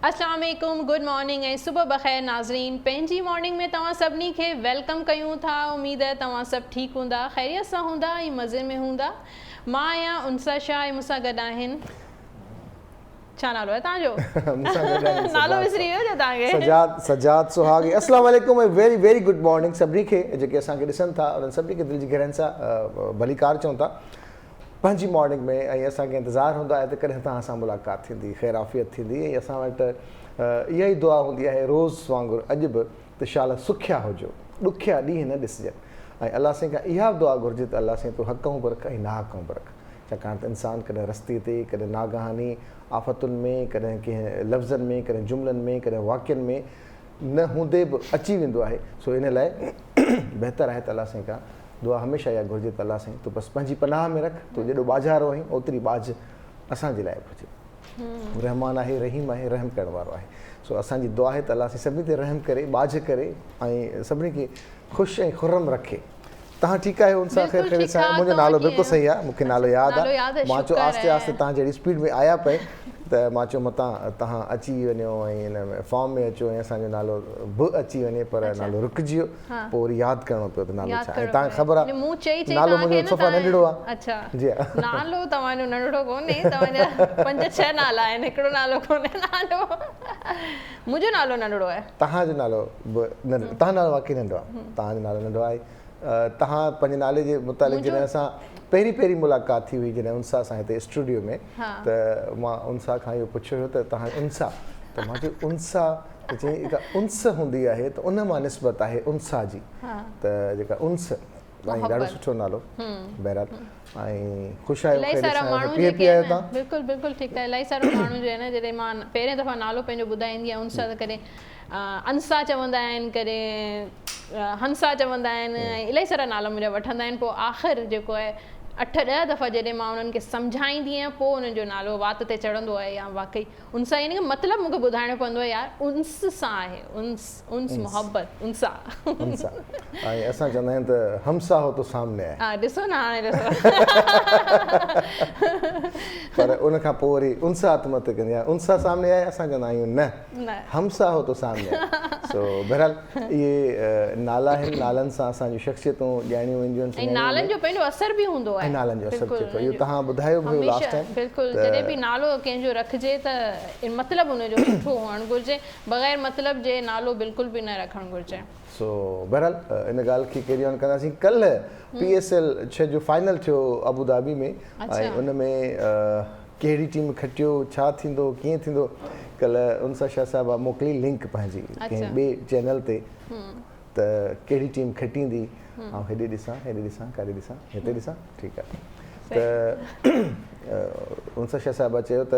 अस्सलाम वालेकुम, good morning ऐं सुबह बख़ैर नाज़रीन। पंहिंजी मॉर्निंग में तव्हां सभिनी खे वेलकम कयूं था। उमेद है तव्हां सभु ठीकु हूंदा, ख़ैरियत सां हूंदा ऐं मज़े में हूंदा। मां आहियां उनसा शाह ऐं मूंसां गॾु आहिनि, छा नालो आहे तव्हांजो? नालो विसरी वियो छा तव्हांखे? सजाद सुहागी। अस्सलाम वालेकुम ऐं वेरी वेरी गुड मॉर्निंग सभिनी खे जेके असांखे ॾिसनि था, उन्हनि सभिनी खे दिलि जी गहराइनि सां भलीकार चऊं था पंहिंजी मॉर्निंग में। ऐं असांखे इंतज़ारु हूंदो आहे त कॾहिं तव्हां सां मुलाक़ात थींदी, ख़ैर आफ़ियत थींदी। ऐं असां वटि इहा ई दुआ हूंदी आहे रोज़ वांगुरु अॼु बि त शाला सुखिया हुजो, ॾुखिया ॾींहं न ॾिसजनि। ऐं अलाह साईं खां इहा बि दुआ घुरिजे त अलाह साईं तूं हक़ऊं बि रख ऐं नाहक़ऊं बि रख। छाकाणि त इंसानु कॾहिं रस्ते ते, कॾहिं नागाहानी आफ़तुनि में, कॾहिं कंहिं लफ़्ज़नि में, कॾहिं जुमिलनि में, कॾहिं वाक्यनि में न हूंदे बि अची वेंदो आहे। सो इन लाइ बहितरु आहे त अलाह साईं खां दुआ हमेशह इहा घुरिजे त अलाह साईं तूं बसि पंहिंजी पनाह में रख। तूं जेॾो बाज़ारो आहीं ओतिरी बाज़ असांजे लाइ बि हुजे। रहमान आहे, रहीम आहे, रहम करण वारो आहे। सो असांजी दुआ आहे त अलाह साईं सभिनी ते रहम करे, बाज़ करे ऐं सभिनी खे ख़ुशि ऐं खुर्रम रखे। तव्हां ठीकु आहियो? उन सां ख़ैर ख़ैर सां मुंहिंजो नालो बिल्कुलु सही आहे, मूंखे नालो यादि आहे। मां चयो आस्ते आस्ते तव्हां जहिड़ी स्पीड में आया पए त मां चयो मतां तव्हां अची वञो ऐं हिन में फॉर्म में अचो ऐं असांजो नालो बि अची वञे, पर नालो रुकिजी वियो। पोइ वरी यादि करिणो पियो त नालो छा आहे। तव्हांखे ख़बर आहे नालो मुंहिंजो सफ़ा नंढिड़ो आहे। अच्छा जी, नालो तव्हांजो नंढिड़ो कोन्हे, तव्हांजा 5-6 नाला आहिनि, हिकिड़ो नालो कोन्हे नालो। मुंहिंजो नालो नंढिड़ो आहे, तव्हांजो नालो बि नंढिड़ो, तव्हांजो नालो वाक़ई नंढिड़ो आहे, तव्हांजो नालो नंढिड़ो आहे। तव्हां पंहिंजे नाले जे मुतालिक़ जॾहिं असां पहिरीं मुलाक़ात थी हुई जॾहिं उनसा सां हिते स्टूडियो में, त मां उनसा खां इहो पुछियो हुयो त तव्हां उनसा, त मां चयो उनसा त चई हिकु उनस हूंदी आहे त उन मां निस्बत आहे उनसा जी, त जेका उनस ऐं ॾाढो सुठो नालो। बहरहाल ऐं ख़ुशि आहियो? बिल्कुलु बिल्कुलु ठीकु आहे। इलाही सारा माण्हू जो आहे न, जॾहिं मां पहिरें दफ़ा नालो पंहिंजो ॿुधाईंदी आहियां उनसा, त कॾहिं अंसा चवंदा आहिनि, कॾहिं हंसा चवंदा आहिनि, ऐं इलाही सारा नाला मुंहिंजा वठंदा आहिनि। पोइ आख़िर जेको आहे 8-10 दफ़ा जॾहिं मां उन्हनि खे सम्झाईंदी आहियां, पोइ उन्हनि जो नालो वात ते चढ़ंदो आहे। या वाक़ई उनसां यानी कि मतिलबु मूंखे ॿुधाइणो पवंदो आहे, यार उन्स सां आहे, उन्स मोहब्बत उनसा। ऐं असां चवंदा आहियूं त हमसा हो तो सामने आहे। हा ॾिसो न, हाणे ॾिसो। पर उन खां पोइ वरी उनसा मत कंदी आहे, उनसा सामने आहे, असां चवंदा आहियूं न, हमसा हो तो सामने आहे। सो बहरहाल इहे नाला आहिनि, नालनि सां असांजूं शख़्सियतूं ॼाणियूं वेंदियूं आहिनि। नालनि जो पंहिंजो असर बि हूंदो आहे, नालनि जो असर थिए थो। इहो तव्हां ॿुधायो हुयो लास्ट टाइम। बिल्कुलु, जॾहिं बि नालो कंहिंजो रखिजे त मतिलबु हुनजो सुठो हुअणु घुरिजे, बग़ैर मतिलब जे नालो बिल्कुलु बि न रखणु घुरिजे। सो बहरहाल इन ॻाल्हि खे कैरी ऑन कंदासीं। कल्ह PSL 6 जो फाइनल थियो अबू धाबी में, ऐं उन में कहिड़ी टीम खटियो, छा थींदो, कीअं थींदो, कल्ह उनसा शाह साहिबा मोकिली लिंक पंहिंजी कंहिं ॿिए चैनल ते, त कहिड़ी टीम खटींदी। ऐं हेॾे ॾिसां, हेॾे ॾिसां, काॾे ॾिसां, हिते ॾिसां, ठीकु आहे। त उनसा शाह साहिबा चयो त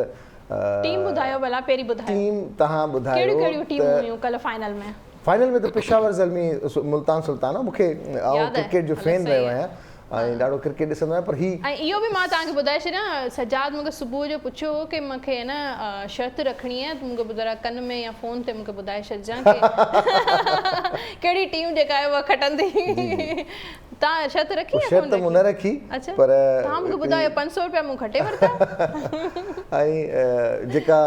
टीम ॿुधायो भला, पहिरीं ॿुधायो टीम तव्हां ॿुधायो कहिड़ियूं टीमूं हुयूं कल्ह फाइनल में। फाइनल में त पेशावर ज़ल्मी मुल्तान सुल्तान आहे। मूंखे क्रिकेट जो फैन रहियो आहियां ऐं ॾाढो क्रिकेट ॾिसंदो आहियां। पर ऐं इहो बि मां तव्हांखे ॿुधाए छॾियां, सजाद मूंखे सुबुह जो पुछियो हो की मूंखे न शर्त रखणी आहे, त मूंखे ॿुधाए कन में या फ़ोन ते मूंखे ॿुधाए छॾिजांइ की कहिड़ी टीम जेका आहे उहा खटंदी। तव्हां शर्त रखी? शर्त मूं न रखी, पर तव्हां मूंखे ॿुधायो 500 रुपया मूं खटे वरिता। ऐं जेका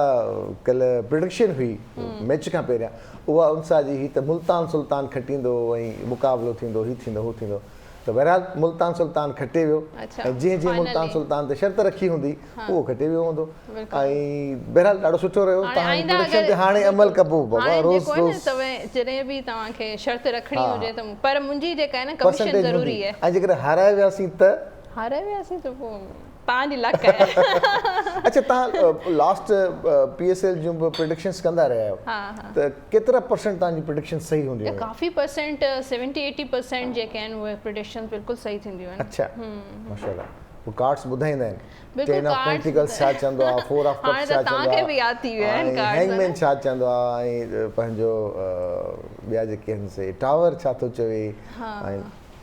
कल्ह प्रिडिक्शन हुई मैच खां पहिरियां, उहा उनसा जी हुई त मुल्तान सुल्तान खटींदो ऐं मुक़ाबिलो थींदो, हीउ थींदो, हू थींदो। त बहरहाल मुल्तान सुल्तान खटे वियो, ऐं जीअं जीअं मुल्तान सुल्तान ते शर्त रखी हूंदी उहो खटे वियो हूंदो। ऐं बहरहाल ॾाढो सुठो रहियो। तव्हांजी प्रिडिक्शन ते हाणे अमल कबो बाबा, रोज़ रोज़ जॾहिं बि तव्हांखे शर्त रखणी हुजे त, पर मुंहिंजी जेका आहे न कमीशन ज़रूरी आहे। ऐं जेकर हाराए वियासीं त पोइ तव्हांजी लक आहे। अच्छा, तव्हां लास्ट PSL जूं बि प्रिडिक्शंस कंदा रहिया आहियो, त केतिरा परसेंट तव्हांजी प्रिडिक्शन सही हूंदियूं? काफ़ी परसेंट, 70-80% जेके आहिनि उहे प्रिडिक्शंस बिल्कुलु सही थींदियूं आहिनि। अच्छा, माशाल्लाह। वो कार्ड्स ॿुधाईंदा आहिनि, 10 ऑफ पेंटिकल्स छा चवंदो आहे, 4 ऑफ कप्स छा चवंदो आहे, तव्हांखे बि यादि थी विया आहिनि कार्ड्स, हैंगमैन छा चवंदो आहे, ऐं पंहिंजो ॿिया जेके आहिनि से टावर छा थो चवे।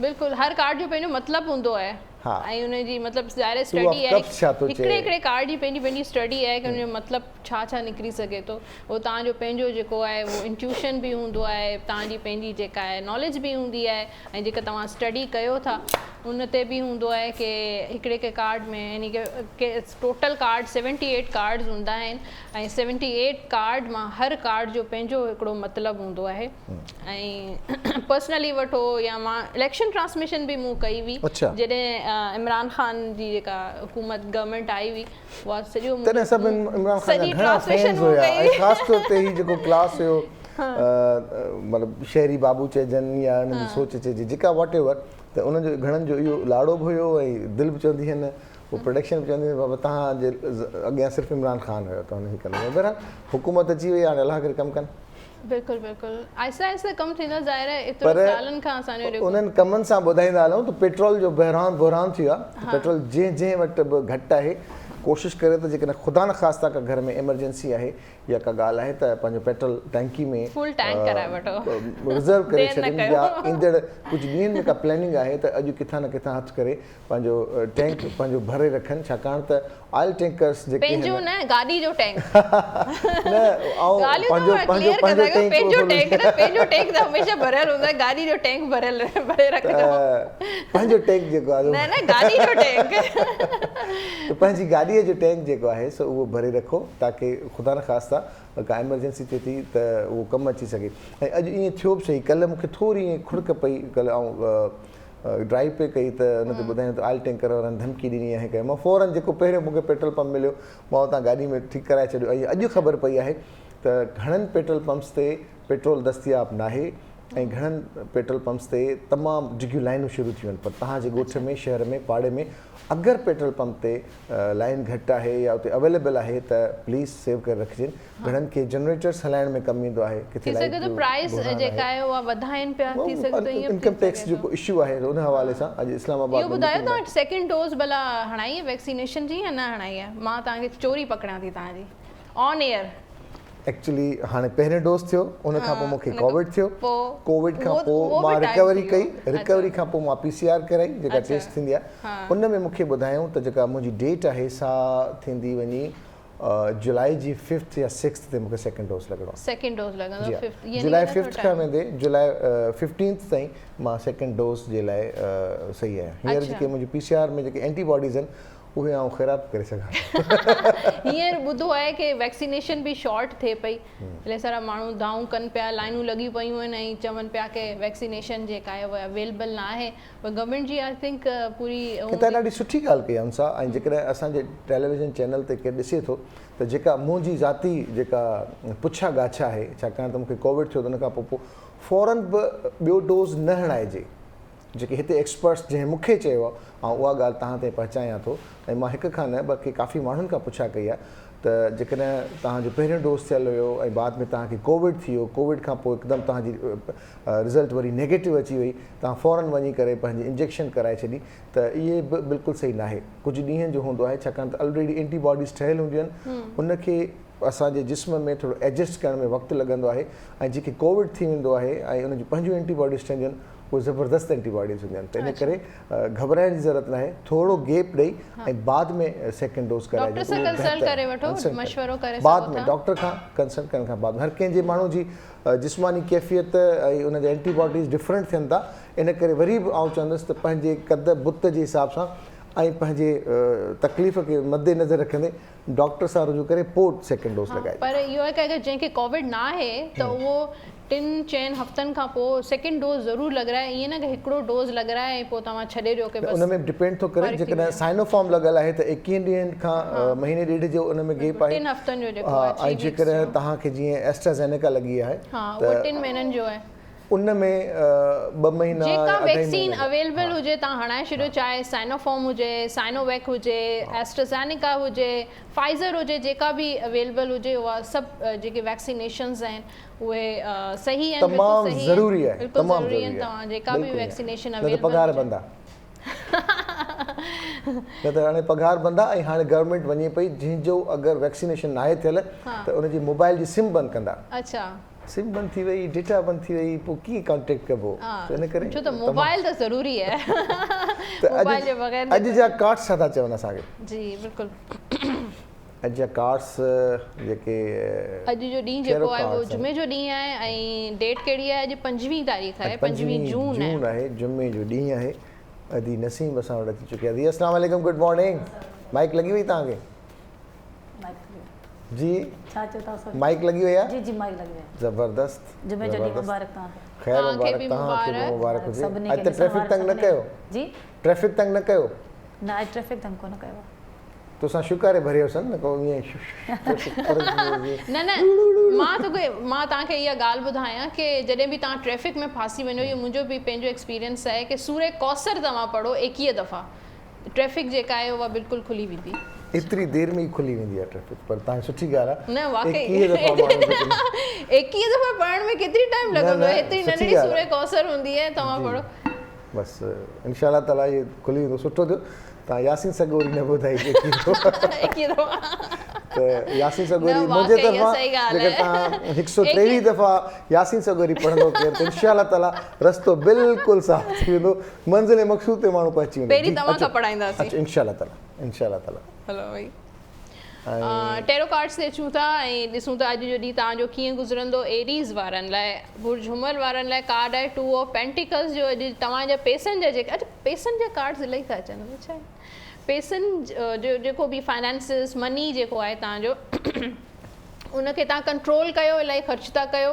बिल्कुलु, हर कार्ड जो पंहिंजो मतिलबु हूंदो आहे। ऐं उनजी मतिलबु ज़ाहिर स्टडी आहे हिकिड़े कार्ड जी पंहिंजी स्टडी आहे कि उनजो मतिलबु छा निकिरी सघे थो उहो तव्हांजो पंहिंजो जेको आहे उहो इंट्यूशन बि हूंदो आहे तव्हांजी पंहिंजी जेका आहे नॉलेज बि हूंदी आहे ऐं जेका तव्हां स्टडी कयो था उन ते बि हूंदो आहे कि हिकिड़े कार्ड में यानी कि टोटल कार्ड 78 कार्ड्स हूंदा आहिनि ऐं 78 कार्ड मां हर कार्ड जो पंहिंजो हिकिड़ो मतिलबु हूंदो आहे ऐं पर्सनली वठो या मां इलेक्शन ट्रांसमिशन बि मूं कई हुई जॾहिं इमरान ख़ान जी जेका हुकूमत गवर्नमेंट आई हुई उहा सॼो सॼी ट्रांसमिशन ख़ासि तौर ते ही जेको क्लास हुयो मतिलबु शहरी बाबू चइजनि या उन्हनि जी सोच चइजे जेका वॉट एवर त उन्हनि जो घणनि जो इहो लाड़ो बि हुयो ऐं दिलि बि चवंदी आहिनि वो प्रोडक्शन बि चवंदी आहिनि बाबा तव्हांजे अॻियां सिर्फ़ु इमरान ख़ान हुयो त हुनखे कंदो बहरहाल हुकूमत अची वई हाणे अलाह करे कमु कनि बिल्कुलु बिल्कुलु आहिस्ते आहिस्ते कमु थींदो ज़ाहिर आहे एतिरे सालनि खां असांजो उन्हनि कमनि सां ॿुधाईंदा हलूं त पेट्रोल जो बहिरान थी वियो आहे पेट्रोल जंहिं वटि बि घटि आहे कोशिशि करे त जेकॾहिं ख़ुदा न ख़ास्ता का घर में इमरजेंसी आहे या का ॻाल्हि आहे त पंहिंजो पेट्रोल टैंकी में फुल टैंक कराए वठो रिज़र्व करे छॾनि या ईंदड़ कुझु ॾींहंनि में का प्लैनिंग आहे त अॼु किथां न किथां हथ करे पंहिंजो टैंक पंहिंजो भरे रखनि छाकाणि त ऑयल टैंकर्स जेके पंहिंजो न गाॾी जो टैंक न पंहिंजो टैंक त हमेशह भरियल हूंदो आहे गाॾी जो टैंक भरे रखजो पंहिंजो टैंक जेको आहे न गाॾी जो टैंक पंहिंजी गाॾीअ जो टैंक जेको आहे सो उहो भरे रखो ताकी ख़ुदा न ख़ास्ता का एमरजेंसी थिए थी त उहो कमु अची सघे ऐं अॼु ईअं थियो बि सही कल्ह मूंखे थोरी ईअं खुड़क पई कल्ह ऐं ड्राइव पे कई त हुन ते ॿुधायूं त ऑयल टैंकर वारनि धमकी ॾिनी आहे कयो मां फ़ौरन जेको पहिरियों मूंखे पेट्रोल पंप मिलियो मां हुतां गाॾी में ठीकु कराए छॾियो ऐं अॼु ख़बर पई आहे त घणनि पेट्रोल पंप्स ते पेट्रोल दस्तियाबु नाहे ऐं घणनि पेट्रोल पंप्स ते तमामु डिघियूं लाइनूं शुरू थियूं आहिनि पर तव्हांजे ॻोठ में शहर में पाड़े में अगरि पेट्रोल पंप ते लाइन घटि आहे या उते अवेलेबल आहे त प्लीज़ सेव करे रखिजनि घणनि खे जनरेटर्स हलाइण में कमु ईंदो आहे किथे इनकम टैक्स जेको इशू आहे उन हवाले सां अॼु इस्लामाबाद ॿुधायो सेकेंड डोज भला हणाई आहे वैक्सीनेशन जी या न हणाई आहे मां तव्हांखे चोरी पकड़ां थी तव्हांजी ऑन एयर एक्चुअली हाणे पहिरें डोज थियो उन खां पोइ मूंखे कोविड थियो कोविड खां पोइ मां रिकवरी खां पोइ मां PCR कराई जेका टेस्ट थींदी आहे उन में मूंखे ॿुधायूं त जेका मुंहिंजी डेट आहे सा थींदी वञी जुलाई जी 5th या 6th ते मूंखे सेकेंड डोज लॻणो जुलाई 5th खां वेंदे जुलाई 15th ताईं मां सेकेंड डोज जे लाइ सही आहियां हींअर जेके मुंहिंजी PCR में जेके एंटीबॉडीज़ आहिनि उहे आउं ख़राबु करे सघां हींअर ॿुधो आहे कि वैक्सीनेशन बि शॉर्ट थिए पई इलाही सारा माण्हू दाऊं कनि पिया लाइनूं लॻी पयूं आहिनि ऐं चवनि पिया कि वैक्सीनेशन जेका आहे उहा अवेलेबल न आहे पर गवर्नमेंट जी आई थिंक पूरी हितां ॾाढी सुठी ॻाल्हि कई आहे हुन सां ऐं जेकॾहिं असांजे टेलीविज़न चैनल ते केरु ॾिसे थो त जेका मुंहिंजी ज़ाती जेका पुछा ॻाछा आहे छाकाणि त मूंखे कोविड थियो त उन खां पोइ फ़ौरन बि ॿियो डोज़ न हणाइजे जेके हिते एक्सपर्ट्स जंहिं मूंखे चयो आहे ऐं उहा ॻाल्हि तव्हां ताईं पहुचायां थो ऐं मां हिक खां न बल्कि काफ़ी माण्हुनि खां पुछा कई आहे त जेकॾहिं तव्हांजो पहिरियों डोज़ थियल हुयो ऐं बाद में तव्हांखे कोविड थी वियो कोविड खां पोइ हिकदमि तव्हांजी रिज़ल्ट वरी नेगेटिव अची वई तव्हां फ़ौरन वञी करे पंहिंजी इंजेक्शन कराए छॾी त इहे बि बिल्कुलु सही न आहे कुझु ॾींहंनि जो हूंदो आहे छाकाणि त ऑलरेडी एंटीबॉडीज़ ठहियलु हूंदियूं आहिनि उनखे असांजे जिस्म में थोरो एडजस्ट करण में वक़्तु लॻंदो आहे ऐं जेके कोविड थी वेंदो आहे ऐं उनजी पंहिंजूं एंटीबॉडीज़ ठहंदियूं आहिनि उहे ज़बरदस्त एंटीबॉडीज़ हूंदियूं आहिनि त इन करे घबराइण जी ज़रूरत न आहे थोरो गैप ॾेई ऐं बाद में सेकेंड डोज़ कराइजे बाद में डॉक्टर खां कंसल्ट करण खां बाद हर कंहिंजे माण्हू जी जिस्मानी कैफ़ियत ऐं उनजा एंटीबॉडीज़ डिफरेंट थियनि था इन करे वरी बि आउं चवंदुसि त पंहिंजे कद बुत जे हिसाब सां ऐं पंहिंजे तकलीफ़ खे मद्देनज़र रखंदे डॉक्टर सां रुजू करे पोइ सेकेंड डोज़ लॻाए पर इहो आहे कि अगरि जंहिंखे कोविड न आहे त उहो 3-4 हफ़्तनि खां पोइ सेकेंड डोज़ ज़रूरु लॻाए ईअं न कि हिकिड़ो डोज़ लॻाए ऐं पोइ तव्हां छॾे ॾियो कि उन में डिपेंड थो करे जेकॾहिं साइनोफॉर्म लॻल आहे त 21 ॾींहंनि खां महीने ॾेढ जो उन में गैप आहे 3 हफ़्तनि जो जेको ऐं जेकॾहिं तव्हांखे जीअं एस्ट्राज़ेनेका लॻी आहे त 3 महीननि जो आहे उन में 2 महीना जेका वैक्सीन अवेलेबल हुजे तव्हां हणाए छॾियो चाहे साइनोफॉर्म हुजे साइनोवैक हुजे एस्ट्राज़ेनेका हुजे फाइज़र हुजे जेका बि अवेलेबल हुजे उहा सभु जेके वैक्सीनेशन्स आहिनि उहे सही आहिनि तमामु ज़रूरी आहे तमामु ज़रूरी आहिनि तव्हां जेका बि वैक्सीनेशन अवेलेबल पघार बंदि आहे न त हाणे पघार बंदि आहे ऐं हाणे गवर्नमेंट वञे पई जंहिंजो अगरि वैक्सीनेशन नाहे थियल त उनजी मोबाइल जी सिम बंदि कंदा अच्छा सिम बंदि थी वई, डेटा बंदि थी वई, पोइ कीअं कॉन्टेक्ट कबो? त इन करे छो त मोबाइल त ज़रूरी आहे मोबाइल जे बग़ैर अॼु जा कार्ड्स छा था चवनि असांखे? जी बिल्कुलु अॼु जा कार्ड्स जेके अॼु जो ॾींहुं जेको आहे उहो जुमे जो ॾींहुं आहे ऐं डेट कहिड़ी आहे? अॼु 25 तारीख़ आहे, 25 जून आहे, जुमे जो ॾींहुं आहे। अदी नसीम असां वटि अची चुकी आहे। अस्सलाम वालेकुम, गुड मॉर्निंग। माइक लॻी वई तव्हांखे? जी छा चओ था सर? माइक लॻी वई आहे? जी जी माइक लॻी वई आहे। ज़बरदस्त, जुमे जो ॾींहुं मुबारक तव्हांखे। ख़ैर मुबारक, तव्हांखे बि मुबारक हुजे। सभिनी अॼु ट्रैफिक तंग न कयो? जी ट्रैफिक तंग न कयो? न अॼु ट्रैफिक तंग कोन कयो। तोसां शुक्र आहे भरियो अथनि न को ईअं न मां तव्हांखे इहा ॻाल्हि ॿुधायां कि जॾहिं बि तव्हां ट्रैफिक में फासी वञो, इहो मुंहिंजो बि पंहिंजो एक्सपीरियंस आहे कि सूरे कौसर तव्हां पढ़ो 21 दफ़ा, ट्रैफिक जेका आहे उहा बिल्कुलु खुली वेंदी। एतिरी देर में ई खुली वेंदी आहे ट्रैफिक, पर तव्हां सुठी ॻाल्हि आहे। न वाकई 21 दफ़ा पढ़ण में केतिरी टाइम लॻंदो आहे? एतिरी नंढड़ी सूरे कौसर हूंदी आहे, तव्हां पढ़ो। बसि इंशाअल्लाह ताला इहो खुली वेंदो। सुठो थियो तव्हां यासीन सगोरी न ॿुधाई त यासीन सगोरी मुंहिंजे तरफ़ां जेकर तव्हां 123 दफ़ा यासीन सगोरी पढ़ंदो केरु त इंशाअल्लाह ताला रस्तो बिल्कुलु साफ़ थी वेंदो, मंज़िल मक़सूद ते माण्हू पहुची वेंदो। पहिरीं तव्हां खां पढ़ाईंदासीं इंशाअल्लाह ताला, इंशाअल्लाह ताला। हलो भई टेरो कार्ड्स ते अचूं था ऐं ॾिसूं था अॼु जो ॾींहुं तव्हांजो कीअं गुज़रंदो। एरीज़ वारनि लाइ, बुर्ज हुमल वारनि लाइ कार्ड आहे 2 ऑफ पेंटिकल्स जो। अॼु तव्हांजा पैसनि जा जेके, अॼु पैसनि जा कार्ड्स इलाही था अचनि। छा आहे पैसनि जो जेको बि फाइनेंसिस मनी जेको आहे तव्हांजो उनखे तव्हां कंट्रोल कयो, इलाही ख़र्च था कयो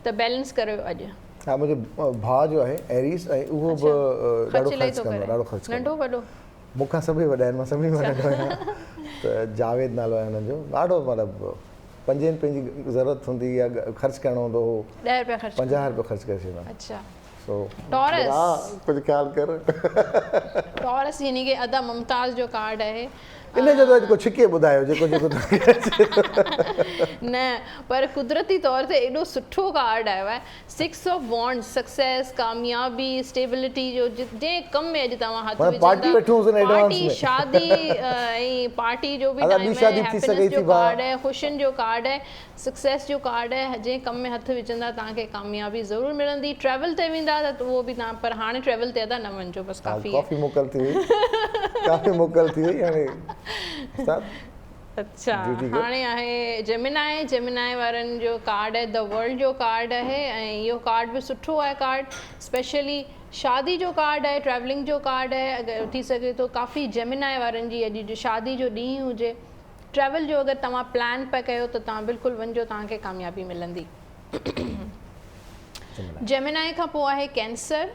त बैलेंस करियो अॼु। हा, मुंहिंजो भाउ जो आहे एरीज़ ऐं उहो बि ॾाढो ख़र्च कंदो, ॾाढो ख़र्च नंढो वॾो मूंखां सभई वॾा आहिनि, मां सभिनी मां नंढो आहियां। त जावेद नालो आहे हुननि जो, ॾाढो मतिलबु पंहिंजी ज़रूरत हूंदी या ख़र्चु करिणो हूंदो हो 10 रुपया ख़र्च 50 रुपया ख़र्च करे छॾींदा। अच्छा टॉरस, हा कुझु ख़्यालु कर। टॉरस यानी कि अदा मुमताज़ जो कार्ड आहे। इन जो त जेको छिके ॿुधायो जेको न पर कुदरती तौर ते एॾो सुठो कार्ड आयो आहे। 6 ऑफ वॉन्ड्स, सक्सेस, कामयाबी, स्टेबिलिटी जो जंहिं कम में अॼु तव्हां हथ विझंदा, पार्टी, शादी ऐं पार्टी जो बि टाइम आहे, हैप्पीनेस जो कार्ड आहे, ख़ुशियुनि जो कार्ड आहे, सक्सेस जो कार्ड आहे। जंहिं कम में हथ विझंदा तव्हांखे कामयाबी ज़रूरु मिलंदी। ट्रैवल ते वेंदा त उहो बि तव्हां, पर हाणे ट्रैवल ते अदा न वञिजो, बसि काफ़ी काफ़ी मोकल थी वई, काफ़ी मोकल थी वई हाणे। अच्छा हाणे आहे जेमिनाई वारनि जो कार्ड आहे, द वर्ल्ड जो कार्ड आहे ऐं इहो कार्ड बि सुठो आहे। कार्ड स्पेशली शादी जो कार्ड आहे, ट्रैवलिंग जो कार्ड आहे। अगरि थी सघे तो काफ़ी जेमिनाई वारनि जी अॼु जो शादी जो ॾींहुं हुजे, ट्रैवल जो अगरि तव्हां प्लान पिया कयो त तव्हां बिल्कुलु वञिजो, तव्हांखे कामयाबी मिलंदी। जेमिनाई खां पोइ आहे कैंसर,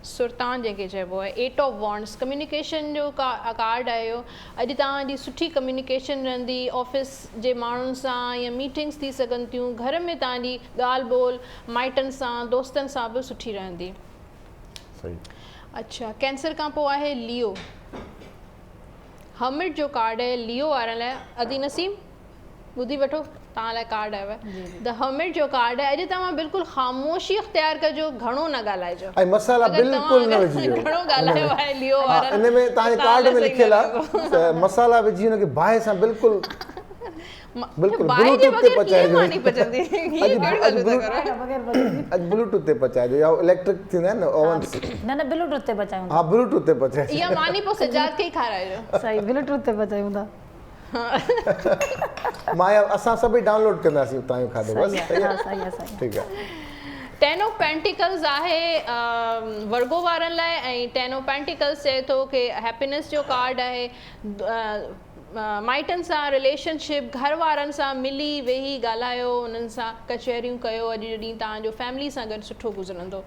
सुल्तान जंहिंखे चइबो आहे, 8 ऑफ वॉन्ड्स, कम्युनिकेशन जो कार्ड आहे इहो। अॼु तव्हांजी सुठी कम्युनिकेशन रहंदी, ऑफिस जे माण्हुनि सां या मीटिंग्स थी सघनि थियूं, घर में तव्हांजी ॻाल्हि ॿोल माइटनि सां, दोस्तनि सां बि सुठी रहंदी। अच्छा, कैंसर खां पोइ आहे लियो, हर्मिट जो कार्ड आहे लियो वारनि लाइ। अदी नसीम ॿुधी वठो, तव्हां लाइ कार्ड आयो आहे द हर्मिट जो कार्ड आहे। अॼु तव्हां बिल्कुलु ख़ामोशी इख्तियार कजो, घणो न ॻाल्हाइजो ऐं मसाला बिल्कुलु न विझिजो। घणो ॻाल्हायो आहे लियो वारनि, इन में तव्हांजे कार्ड में लिखियलु आहे त मसाला विझी हुनखे बाहि सां बिल्कुलु ब्लूटूथ ते पचाइजो। अॼु ब्लूटूथ ते पचाइजो या इलेक्ट्रिक थींदा आहिनि न ओवन्स, न ब्लूटूथ ते पचायूं। हा ब्लूटूथ ते पचाइजो। इहा मानी पोइ सजाद खे ई खाराइजो। सही, ब्लूटूथ ते पचायूं था। मां असां सभई डाउनलोड कंदासीं तव्हांजो खाधो। बसि ठीकु आहे। 10 ऑफ पेंटिकल्स आहे वर्गो वारनि लाइ ऐं 10 ऑफ पेंटिकल्स चए थो कि हैप्पीनेस जो कार्ड आहे। माइटनि सां रिलेशनशिप, घर वारनि सां मिली वेही ॻाल्हायो, उन्हनि सां कचहरियूं कयो। अॼु जो ॾींहुं तव्हांजो फैमिली सां गॾु सुठो गुज़रंदो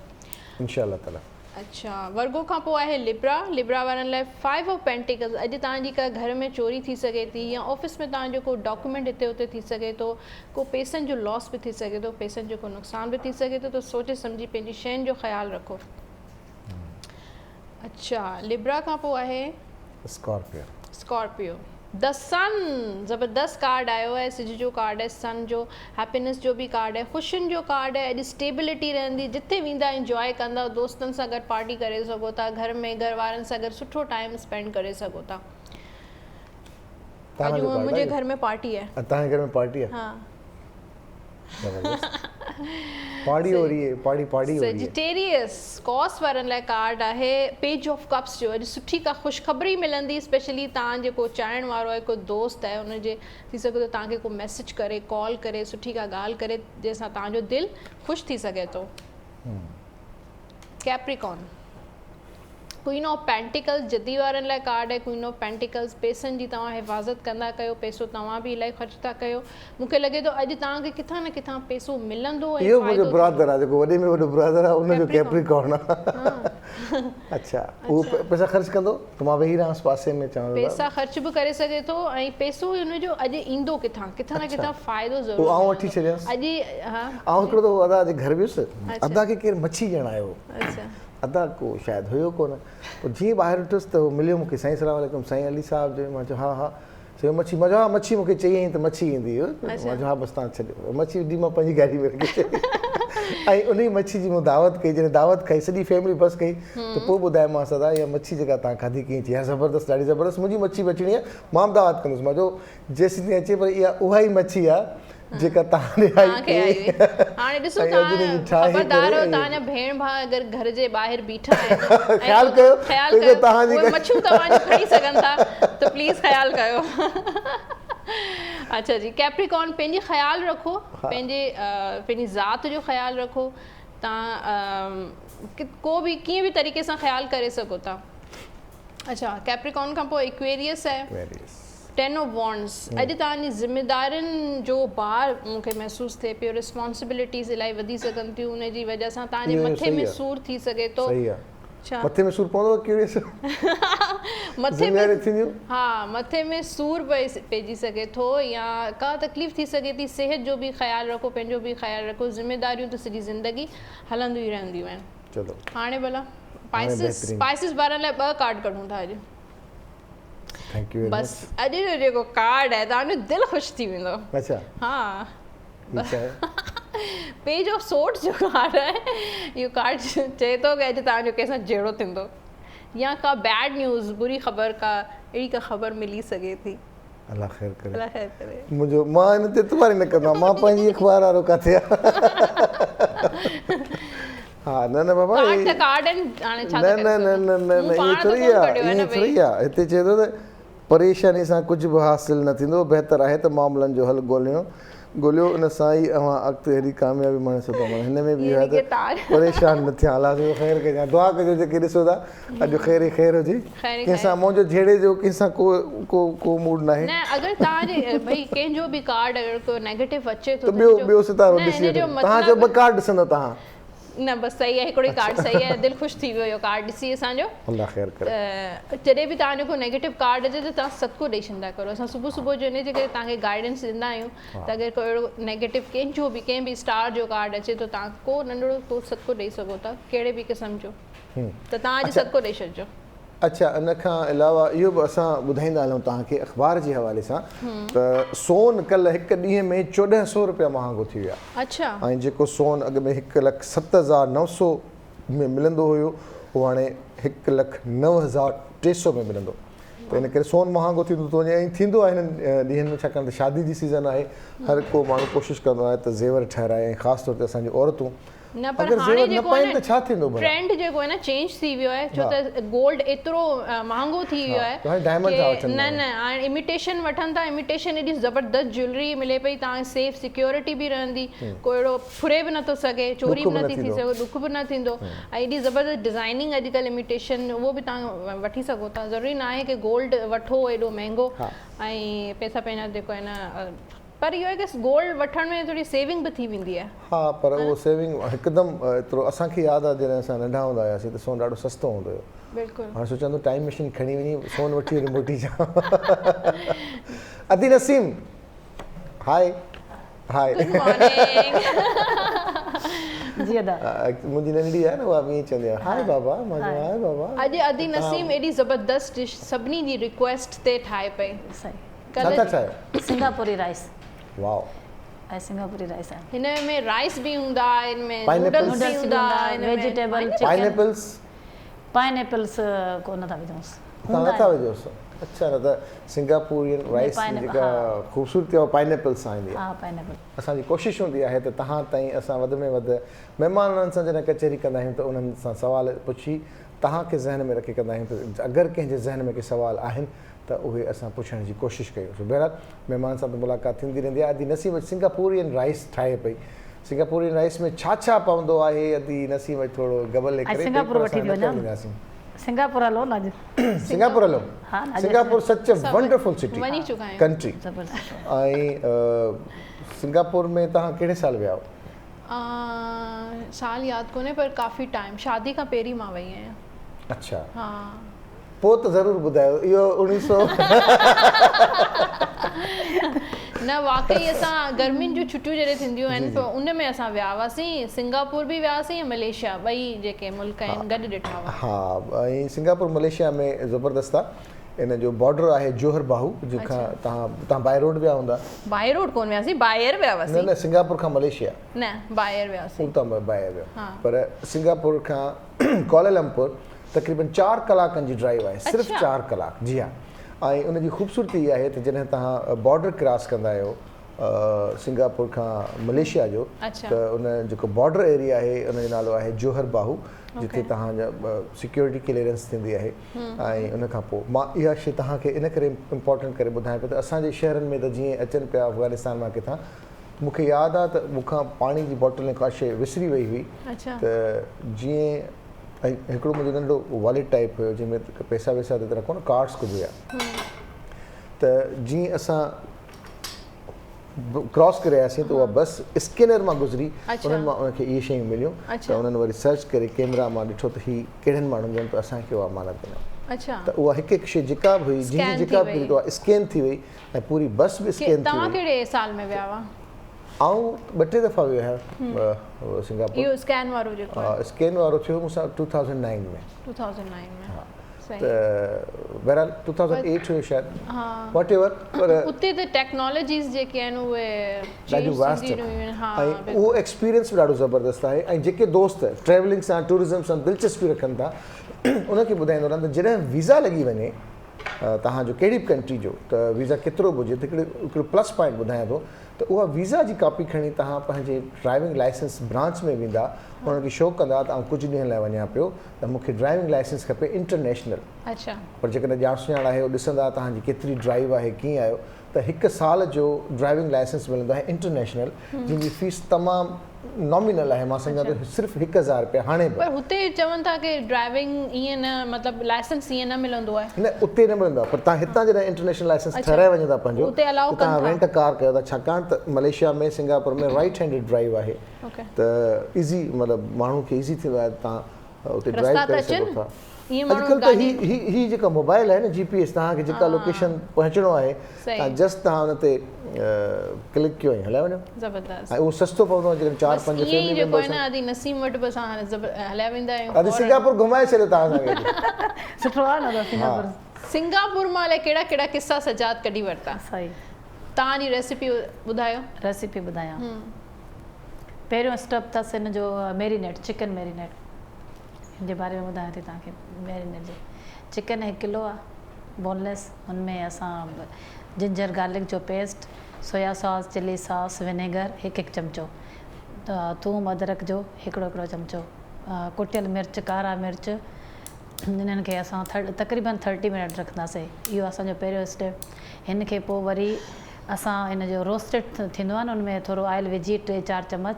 इंशाअल्लाह ताला। अच्छा, वर्गो खां पोइ आहे लिब्रा वारनि लाइ 5 ऑफ पेंटिकल्स। अॼु तव्हांजी का घर में चोरी थी सघे थी या ऑफिस में तव्हांजो को डॉक्यूमेंट हिते हुते थी सघे थो, को पैसनि जो लॉस बि थी सघे थो, पैसनि जो को नुक़सान बि थी सघे थो, त सोचे सम्झी पंहिंजी शयुनि जो ख़्यालु रखो। अच्छा, लिब्रा खां पोइ आहे स्कॉर्पियो, द सन, ज़बरदस्त कार्ड आयो आहे, सिज जो कार्ड आहे, सन जो, हैप्पीनेस जो बि कार्ड आहे, ख़ुशियुनि जो कार्ड आहे। अॼु स्टेबिलिटी रहंदी, जिते वेंदा इंजॉय कंदा, दोस्तनि सां गॾु पार्टी करे सघो था, घर में घर वारनि सां गॾु सुठो टाइम स्पेंड करे सघो था। अॼु मुंहिंजे घर में पार्टी आहे। तव्हांजे घर में पार्टी आहे? हाँ पार्टी हो रही है, पार्टी हो रही है। सेजिटेरियस कॉस वारनि लाइ कार्ड आहे पेज ऑफ कप्स जो। अॼु सुठी का ख़ुशख़बरी मिलंदी, स्पेशली तव्हां जेको चाहिण वारो आहे, को दोस्त आहे, उनजे थी सघे थो तव्हांखे को मैसेज करे, कॉल करे, सुठी का ॻाल्हि करे जंहिंसां तव्हांजो दिलि ख़ुशि थी सघे थो। कैप्रिकॉन क्वीन ऑफ पेंटिकल्स जदी वारनि लाइ कार्ड आहे। क्वीन ऑफ पेंटिकल्स पैसनि जी तव्हां हिफ़ाज़त कंदा कयो, पैसो तव्हां बि इलाही ख़र्च था कयो। मूंखे लॻे थो अॼु तव्हांखे किथां न किथां पैसो मिलंदो। इहो मुंहिंजो ब्रदर आहे, जेको वॾे में वॾो ब्रदर आहे, उनजो कैप्रिकॉर्न आहे। अच्छा, उहो पैसा ख़र्च कंदो त मां वेही रहांसि पासे में, चवां पैसा ख़र्च बि करे सघे थो ऐं पैसो हुनजो अॼु ईंदो किथां न किथां फ़ाइदो ज़रूरु। आउं वठी छॾियांसि अॼु। हा, आउं हिकिड़ो दफ़ो अदा जे घर वियुसि, अदा खे केरु मच्छी ॾियणु आयो। अच्छा, अदा को शायदि हुयो कोन, पोइ जीअं ॿाहिरि ॾिठुसि त उहो मिलियो मूंखे, साईं सलाम वालेकुम, साईं अली साहिब जो। मां चयो हा हा। चयो मच्छी? मां चयो हा मच्छी मूंखे चई त मच्छी ईंदी हुयो। मां चयो हा बसि तव्हां छॾियो। मच्छी ॾी मां पंहिंजी गाॾी में रखी छॾी ऐं उन मच्छी जी मूं दावत कई। जॾहिं दावत खाई सॼी फैमिली बसि कई त पोइ ॿुधायोमांसि अदा इहा मच्छी जेका तव्हां खाधी कीअं थी? हा ज़बरदस्तु, ॾाढी ज़बरदस्तु, मुंहिंजी मच्छी बचणी आहे, मां बि दावत कंदुसि। मां चयो जेसि ताईं अचे पर इहा उहा ई मच्छी आहे जेका तव्हांखे आई। हाणे ॾिसो ख़बरदार हो, तव्हांजा भेण भाउ अगरि घर जे ॿाहिरि बीठा आहिनि, ख़्यालु कयो उहे मच्छियूं तव्हांजूं खणी सघनि था, त प्लीज़ ख़्यालु कयो। अच्छा जी, कैप्रिकॉन पंहिंजी ख़्यालु रखो, पंहिंजी ज़ात जो ख़्यालु रखो। तव्हां को बि कीअं बि तरीक़े सां ख़्यालु करे सघो था। अच्छा, कैप्रिकॉन खां पोइ एक्वेरियस आहे। 10 ऑफ वॉन्ड्स। अॼु तव्हांजी ज़िम्मेदारियुनि जो भार मूंखे महसूसु थिए पियो, रिस्पॉन्सिबिलिटीज़ इलाही वधी सघनि थियूं, उनजी वजह सां तव्हांजे मथे में सूर थी सघे थो। मथे में सूर पवंदो क्यूरियस? मथे में सूर पइजी सघे थो, या का तकलीफ़ थी सघे थी। सिहत जो बि ख़्यालु रखो, पंहिंजो बि ख़्यालु रखो। ज़िम्मेदारियूं त सॼी ज़िंदगी हलंदियूं ई रहंदियूं आहिनि। चलो हाणे भला स्पाइसिस वारनि लाइ 2 कार्ड कढूं था अॼु। बस अॼु जो जेको कार्ड आहे तव्हांजो दिलि ख़ुशि थी वेंदो। अच्छा, हा, पेज ऑफ सोर्ड्स जो कार्ड आहे। इहो कार्ड चए थो कि अॼु तव्हांजो कंहिंसां जहिड़ो थींदो, या का बैड न्यूज़, बुरी ख़बर, का अहिड़ी का ख़बर मिली सघे थी। अल्लाह ख़ैर करे, अल्लाह ख़ैर करे। मुंहिंजो मां हिन ते तुम्हारी न कंदो, मां पंहिंजी अख़बार वारो किथे आहे। हा न न बाबा, न ईअं थोरी आहे। हिते चए थो त परेशानी सां कुझु बि हासिल न थींदो, बहितर आहे त मामलनि जो हल ॻोल्हियो, उन सां ई अवां अॻिते हेॾी कामयाबी माणे सघो। हिन में बि आहे त परेशान न थिया। अलाह जो ख़ैर कजां, दुआ कजो जेके ॾिसो था अॼु ख़ैर ई ख़ैर हुजे। कंहिंसां मुंहिंजो जहिड़े जो कंहिंसां को मूड न आहे। अगरि तव्हांजे भई कंहिंजो बि कार्ड अगरि को नेगेटिव अचे थो, ॿियो सितारो ॾिसी वठो। तव्हांजो 2 कार्ड ॾिसंदो तव्हां? न, बसि सही आहे, हिकिड़ो ई कार्ड सही आहे। दिलि ख़ुशि थी वियो इहो कार्ड ॾिसी असांजो। अल्लाह ख़ैर करे। जॾहिं बि तव्हांजो को नेगेटिव कार्ड अचे त तव्हां सदको ॾेई छॾंदा करो। असां सुबुह जो इन जे करे तव्हांखे गाइडेंस ॾींदा आहियूं त अगरि को अहिड़ो नेगेटिव कंहिं बि स्टार जो कार्ड अचे त तव्हां को नंढिड़ो को सदको ॾेई सघो था, कहिड़े बि क़िस्म जो, त तव्हां अॼु सदको ॾेई छॾिजो। अच्छा, इन खां अलावा इहो बि असां ॿुधाईंदा हलूं तव्हांखे अख़बार जे हवाले सां त सोन कल्ह हिकु ॾींहं में 1400 रुपया महांगो थी वियो आहे। अच्छा, ऐं जेको सोन अॻु में 1,07,900 में मिलंदो हुयो, उहो हाणे 1,09,300 में मिलंदो। त इन करे सोन महांगो थींदो थो वञे। ऐं थींदो आहे हिननि ॾींहंनि में, छाकाणि त शादी जी सीज़न आहे, हर को माण्हू कोशिशि कंदो आहे त ज़ेवर ठहिराए, ऐं ख़ासि तौर ते असांजी औरतूं। न, पर हाणे जेको आहे छा थींदो, ट्रेंड जेको आहे न चेंज थी वियो आहे, छो त गोल्ड एतिरो महांगो थी वियो आहे। न हाणे इमिटेशन वठनि था। इमिटेशन एॾी ज़बरदस्त ज्वेलरी मिले पई, तव्हांखे सेफ सिक्योरिटी बि रहंदी, को अहिड़ो फुरे बि नथो सघे, चोरी बि नथी थी सघे, ॾुख बि न थींदो। ऐं एॾी ज़बरदस्त डिज़ाइनिंग अॼुकल्ह इमिटेशन, उहो बि तव्हां वठी सघो था। ज़रूरी न आहे की गोल्ड वठो एॾो महांगो ऐं पैसा पंहिंजा जेको आहे न, पर इहो आहे की गोल्ड वठण में थोरी सेविंग बि थी वेंदी आहे। हा, पर उहो सेविंग हिकदमि एतिरो असांखे यादि आहे जॾहिं असां नंढा हूंदा हुआसीं त सोन ॾाढो सस्तो हूंदो हुयो। बिल्कुलु, हाणे सोचंदो टाइम मशीन खणी वञी सोन वठी मोटी अचां। अदी नसीम, हाय हाय। मुंहिंजी नंढी आहे न, उहा बि ईअं चवंदी आहे हाय बाबा। मां चयो हाय बाबा। अॼु अदी नसीम एॾी ज़बरदस्त डिश सभिनी जी रिक्वेस्ट ते ठाहे पई। सिंगापुरी राइस। वाओ, ऐं सिंगापुरी राइस आहे। हिन में राइस बि हूंदा, हिन में नूडल्स बि हूंदा, वेजिटेबल, पाइनएप्पल्स पाइनएप्पल्स को नथा विझूंसि। नथा विझोसि? अच्छा न त सिंगापुरियन राइस जेका ख़ूबसूरती आहे पाइनएप्पल सां ईंदी आहे हा पाइनएप्पल असांजी कोशिशि हूंदी आहे त तव्हां ताईं असां वधि में वधि महिमाननि सां जॾहिं कचहरी कंदा आहियूं त उन्हनि सां सुवाल पुछी तव्हांखे ज़हन में रखी कंदा आहियूं त अगरि कंहिंजे ज़हन में के सुवाल आहिनि त उहे असां पुछण जी कोशिशि कयूं बहरहाल महिमान सां त मुलाक़ात थींदी रहंदी आहे अदी नसीम सिंगापुरियन राइस ठाहे पई सिंगापुरियन राइस में छा पवंदो आहे अदी नसीम थोरो गबल करे सिंगापुर हलो न सिंगापुर हलो सिंगापुर सच वंडरफुल सिटी वञी चुका आहियूं कंट्री ऐं सिंगापुर में तव्हां कहिड़े साल विया हो साल यादि कोन्हे पर काफ़ी टाइम शादी खां पहिरीं मां वई आहियां अच्छा हा पोइ त ज़रूरु ॿुधायो इहो 1900 न वाक़ई असां गर्मियुनि जूं छुटियूं जॾहिं थींदियूं आहिनि त उन में असां विया हुआसीं सिंगापुर बि वियासीं ऐं मलेशिया ॿई जेके मुल्क आहिनि गॾु ॾिठा हुआ हा ऐं सिंगापुर मलेशिया में ज़बरदस्त आहे इन जो बॉर्डर आहे जोहर बाहू जंहिंखां तव्हां बाय रोड विया हूंदा बाय रोड कोन वियासीं बायर विया हुआसीं न सिंगापुर खां मलेशिया न बायर वियासीं तव्हां बायर विया पर सिंगापुर खां कोलालमपुर तक़रीबन 4 कलाकनि जी ड्राइव आहे सिर्फ़ु 4 कलाक जी हा ऐं उनजी ख़ूबसूरती इहा आहे त जॾहिं तव्हां बॉर्डर क्रॉस कंदा आहियो सिंगापुर खां मलेशिया जो त उन जेको बॉर्डर एरिया आहे उनजो नालो आहे जोहर बाहू जिथे तव्हांजा सिक्योरिटी क्लीयरेंस थींदी आहे ऐं उन खां पोइ मां इहा शइ तव्हांखे इन करे इम्पोर्टेंट करे ॿुधायां पियो त असांजे शहरनि में त जीअं अचनि पिया अफ़गानिस्तान मां किथां मूंखे यादि आहे त मूंखां पाणी जी बॉटल में का शइ विसरी वई हुई त जीअं ऐं हिकिड़ो मुंहिंजो नंढो वॉलेट टाइप हुयो जंहिंमें पैसा वैसा त रखो न कार्ड्स कुझु हुया त जीअं असां क्रॉस करे आयासीं त उहा बस स्कैनर मां गुज़री उन्हनि मां उनखे इहे शयूं मिलियूं त उन्हनि वरी सर्च करे कैमरा मां ॾिठो त हीअ कहिड़नि माण्हुनि जो त असांखे उहा अमानत ॾिनो त उहा हिकु हिकु शइ जेका बि हुई जंहिंजी जेका बि उहा स्कैन थी वई ऐं पूरी बस बि स्कैन थी तव्हां कहिड़े साल में विया हुआ आऊं 2-3 दफ़ा वियो आहियां सिंगापुर इहो स्कैन वारो जेको स्कैन वारो थियो मूंसां 2009 में त बहरहाल 2008 हुयो शायदि वॉट एवर पर उते त टेक्नोलॉजीज़ जेके आहिनि उहे ॾाढियूं वास्ट ऐं उहो एक्सपीरियंस बि ॾाढो ज़बरदस्त आहे ऐं जेके दोस्त ट्रेवलिंग सां टूरिज़म सां दिलचस्पी रखनि था उनखे ॿुधाईंदो रहंदो जॾहिं वीज़ा लॻी वञे तव्हांजो कहिड़ी बि कंट्री जो त वीज़ा केतिरो बि हुजे त हिकिड़ो प्लस पॉइंट ॿुधायां थो त उहा वीज़ा जी कॉपी खणी तव्हां पंहिंजे ड्राइविंग लाइसेंस ब्रांच में वेंदा उनखे शो कंदा त कुझु ॾींहंनि लाइ वञा पियो त मूंखे ड्राइविंग लाइसेंस खपे इंटरनेशनल पर जेकॾहिं ॼाण सुञाण आहे उहो ॾिसंदा तव्हांजी केतिरी ड्राइव आहे कीअं आहियो त 1 साल जो ड्राइविंग लाइसेंस मिलंदो आहे इंटरनेशनल जंहिंजी फीस तमामु नॉमिनल आहे मां सम्झां थो सिर्फ़ु 1000 रुपया हाणे पर हुते चवनि था कि ड्राइविंग ईअं न मतिलबु लाइसेंस ईअं न मिलंदो आहे न उते न मिलंदो आहे पर तव्हां हितां जॾहिं इंटरनेशनल लाइसेंस ठहिराए वञो था पंहिंजो तव्हां रेंट कार कयो था छाकाणि त मलेशिया में सिंगापुर में राइट हैंडेड ड्राइव आहे त ईज़ी मतिलबु माण्हू खे ईज़ी थींदो आहे तव्हां उते ड्राइव करे सघो था अॼुकल्ह त ही जेका मोबाइल आहे न GPS तव्हांखे जेका लोकेशन पहुचणो आहे तव्हां जस्ट तव्हां हुन ते क्लिक कयो ऐं हलाए वञो ज़बरदस्त ऐं उहो सस्तो पवंदो आहे जेकॾहिं 4-5 फैमिली मेंबर्स आहिनि नसीम वटि बि असां हलाए वेंदा आहियूं अॼु सिंगापुर घुमाए छॾियो तव्हां सुठो आहे न सिंगापुर सिंगापुर मां कहिड़ा कहिड़ा किस्सा सजाद कढी वरिता सही तव्हांजी रेसिपी ॿुधायो रेसिपी ॿुधायां पहिरियों स्टेप अथसि हिन जो मैरिनेट चिकन मैरिनेट हिन जे बारे में ॿुधायां थी तव्हांखे मैरिनेट जो चिकन 1 किलो आहे बोनलेस हुनमें असां जिंजर गार्लिक जो paste soya sauce chilli sauce vinegar 1 चमचो थूम अदरक जो हिकिड़ो चमचो कुटियल मिर्च कारा मिर्च हिननि खे असां तक़रीबन 30 मिनट रखंदासीं इहो असांजो पहिरियों स्टेप हिन खे पोइ वरी असां हिन जो रोस्टेड थींदो आहे न हुनमें थोरो ऑयल विझी 3-4 चम्मच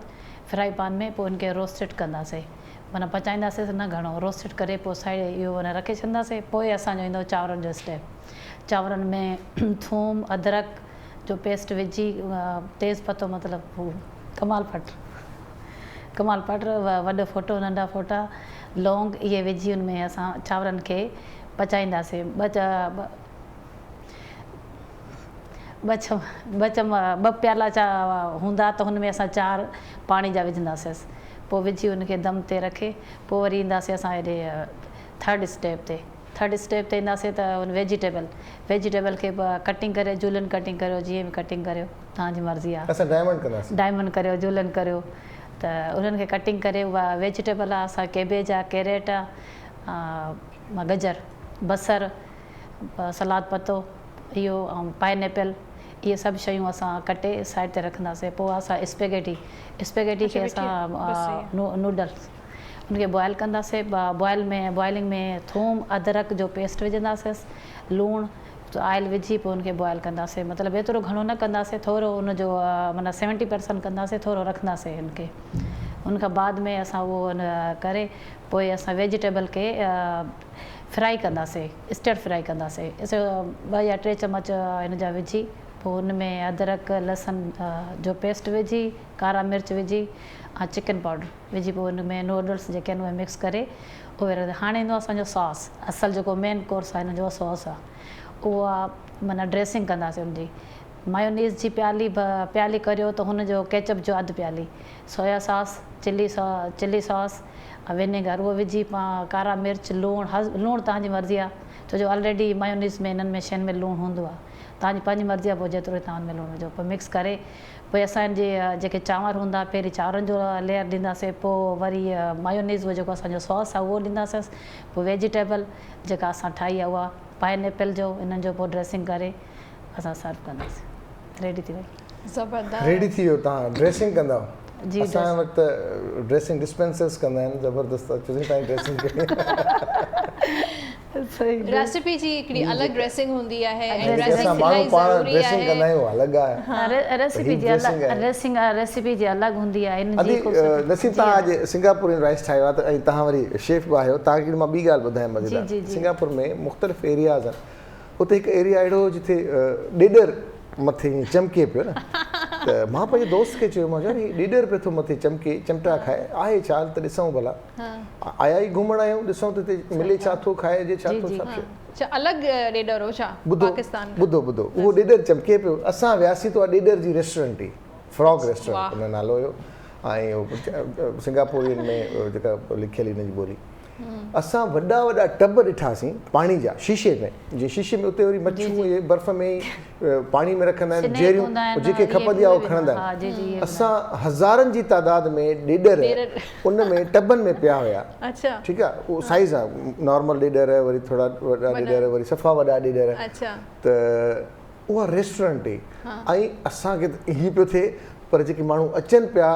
फ्राई पैन में पोइ हिनखे रोस्टेड कंदासीं माना पचाईंदासीं न घणो रोस्टेड करे पोइ साइड इहो माना रखे छॾींदासीं पोइ असांजो ईंदो चांवरनि जो स्टेप चांवरनि में थूम अदरक जो पेस्ट विझी तेज़ पतो मतिलबु कमाल पट वॾो फोटो नंढा फोटा लौंग इहे विझी हुनमें असां चांवरनि खे पचाईंदासीं ॿ प्याला हूंदा त हुन में असां 4 पाणी जा विझंदासीं पोइ विझी हुनखे दम ते रखे पोइ वरी ईंदासीं असां हेॾे थर्ड स्टेप ते ईंदासीं त हुन वेजिटेबल खे कटिंग करे जूलन कटिंग करियो जीअं बि कटिंग करियो तव्हांजी मर्ज़ी आहे असां डायमंड करियो जूलन करियो त उन्हनि खे कटिंग करे उहा वेजिटेबल आहे असां केबेज आहे कैरेट आहे गजर बसर सलाद पतो इहो ऐं पाइनएप्पल इहे सभु शयूं असां कटे साइड ते रखंदासीं पोइ असां स्पेगेटी खे असां नूडल्स उनखे बॉइल कंदासीं बॉइलिंग में थूम अदरक जो पेस्ट विझंदासीं लूणु ऑयल विझी पोइ उनखे बॉइल कंदासीं मतिलबु एतिरो घणो न कंदासीं थोरो उनजो माना 70% कंदासीं थोरो रखंदासीं हिनखे उनखां बाद में असां उहो करे पोइ असां वेजिटेबल खे फ्राई कंदासीं स्टर फ्राई कंदासीं 2 या 3 चम्मच हिन जा विझी पोइ हुन में अदरक लहसुन जो पेस्ट विझी कारा मिर्च विझी ऐं चिकन पाउडर विझी पोइ हुन में नूडल्स जेके आहिनि उहे मिक्स करे उहे हाणे ईंदो असांजो सॉस असल जेको मेन कोर्स आहे हिन जो सॉस आहे उहा माना ड्रेसिंग कंदासीं हुनजी मायोनीज़ जी प्याली करियो त हुनजो केचप जो अधु प्याली soya sauce chilli sauce vinegar उहो विझी कारा मिर्च लूणु तव्हांजी मर्ज़ी आहे छो जो ऑलरेडी मायोनीज़ में हिननि में शयुनि में लूणु हूंदो आहे तव्हांजी पंहिंजी मर्ज़ी आहे पोइ जेतिरो तव्हां में लूणु विझो पोइ मिक्स करे पोइ असांजे जेके चांवर हूंदा पहिरीं चांवरनि जो लेयर ॾींदासीं पोइ वरी मायोनीज़ उहो जेको असांजो सॉस आहे उहो ॾींदासीं पोइ वेजिटेबल जेका असां ठाही आहे उहा पाइनएप्पल जो इन्हनि जो पोइ ड्रेसिंग करे असां सर्व कंदासीं रेडी थी वई ज़बरदस्त रेडी थी वियो तव्हां ड्रेसिंग कंदा जी असांजे वक़्तु ड्रेसिंग डिस्पेंसर्स कंदा आहिनि ज़बरदस्त चुनी ताईं ड्रेसिंग रेसिपी जी हिकिड़ी अलॻि ड्रेसिंग हूंदी आहे ऐं असां माण्हू पाण ड्रेसिंग कंदा आहियूं अलॻि आहे रेसिपी जी अलॻि हूंदी आहे नसीब तव्हां अॼु सिंगापुर राइस ठाहियो आहे त ऐं तव्हां वरी शेफ बि आहियो तव्हांखे मां ॿी ॻाल्हि ॿुधायां मज़ेदार सिंगापुर में मुख़्तलिफ़ एरियाज़ आहिनि उते हिकु एरिया अहिड़ो जिथे ॾेॾर मथे ईअं चमके पियो न त मां पंहिंजे दोस्त खे चयो मां यार हीउ ॾेॾर पियो थो मथे चमके चिमटा खाए आहे छा त ॾिसूं भला आया ई घुमण आहियूं ॾिसूं त हिते मिले छा थो खाइजे छा थो छा अलॻि ॾेॾर हो छा पाकिस्तान ॿुधो उहो ॾेॾर चमके पियो असां वियासीं त उहा ॾेॾर जी रेस्टोरेंट हुई फ्रॉग रेस्टोरेंट हुन नालो हुयो ऐं उहो सिंगापुरियन में जेका लिखियल हिन जी ॿोली असां वॾा टब ॾिठासीं पाणी जा शीशे में जीअं शीशे में उते वरी मच्छियूं इहे बर्फ़ में ई पाणी में रखंदा आहिनि जेरियूं जेके खपंदी आहे उहो खणंदा आहिनि असां हज़ारनि जी तादाद में ॾेॾर उन में टबनि में पिया हुया ठीकु आहे उहो साइज़ आहे नॉर्मल ॾेॾर वरी थोरा वॾा ॾेॾर वरी सफ़ा वॾा ॾेॾर त उहा रेस्टोरेंट हुई ऐं असांखे त हीअं पियो थिए पर जेके माण्हू अचनि पिया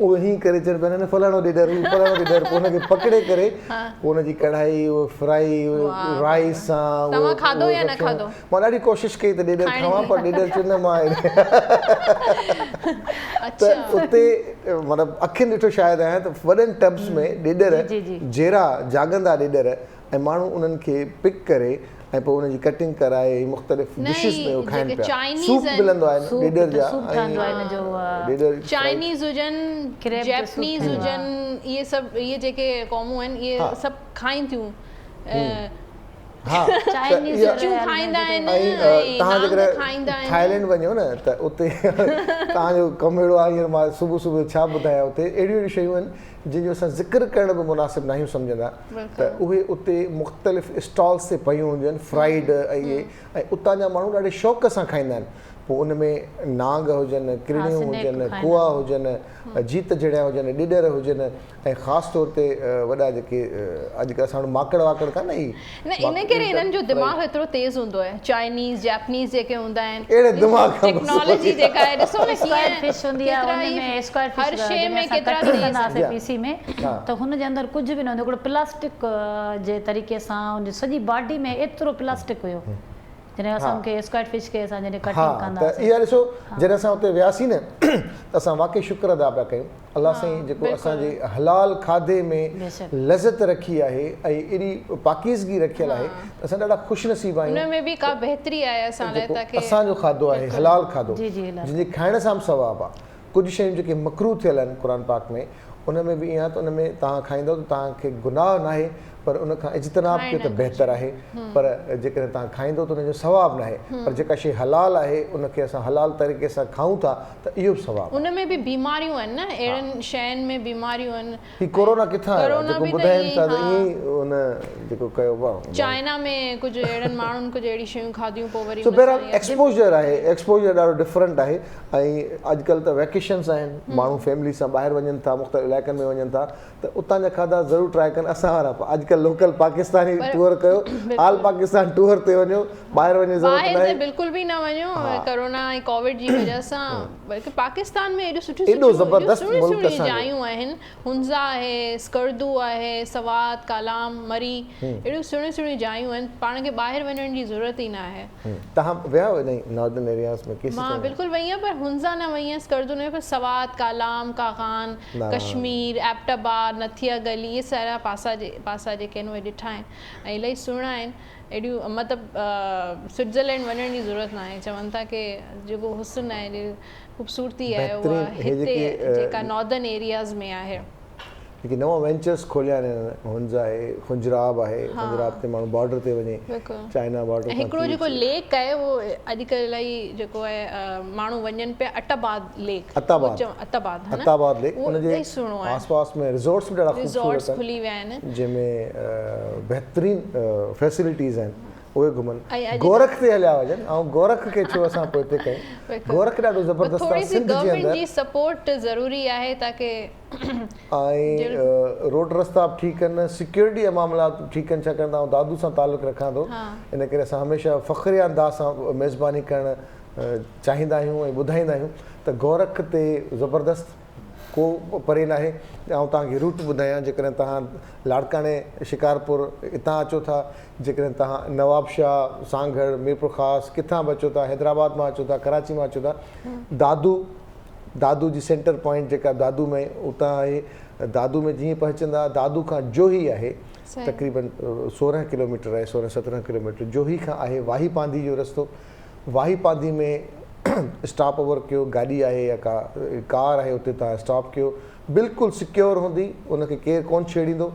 उहे हीअं करे चवनि पिया न फलाणो ॾेॾर पोइ हुनखे पकिड़े करे पोइ हुनजी कढ़ाई उहो फ्राई राइस सां मां ॾाढी कोशिशि कई त ॾेॾर खावां पर ॾेॾर चयो न मां त उते मतिलबु अखियुनि ॾिठो शायदि आहियां त वॾनि टब्स में ॾेॾर जहिड़ा जाॻंदा ॾेॾर ऐं माण्हू उन्हनि खे पिक करे ऐं पोइ हुनजी कटिंग कराए मुख़्तलिफ़ डिशिस में उहो खाइनि पिया सूप मिलंदो आहे ॾेॾर जा ॾेॾर चाइनीज़ हुजनि जैपनीज़ हुजनि इहे सभु इहे जेके क़ौमूं आहिनि इहे सभु खाइनि थियूं हा खाईंदा आहिनि तव्हां जेकॾहिं थाईलैंड वञो न त उते तव्हांजो कमु अहिड़ो आहे हींअर मां सुबुह छा ॿुधायां उते अहिड़ियूं शयूं आहिनि जंहिंजो असां ज़िक्र करण बि मुनासिबु न आहियूं सम्झंदा त उहे उते मुख़्तलिफ़ स्टॉल्स ते पयूं हुजनि फ्राइड ऐं इहे ऐं उतां जा माण्हू ॾाढे शौक़ सां खाईंदा आहिनि पोइ उन में नांग हुजनि किरड़ियूं हुजनि कुआ हुजनि जीत जहिड़ा हुजनि ॾेॾर हुजनि ऐं ख़ासि तौर ते वॾा जेके अॼुकल्ह असां वटि माकड़ वाकड़ कान न इन करे हिननि जो दिमाग़ एतिरो तेज़ हूंदो आहे चाइनीज़ जैपनीज़ जेके हूंदा आहिनि अहिड़े दिमाग़ टेक्नोलॉजी जेका आहे ॾिसो न कीअं फिश हूंदी आहे उन में स्क्वायर फिश हर शइ में केतिरा कंदासीं पीसी में त हुन जे अंदरि कुझु बि न हूंदो हिकिड़ो प्लास्टिक जे तरीक़े सां हुन सॼी बॉडी में एतिरो प्लास्टिक हुयो जॾहिं असांखे स्क्वायर फिश खे असां जॾहिं कटिंग कंदासीं इहा ॾिसो जॾहिं असां उते वियासीं न त असां वाक़ई शुक्र अदा पिया कयूं अलाह साईं जेको असांजे हलाल खाधे में लज़त रखी आहे ऐं एॾी पाकीज़गी रखियल आहे त असां ॾाढा ख़ुशनसीब आहियूं हुन में बि का बहितरी आहे असां लाइ ताकी असांजो खाधो आहे हलाल खाधो जंहिंजे खाइण सां बि सवाबु आहे कुझु शयूं जेके मकरूह थियल आहिनि क़ुर पाक में उन में बि ईअं आहे त उन में तव्हां खाईंदव त तव्हांखे गुनाह नाहे पर उन खां इज्तनाब कयो त बहितर आहे पर जेकॾहिं तव्हां खाईंदो त उनजो सवाबु नाहे पर जेका शइ हलाल आहे उनखे असां हलाल तरीक़े सां खाऊं था त इहो बि सवाबु उन में बि बीमारियूं आहिनि न अहिड़नि शयुनि में बीमारियूं आहिनि ही कोरोना किथां आयो जेको ॿुधाइनि था त ईअं उन जेको कयो आहे चाइना में कुझु अहिड़नि माण्हुनि कुझु अहिड़ी शयूं खाधियूं पोइ वरी सो बहरहाल एक्सपोजर आहे एक्सपोजर ॾाढो डिफरेंट आहे ऐं अॼुकल्ह त वेकेशन्स आहिनि माण्हू फैमिली सां ॿाहिरि वञनि था मुख़्तलिफ़ इलाइक़नि में वञनि था त उतां जा खाधा ज़रूरु ट्राए कनि असां वारा अॼुकल्ह अॼुकल्ह लोकल पाकिस्तानी टूर कयो, आल पाकिस्तान टूर ते वञो, ॿाहिरि वञे ज़रूरत ॿाहिरि न त आहे। बिल्कुलु बि न वञो, कोरोना ऐं कोविड जी वजह सां। बल्कि पाकिस्तान में एॾियूं एॾो ज़बरदस्त मुल्क सुहिणियूं असांजो। जायूं आहिनि, हुंज़ा आहे, स्कर्दू आहे, सवात, कालाम, मरी, एॾियूं सुहिणियूं जायूं आहिनि, पाण खे ॿाहिरि वञण जी ज़रूरत ई न आहे। तव्हां विया हुआ नॉर्दर्न एरियाज़ में? मां बिल्कुलु वई आहियां, पर हुंज़ा न वई आहियां, स्कर्दू न, पर सवात, कालाम, कागान, कश्मीर, एबटाबाद, नथिया गली, इहे सारा पासा जेके आहिनि उहे ॾिठा आहिनि ऐं इलाही सुहिणा आहिनि। एॾियूं मतिलबु स्विट्ज़रलैंड वञण जी ज़रूरत न आहे। चवनि था की जेको हुस्न आहे, ख़ूबसूरती आहे, उहा हिते जेका नॉर्दर्न एरियाज़ में आहे। जेके नवा वेंचर्स खोलिया आहिनि, हुंज़ा आहे, खुंजराब आहे, खुंजराब ते माण्हू बॉर्डर ते वञे, चाइना बॉर्डर। हिकिड़ो जेको लेक आहे उहो अॼुकल्ह इलाही जेको आहे माण्हू वञनि पिया, अटाबाद लेक, अताबाद लेक, उनजे आसपास में रिज़ॉर्ट्स बि ॾाढा रिज़ॉर्ट्स खुली विया आहिनि जंहिंमें बहितरीन फैसिलिटीज़ आहिनि, उहे घुमनि। गोरख ते हलिया वञनि, ऐं गोरख खे छो असां पोइ हिते कयूं? गोरख ॾाढो ज़बरदस्त आहे, सिंध जे अंदरि जी सपोर्ट ज़रूरी आहे ताकी ऐं रोड रस्ता बि ठीकु आहिनि, सिक्योरिटी जा मामला ठीकु आहिनि, छाकाणि त दादू सां तालुक़ु रखां थो, इन करे असां हमेशह फ़ख़्रे अंदाज़ सां मेज़बानी करणु चाहींदा आहियूं ऐं ॿुधाईंदा आहियूं त गोरख ते ज़बरदस्त को परे न आहे। ऐं तव्हांखे रूट ॿुधायां, जेकॾहिं तव्हां लाड़काणे शिकारपुर हितां अचो था, जेकॾहिं तव्हां नवाबशाह, सांगड़, मीरपुर ख़ास किथां बि अचो था, हैदराबाद मां अचो था, कराची मां अचो था, दादू जी सेंटर पॉइंट जेका दादू में उतां आहे, दादू में जीअं पहुचंदा, दादू खां जोही आहे तक़रीबन 16 किलोमीटर आहे, 16-17 किलोमीटर जोही खां आहे वाही पांधी जो रस्तो। वाही पांधी में स्टॉप ओवर कयो, गाॾी आहे या कार आहे, उते तव्हां स्टॉप कयो, बिल्कुलु सिक्योर हूंदी, उनखे केरु कोन छेड़ींदो।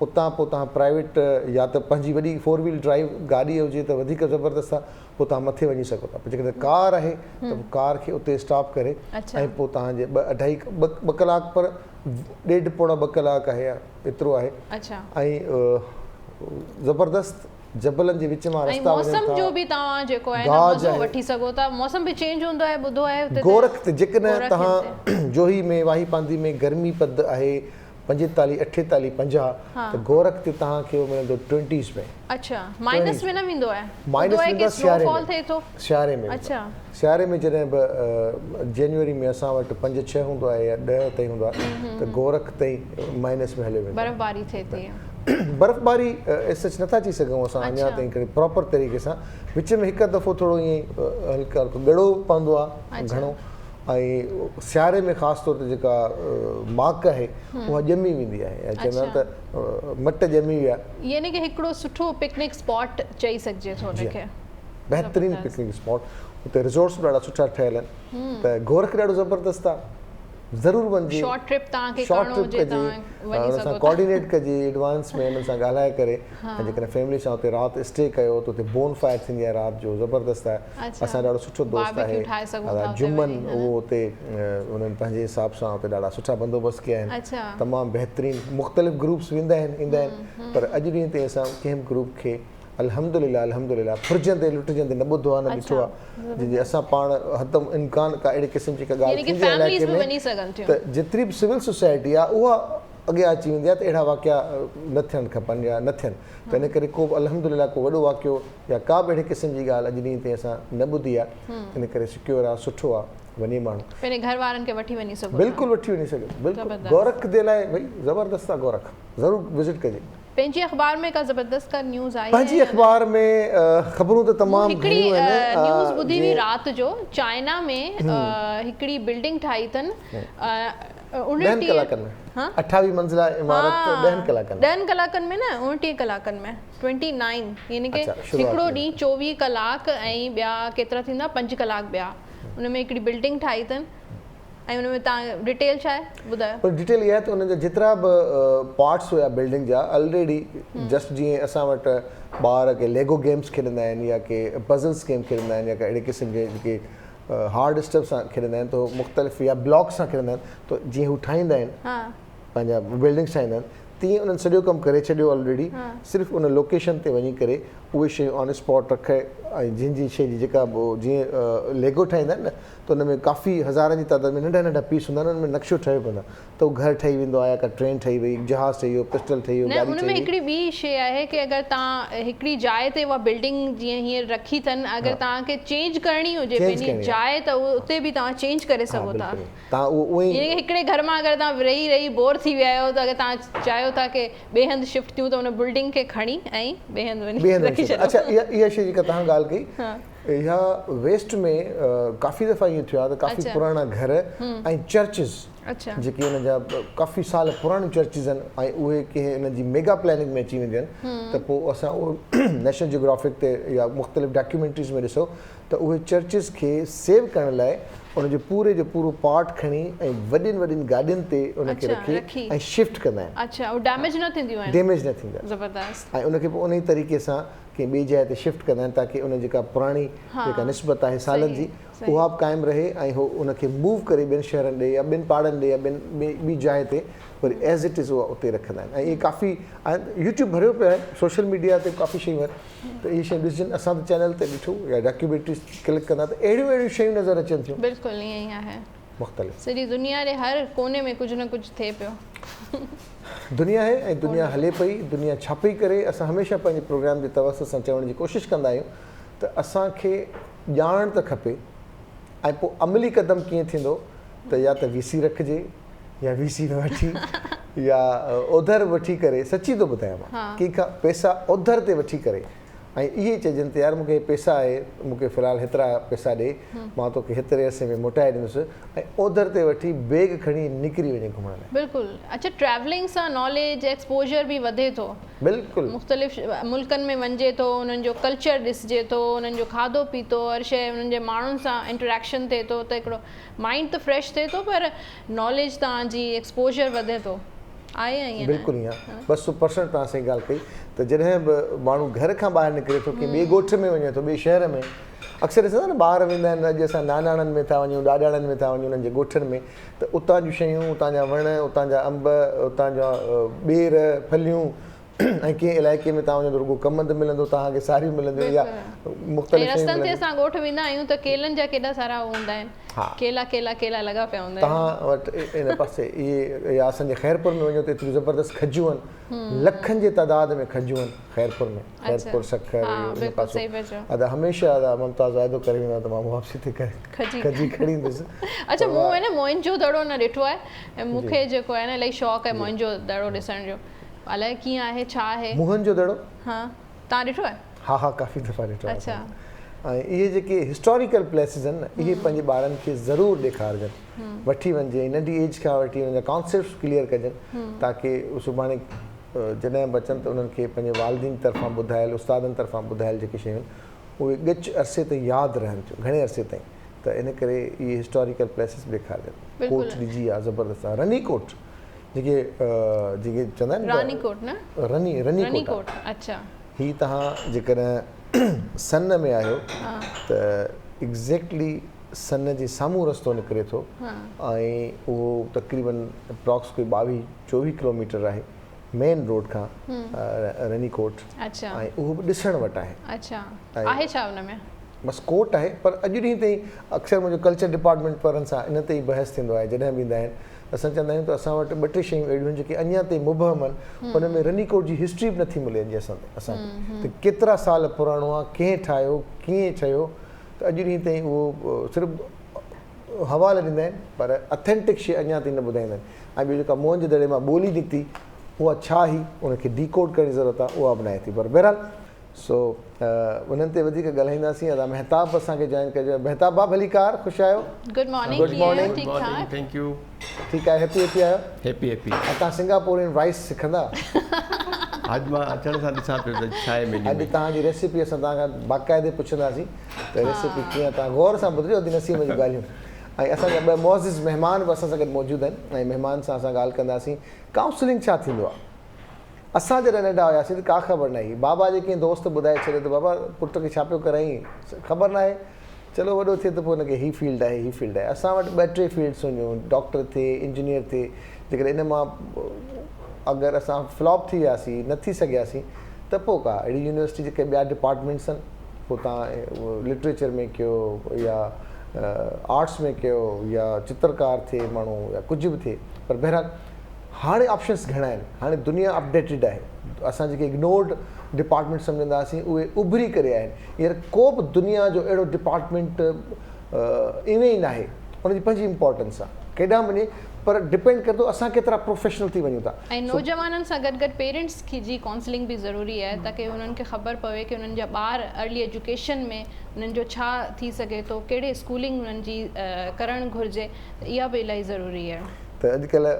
उतां पोइ तव्हां प्राइवेट या त पंहिंजी वॾी 4 व्हील ड्राइव गाॾी हुजे त वधीक ज़बरदस्त आहे, पोइ तव्हां मथे वञी सघो था। जेकॾहिं कार आहे त कार खे उते स्टॉप करे ऐं पोइ तव्हांजे 2 कलाक पर 1.5-2 कलाक आहे, एतिरो आहे। ऐं ज़बरदस्त जबलनि जे विच मां रस्ता मौसम जो बि तव्हां जेको आहे मज़ो वठी सघो था, मौसम बि चेंज हूंदो आहे, ॿुधो आहे गोरख ते। जेकॾहिं तव्हां जोही में वाही पांधी में गर्मी पद आहे 45, 48, 50, त गोरख ते तव्हांखे मिलंदो 20s में। अच्छा, माइनस में न वेंदो आहे? माइनस में सियारे में। अच्छा, सियारे में जॾहिं बि जनवरी में असां वटि 5-6 हूंदो आहे या 10 ताईं हूंदो आहे, त गोरख ताईं माइनस में हलियो वेंदो। बर्फ़बारी थिए थी? बर्फ़बारी सच नथा चई सघूं असां अञा ताईं करे प्रॉपर तरीक़े सां। विच में हिकु दफ़ो थोरो ईअं हल्का ॻड़ो पवंदो आहे घणो, ऐं सियारे में ख़ासि तौर ते जेका माक आहे उहा ॼमी वेंदी आहे, ऐं चवंदा आहिनि त मट ॼमी विया, यानी कि हिकिड़ो सुठो पिकनिक स्पॉट चई सघिजे थो हुनखे। बहितरीनु पिकनिक स्पॉट, उते रिज़ॉर्ट्स बि ॾाढा सुठा ठहियल आहिनि, त गोरख ॾाढो ज़बरदस्त आहे, ज़रूरु वञिजे। शॉर्ट ट्रिप तव्हांखे करणो हुजे त वञी सघो था, कोऑर्डिनेट कजे एडवांस में, हुननि सां ॻाल्हाए करे, ऐं जेकॾहिं फैमिली सां उते राति स्टे कयो त उते बोन फायर थींदी आहे राति जो, ज़बरदस्त आहे। असां ॾाढो सुठो दोस्त आहे जुमन, उहो उते उन्हनि पंहिंजे हिसाब सां उते ॾाढा सुठा बंदोबस्त कया आहिनि, तमामु बहितरीनु। मुख़्तलिफ़ ग्रुप्स वेंदा आहिनि, ईंदा आहिनि, पर अॼु ॾींहं ते असां कंहिं बि ग्रुप खे अल्हम्दुलिल्लाह फुरजंदे लुटजंदे न ॿुधो आहे, न ॾिठो आहे। जंहिंजे असां पाण हदम इम्कान का अहिड़े क़िस्म जी का ॻाल्हि थींदी आहे इलाइक़े में, त जेतिरी बि सिविल सोसाइटी आहे उहा अॻियां अची वेंदी आहे, त अहिड़ा वाक़िया न थियणु खपनि या न थियनि। त इन करे को बि अल्हम्दुलिल्लाह को वॾो वाक़ियो या का बि अहिड़े क़िस्म जी ॻाल्हि अॼु ॾींहं ते असां न ॿुधी आहे, इन करे सिक्योर आहे, सुठो आहे, वञे माण्हू पंहिंजे घर वारनि खे वठी वञी सघो, बिल्कुलु वठी वञी सघे। बिल्कुलु गोरख जे लाइ भई ज़बरदस्त आहे गोरख, ज़रूरु विज़िट कजे। पंहिंजी अख़बार में का ज़बरदस्त का न्यूज़ आई? पंहिंजी अख़बार में ख़बरूं त तमामु हिकिड़ी न्यूज़ ॿुधी हुई राति जो, चाइना में हिकिड़ी बिल्डिंग ठाही अथनि 10 कलाकनि में, 28 मंज़िला इमारत 10 कलाकनि में। 10 कलाकनि में न, 29 कलाकनि में, 29, यानी कि हिकिड़ो ॾींहुं 24 कलाक ऐं ॿिया केतिरा थींदा 5 कलाक ॿिया, उन में हिकिड़ी बिल्डिंग ठाही अथनि। ऐं उन में तव्हां डिटेल छा आहे ॿुधायो? पर डिटेल इहा आहे त उन जा जेतिरा बि पार्ट्स हुया बिल्डिंग जा, ऑलरेडी जस्ट जीअं असां वटि ॿार के लेगो गेम्स खेॾंदा आहिनि या के पज़ल्स गेम खेॾंदा आहिनि या का अहिड़े क़िस्म जे जेके हार्ड स्टफ सां खेॾंदा आहिनि, त मुख़्तलिफ़ या ब्लॉक सां खेॾंदा आहिनि, त जीअं हू ठाहींदा आहिनि पंहिंजा बिल्डिंग्स ठाहींदा आहिनि, तीअं उन्हनि सॼो कमु करे छॾियो ऑलरेडी। सिर्फ़ु उन लोकेशन ते वञी करे उहे शयूं ऑन स्पॉट रखे ऐं जिन जी शइ जी जेका जीअं लेगो ठाहींदा आहिनि न त उन में काफ़ी हज़ारनि जी तादाद में नंढा नंढा पीस हूंदा आहिनि उन में नक्शो ठहियो पवंदो आहे त उहो घरु ठही वेंदो आहे का ट्रेन ठही वई जहाज़ ठही वियो पिस्टल ठही वियो न गाॾी उन ठही में वई हिकिड़ी ॿी शइ आहे की अगरि तव्हां हिकिड़ी जाइ ते उहा बिल्डिंग जीअं हीअं रखी अथनि अगरि तव्हांखे चेंज करणी हुजे पंहिंजी जाइ त उते बि तव्हां चेंज करे सघो था तव्हां उहो ई हिकिड़े घर मां अगरि तव्हां रही रही बोर थी विया आहियो त अगरि तव्हां चाहियो था की ॿिए हंधि शिफ्ट थियूं त उन बिल्डिंग खे खणी ऐं ॿिए हंधि वञी रखी छॾियो अच्छा इहा शइ जेका तव्हां ॻाल्हि कई इहा वेस्ट में काफ़ी दफ़ा ईअं थियो आहे त काफ़ी पुराणा घर ऐं चर्चिस जेके हुन जा काफ़ी साल पुराणियूं चर्चिस आहिनि ऐं उहे कंहिं हिन जी मेगा प्लैनिंग में अची वेंदियूं आहिनि त पोइ असां उहो नेशनल जियोग्राफिक ते या मुख़्तलिफ़ डॉक्यूमेंट्रीज़ में ॾिसो त उहे चर्चिस खे सेव करण लाइ उनजो जो पूरो पार्ट खणी ऐं वॾियुनि वॾियुनि गाॾियुनि ते उनखे रखी ऐं शिफ्ट कंदा आहिनि अच्छा उहो डैमेज न थींदियूं आहिनि डैमेज न थींदा ज़बरदस्त ऐं उनखे पोइ उन ई तरीक़े सां कंहिं ॿिए जाइ ते शिफ्ट कंदा आहिनि ताकी उन जेका पुराणी जेका निस्बत आहे सालनि जी उहा बि क़ाइमु रहे ऐं उहो उनखे मूव करे ॿियनि शहरनि ॾे या ॿिनि पहाड़नि ॾे या ॿी जाइ ते वरी एज़ इट इज़ उहा उते रखंदा आहिनि ऐं इहे काफ़ी यूट्यूब भरियो पियो आहे सोशल मीडिया ते काफ़ी शयूं आहिनि त इहे शयूं ॾिसजनि असां त चैनल ते ॾिठो या डॉक्यूमेंट्रीज़ क्लिक कंदा त अहिड़ियूं शयूं नज़र अचनि थियूं बिल्कुलु ईअं ई आहे मुख़्तलिफ़ सॼी दुनिया जे हर कोने में कुझु न कुझु थिए पियो दुनिया आहे ऐं दुनिया हले पई दुनिया छा पई करे असां हमेशह पंहिंजे प्रोग्राम जे तवसत सां चवण जी कोशिशि कंदा आहियूं त असांखे ॼाण त खपे ऐं पोइ अमली क़दम कीअं थींदो त या त VC रखिजे या VC में वठी या ओधर वठी करे सची थो ॿुधायां मां कंहिंखां पैसा ओधर ते वठी करे ऐं इहे चइजनि त यार मूंखे पैसा आहे मूंखे फ़िलहालु हेतिरा पैसा ॾे मां तोखे हेतिरे अरसे में मोटाए ॾींदुसि ऐं ओधर ते वठी बैग खणी निकिरी वञे घुमण लाइ बिल्कुलु अच्छा ट्रैवलिंग सां नॉलेज एक्सपोजर बि वधे थो बिल्कुलु मुख़्तलिफ़ मुल्कनि में वञिजे थो उन्हनि जो कल्चर ॾिसिजे थो उन्हनि जो खाधो पीतो हर शइ उन्हनि जे माण्हुनि सां इंटरेक्शन थिए थो त हिकिड़ो माइंड त फ्रेश थिए थो पर नॉलेज तव्हांजी एक्सपोजर वधे थो आहे बिल्कुलु ईअं 200% तव्हां सही ॻाल्हि कई त जॾहिं बि माण्हू घर खां ॿाहिरि निकिरे थो की ॿिए ॻोठ में वञे थो ॿिए शहर में अक्सर ॾिसंदा न ॿार वेंदा आहिनि अॼु असां नानाणनि में था वञूं ॾाॾाणनि में था वञूं उन्हनि जे ॻोठनि में त उतां जूं शयूं उतां जा वण उतां जा अंब उतां जा ॿेर फलियूं ऐं कंहिं इलाइक़े में तव्हां वञो त रुॻो कमंद मिलंदो तव्हांखे सारियूं मिलंदियूं या मुख़्तलिफ़ रस्तनि ते असां ॻोठ वेंदा आहियूं त केलनि जा केॾा सारा हूंदा आहिनि केला लॻा पिया हूंदा आहिनि तव्हां वटि इन पासे इहे या असांजे ख़ैरपुर में वञो त एतिरियूं ज़बरदस्त खजियूं आहिनि लखनि जे तादाद में खजियूं आहिनि ख़ैरपुर में ख़ैरपुर शक्कर अदा हमेशह अदा मुमताज़ वाइदो करे वेंदा त मां वापसी ते खजी खणी ईंदुसि अच्छा मूं आहे न मोइंजो दड़ो न ॾिठो आहे ऐं मूंखे जेको आहे न इलाही शौक़ु आहे मोइंजो दड़ो ॾिसण जो अलाए कीअं आहे छा आहे मुहन जो दड़ो हा तव्हां ॾिठो आहे हा काफ़ी दफ़ा ॾिठो आहे अच्छा ऐं इहे जेके हिस्टोरिकल प्लेसिस आहिनि न इहे पंहिंजे ॿारनि खे ज़रूरु ॾेखारिजनि वठी वञिजे नंढी एज खां वठी हुनजा कॉन्सेप्ट्स क्लियर कजनि ताकी सुभाणे जॾहिं बि अचनि त उन्हनि खे पंहिंजे वालिदीन तरफ़ां ॿुधायल उस्तादनि तरफ़ां ॿुधायल जेके शयूं आहिनि उहे ॻच अरसे ताईं यादि रहनि थियूं घणे अरसे ताईं त इन करे इहे हिस्टोरिकल प्लेसिस ॾेखारिजनि कोट ॾिजी आहे ज़बरदस्त आहे रनी कोट जेके चवंदा आहिनि रनी कोट अच्छा ही तव्हां जेकॾहिं सन में आहियो त एग्ज़ैक्टली सन जे साम्हूं रस्तो निकिरे थो ऐं उहो तक़रीबन अप्रॉक्स कोई 22-24 किलोमीटर आहे मेन रोड खां रनी कोट ऐं उहो बि ॾिसण वटि आहे छा हुन में बसि कोट आहे पर अॼु ॾींहं ताईं अक्सर मुंहिंजो कल्चर डिपार्टमेंट वारनि सां इन ते ई बहस थींदो आहे जॾहिं बि ईंदा आहिनि असां चवंदा आहियूं त असां वटि 2-3 शयूं अहिड़ियूं आहिनि जेके अञा ताईं मुबहम आहिनि हुन में रनी कोट जी हिस्ट्री बि नथी मिले अॼु असांखे त केतिरा साल पुराणो आहे कंहिं ठाहियो कीअं ठहियो त अॼु ॾींहं ताईं उहो सिर्फ़ु हवाला ॾींदा आहिनि पर अथेंटिक शइ अञा ताईं न ॿुधाईंदा आहिनि ऐं ॿियो जेका मुंहं जे दड़े मां ॿोली निकिती उहा छा ई उनखे डीकोड करण जी ज़रूरत आहे उहा बनाए थी पर बहरहाल सो उन्हनि ते वधीक ॻाल्हाईंदासीं अदा मेहताब असांखे जॉइन कजो मेहताब भाउ भली कार ख़ुशि आहियो गुड मॉर्निंग थैंक यू ठीकु आहे हैप्पी आहियो हैप्पी ऐं तव्हां सिंगापुरियन राइस सिखंदा अॼु मां अचण सां ॾिसां पियो त छा आहे मेन्यू अॼु तव्हांजी रेसिपी असां तव्हांखां बाक़ाइदे पुछंदासीं त रेसिपी कीअं तव्हां गौर सां ॿुधिजो अॼु नसीब जूं ॻाल्हियूं ऐं असांजा 2 मुअज़िज़ महिमान बि असां सां गॾु मौजूदु आहिनि ऐं महिमान सां असां ॻाल्हि कंदासीं काउंसलिंग छा थींदो आहे असां जॾहिं नंढा हुआसीं त का ख़बर न हुई बाबा जे कंहिं दोस्त ॿुधाए छॾियो त बाबा पुट खे छा पियो कराई ख़बर न आहे चलो वॾो थिए त पोइ हुनखे हीअ फील्ड आहे हीअ फील्ड आहे असां वटि 2-3 फील्ड्स हुयूं डॉक्टर थिए इंजीनियर थिए जेकॾहिं इन मां अगरि असां फ्लॉप थी वियासीं न थी सघियासीं त पोइ का अहिड़ी यूनिवर्सिटी जेके ॿिया डिपार्टमेंट्स आहिनि पोइ तव्हां लिटरेचर में कयो या आर्ट्स में कयो या चित्रकार थिए माण्हू या कुझु बि थिए, पर बहरहाल हाणे ऑप्शन्स घणा आहिनि, हाणे दुनिया अपडेटेड आहे, असां जेके इग्नोर्ड डिपार्टमेंट सम्झंदासीं उहे उभरी करे आहिनि। हींअर को बि दुनिया जो अहिड़ो डिपार्टमेंट इवें ई न आहे, उनजी पंहिंजी इम्पोर्टेंस आहे, केॾांहुं वञे, पर डिपेंड करे थो असां केतिरा प्रोफेशनल थी वञूं था। ऐं नौजवाननि सां गॾु गॾु पेरेंट्स जी काउंसलिंग बि ज़रूरी आहे ताकी उन्हनि खे ख़बर पवे की उन्हनि जा ॿार अर्ली एजुकेशन में उन्हनि जो छा थी सघे थो, कहिड़े स्कूलिंग उन्हनि जी करणु घुरिजे, इहा बि इलाही ज़रूरी आहे। त अॼुकल्ह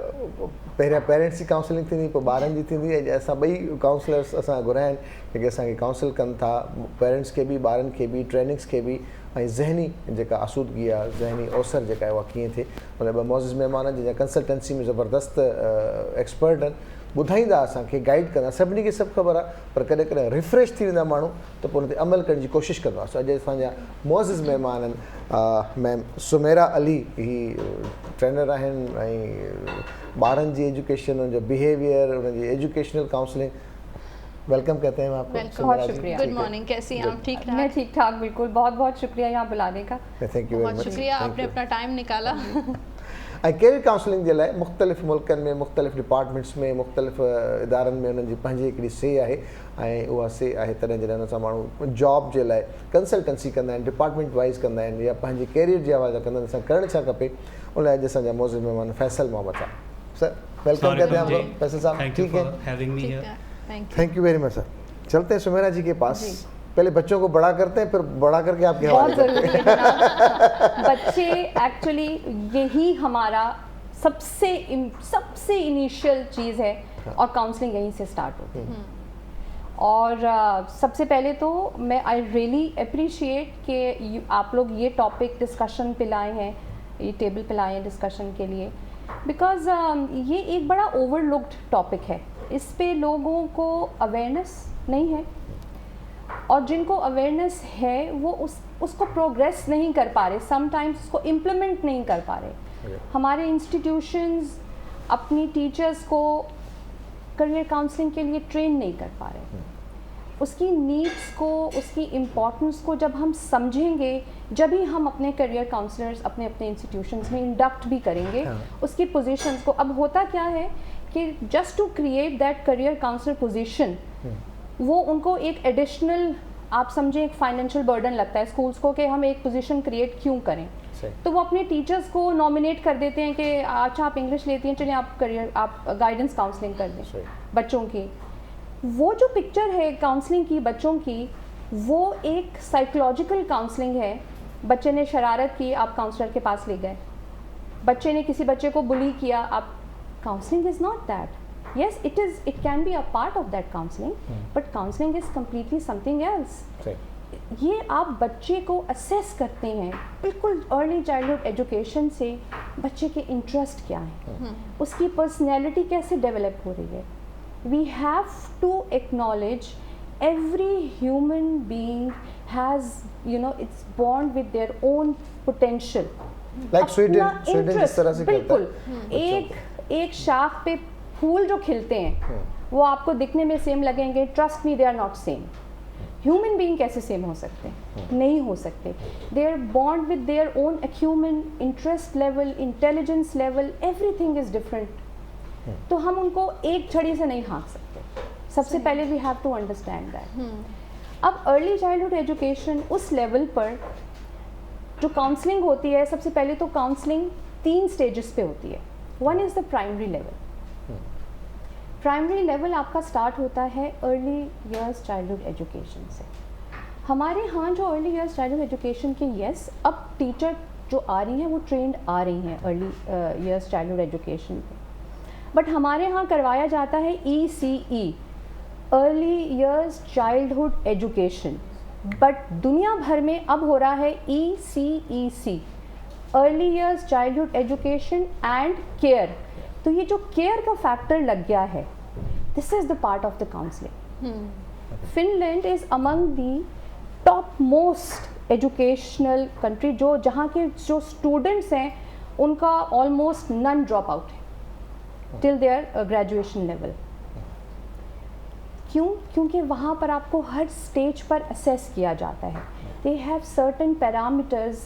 पहिरियां पेरेंट्स जी काउंसलिंग थींदी, पोइ ॿारनि जी थींदी, ऐं असां ॿई काउंसलर्स असां घुराया आहिनि जेके असांखे काउंसिल कनि था, पेरेंट्स खे बि ॿारनि खे बि ट्रेनिंग्स खे बि, ऐं ज़हनी जेका आसूदगी आहे, ज़हनी अवसर जेका आहे उहा कीअं थिए। उन ॿ मोज़िज़ महिमान जंहिंजा कंसल्टेंसी में ज़बरदस्त एक्सपर्ट आहिनि, ॿुधाईंदा असांखे, गाइड कंदा, सभिनी खे सभु ख़बर आहे, पर कॾहिं कॾहिं रिफ्रेश थी वेंदा माण्हू त पोइ हुन ते अमल करण जी कोशिशि कंदो आहे। अॼु असांजा मोज़िज़ महिमान आहिनि मैम सुमेरा अली, ही ट्रेनर आहिनि ऐं ॿारनि जी एजुकेशन, उनजो बिहेवियर, उनजी एजुकेशनल काउंसलिंग। वेलकम कहते हैं आपको। बहुत शुक्रिया। गुड मॉर्निंग, कैसी हैं आप? ठीक ठाक? मैं ठीक ठाक, बिल्कुल। बहुत बहुत शुक्रिया यहाँ बुलाने का। Thank you very much. बहुत शुक्रिया, आपने अपना टाइम निकाला। ऐं कैरियर काउंसलिंग जे लाइ मुख़्तलिफ़ मुल्कनि में, मुख़्तलिफ़ डिपार्टमेंट्स में, मुख़्तलिफ़ इदारनि में उन्हनि जी पंहिंजी हिकिड़ी से आहे, ऐं उहा से आहे तॾहिं जॾहिं हुन सां माण्हू जॉब जे लाइ कंसल्टेंसी कंदा आहिनि, डिपार्टमेंट वाइज़ कंदा आहिनि, या पंहिंजे कैरियर जे हवाले सां कंदा आहिनि, असां करणु छा खपे, उन लाइ अॼु असांजा मौज़ूद महिमान फैसल मोहम्मद साहब। सर वेलकम कहते हैं आपको फैसल साहब। ठीक है, thank you very much sir. चलते हैं सुमेरा जी के पास। पहले बच्चों को बड़ा करते हैं, फिर बड़ा करके आपके बहुत ज़रूरी है बच्चे एक्चुअली यही हमारा सबसे इनिशियल चीज़ है, और काउंसलिंग यहीं से स्टार्ट होती है। और सबसे पहले तो मैं आई रियली अप्रिशिएट कि आप लोग ये टॉपिक डिस्कशन पे लाए हैं, ये टेबल पे लाए हैं डिस्कशन के लिए, बिकॉज़ ये एक बड़ा ओवरलुक्ड टॉपिक है। इस पे लोगों को अवेयरनेस नहीं है, और जिनको अवेयरनेस है वो उसको प्रोग्रेस नहीं कर पा रहे, समटाइम्स उसको इम्प्लीमेंट नहीं कर पा रहे। हमारे इंस्टीट्यूशंस अपनी टीचर्स को करियर काउंसलिंग के लिए ट्रेन नहीं कर पा रहे। उसकी नीड्स को, उसकी इम्पोर्टेंस को जब हम समझेंगे, जब ही हम अपने करियर काउंसलर्स अपने अपने इंस्टीट्यूशंस में इंडक्ट भी करेंगे उसकी पोजीशंस को। अब होता क्या है कि just to create that career counsellor position, वो उनको एक एडिशनल, आप समझें, एक फाइनेंशियल बर्डन लगता है स्कूल्स को कि हम एक पोजीशन क्रिएट क्यों करें। तो वो अपने टीचर्स को नॉमिनेट कर देते हैं कि अच्छा आप इंग्लिश लेती हैं, चलिए आप करियर, आप गाइडेंस काउंसलिंग कर दें बच्चों की। वो जो पिक्चर है काउंसलिंग की बच्चों की, वो एक साइकोलॉजिकल काउंसलिंग है। बच्चे ने शरारत की, आप काउंसलर के पास ले गए। बच्चे ने किसी बच्चे को बुली किया, आप, counselling is not that. Yes, it can be a part of that counseling, but counseling is completely something else. ये आप बच्चे को असेस करते हैं बिल्कुल अर्ली चाइल्डहुड एजुकेशन से, बच्चे के इंटरेस्ट क्या हैं, उसकी पर्सनैलिटी कैसे डेवलप हो रही है। We have to acknowledge every human being has, it's born with their own potential. Like Sweden जिस तरह से करता है। बिल्कुल, एक शाख पे फूल जो खिलते हैं वो आपको दिखने में सेम लगेंगे, trust me, they are not same. Human being कैसे सेम हो सकते हैं? नहीं हो सकते। They are born with their own acumen, interest level, intelligence level, everything is different. तो हम उनको एक छड़ी से नहीं हाँक सकते। सबसे पहले we have to understand that. अब अर्ली चाइल्डहुड एजुकेशन उस लेवल पर जो काउंसलिंग होती है, सबसे पहले तो काउंसलिंग 3 स्टेजेस पे होती है। One is the primary level. Primary level आपका स्टार्ट होता है अर्ली ईयर्स चाइल्डहुड एजुकेशन से। हमारे यहाँ जो अर्ली ईयर्स चाइल्डहुड एजुकेशन के, यस, अब टीचर जो आ रही हैं वो ट्रेंड आ रही हैं अर्ली ईयर्स चाइल्डहुड एजुकेशन पे, बट हमारे यहाँ करवाया जाता है ECE, early years childhood education, but दुनिया भर में अब हो रहा है ECEC, early years childhood education and care. तो ये जो केयर का फैक्टर लग गया है, this is the part of the counselling. Finland is among the topmost educational country, जहाँ के जो स्टूडेंट्स हैं उनका ऑलमोस्ट नन ड्रॉप आउट है टिल देयर ग्रेजुएशन लेवल। کیوں؟ کیونکہ وہاں پر آپ کو ہر اسٹیج پر اسیس کیا جاتا ہے. They have certain parameters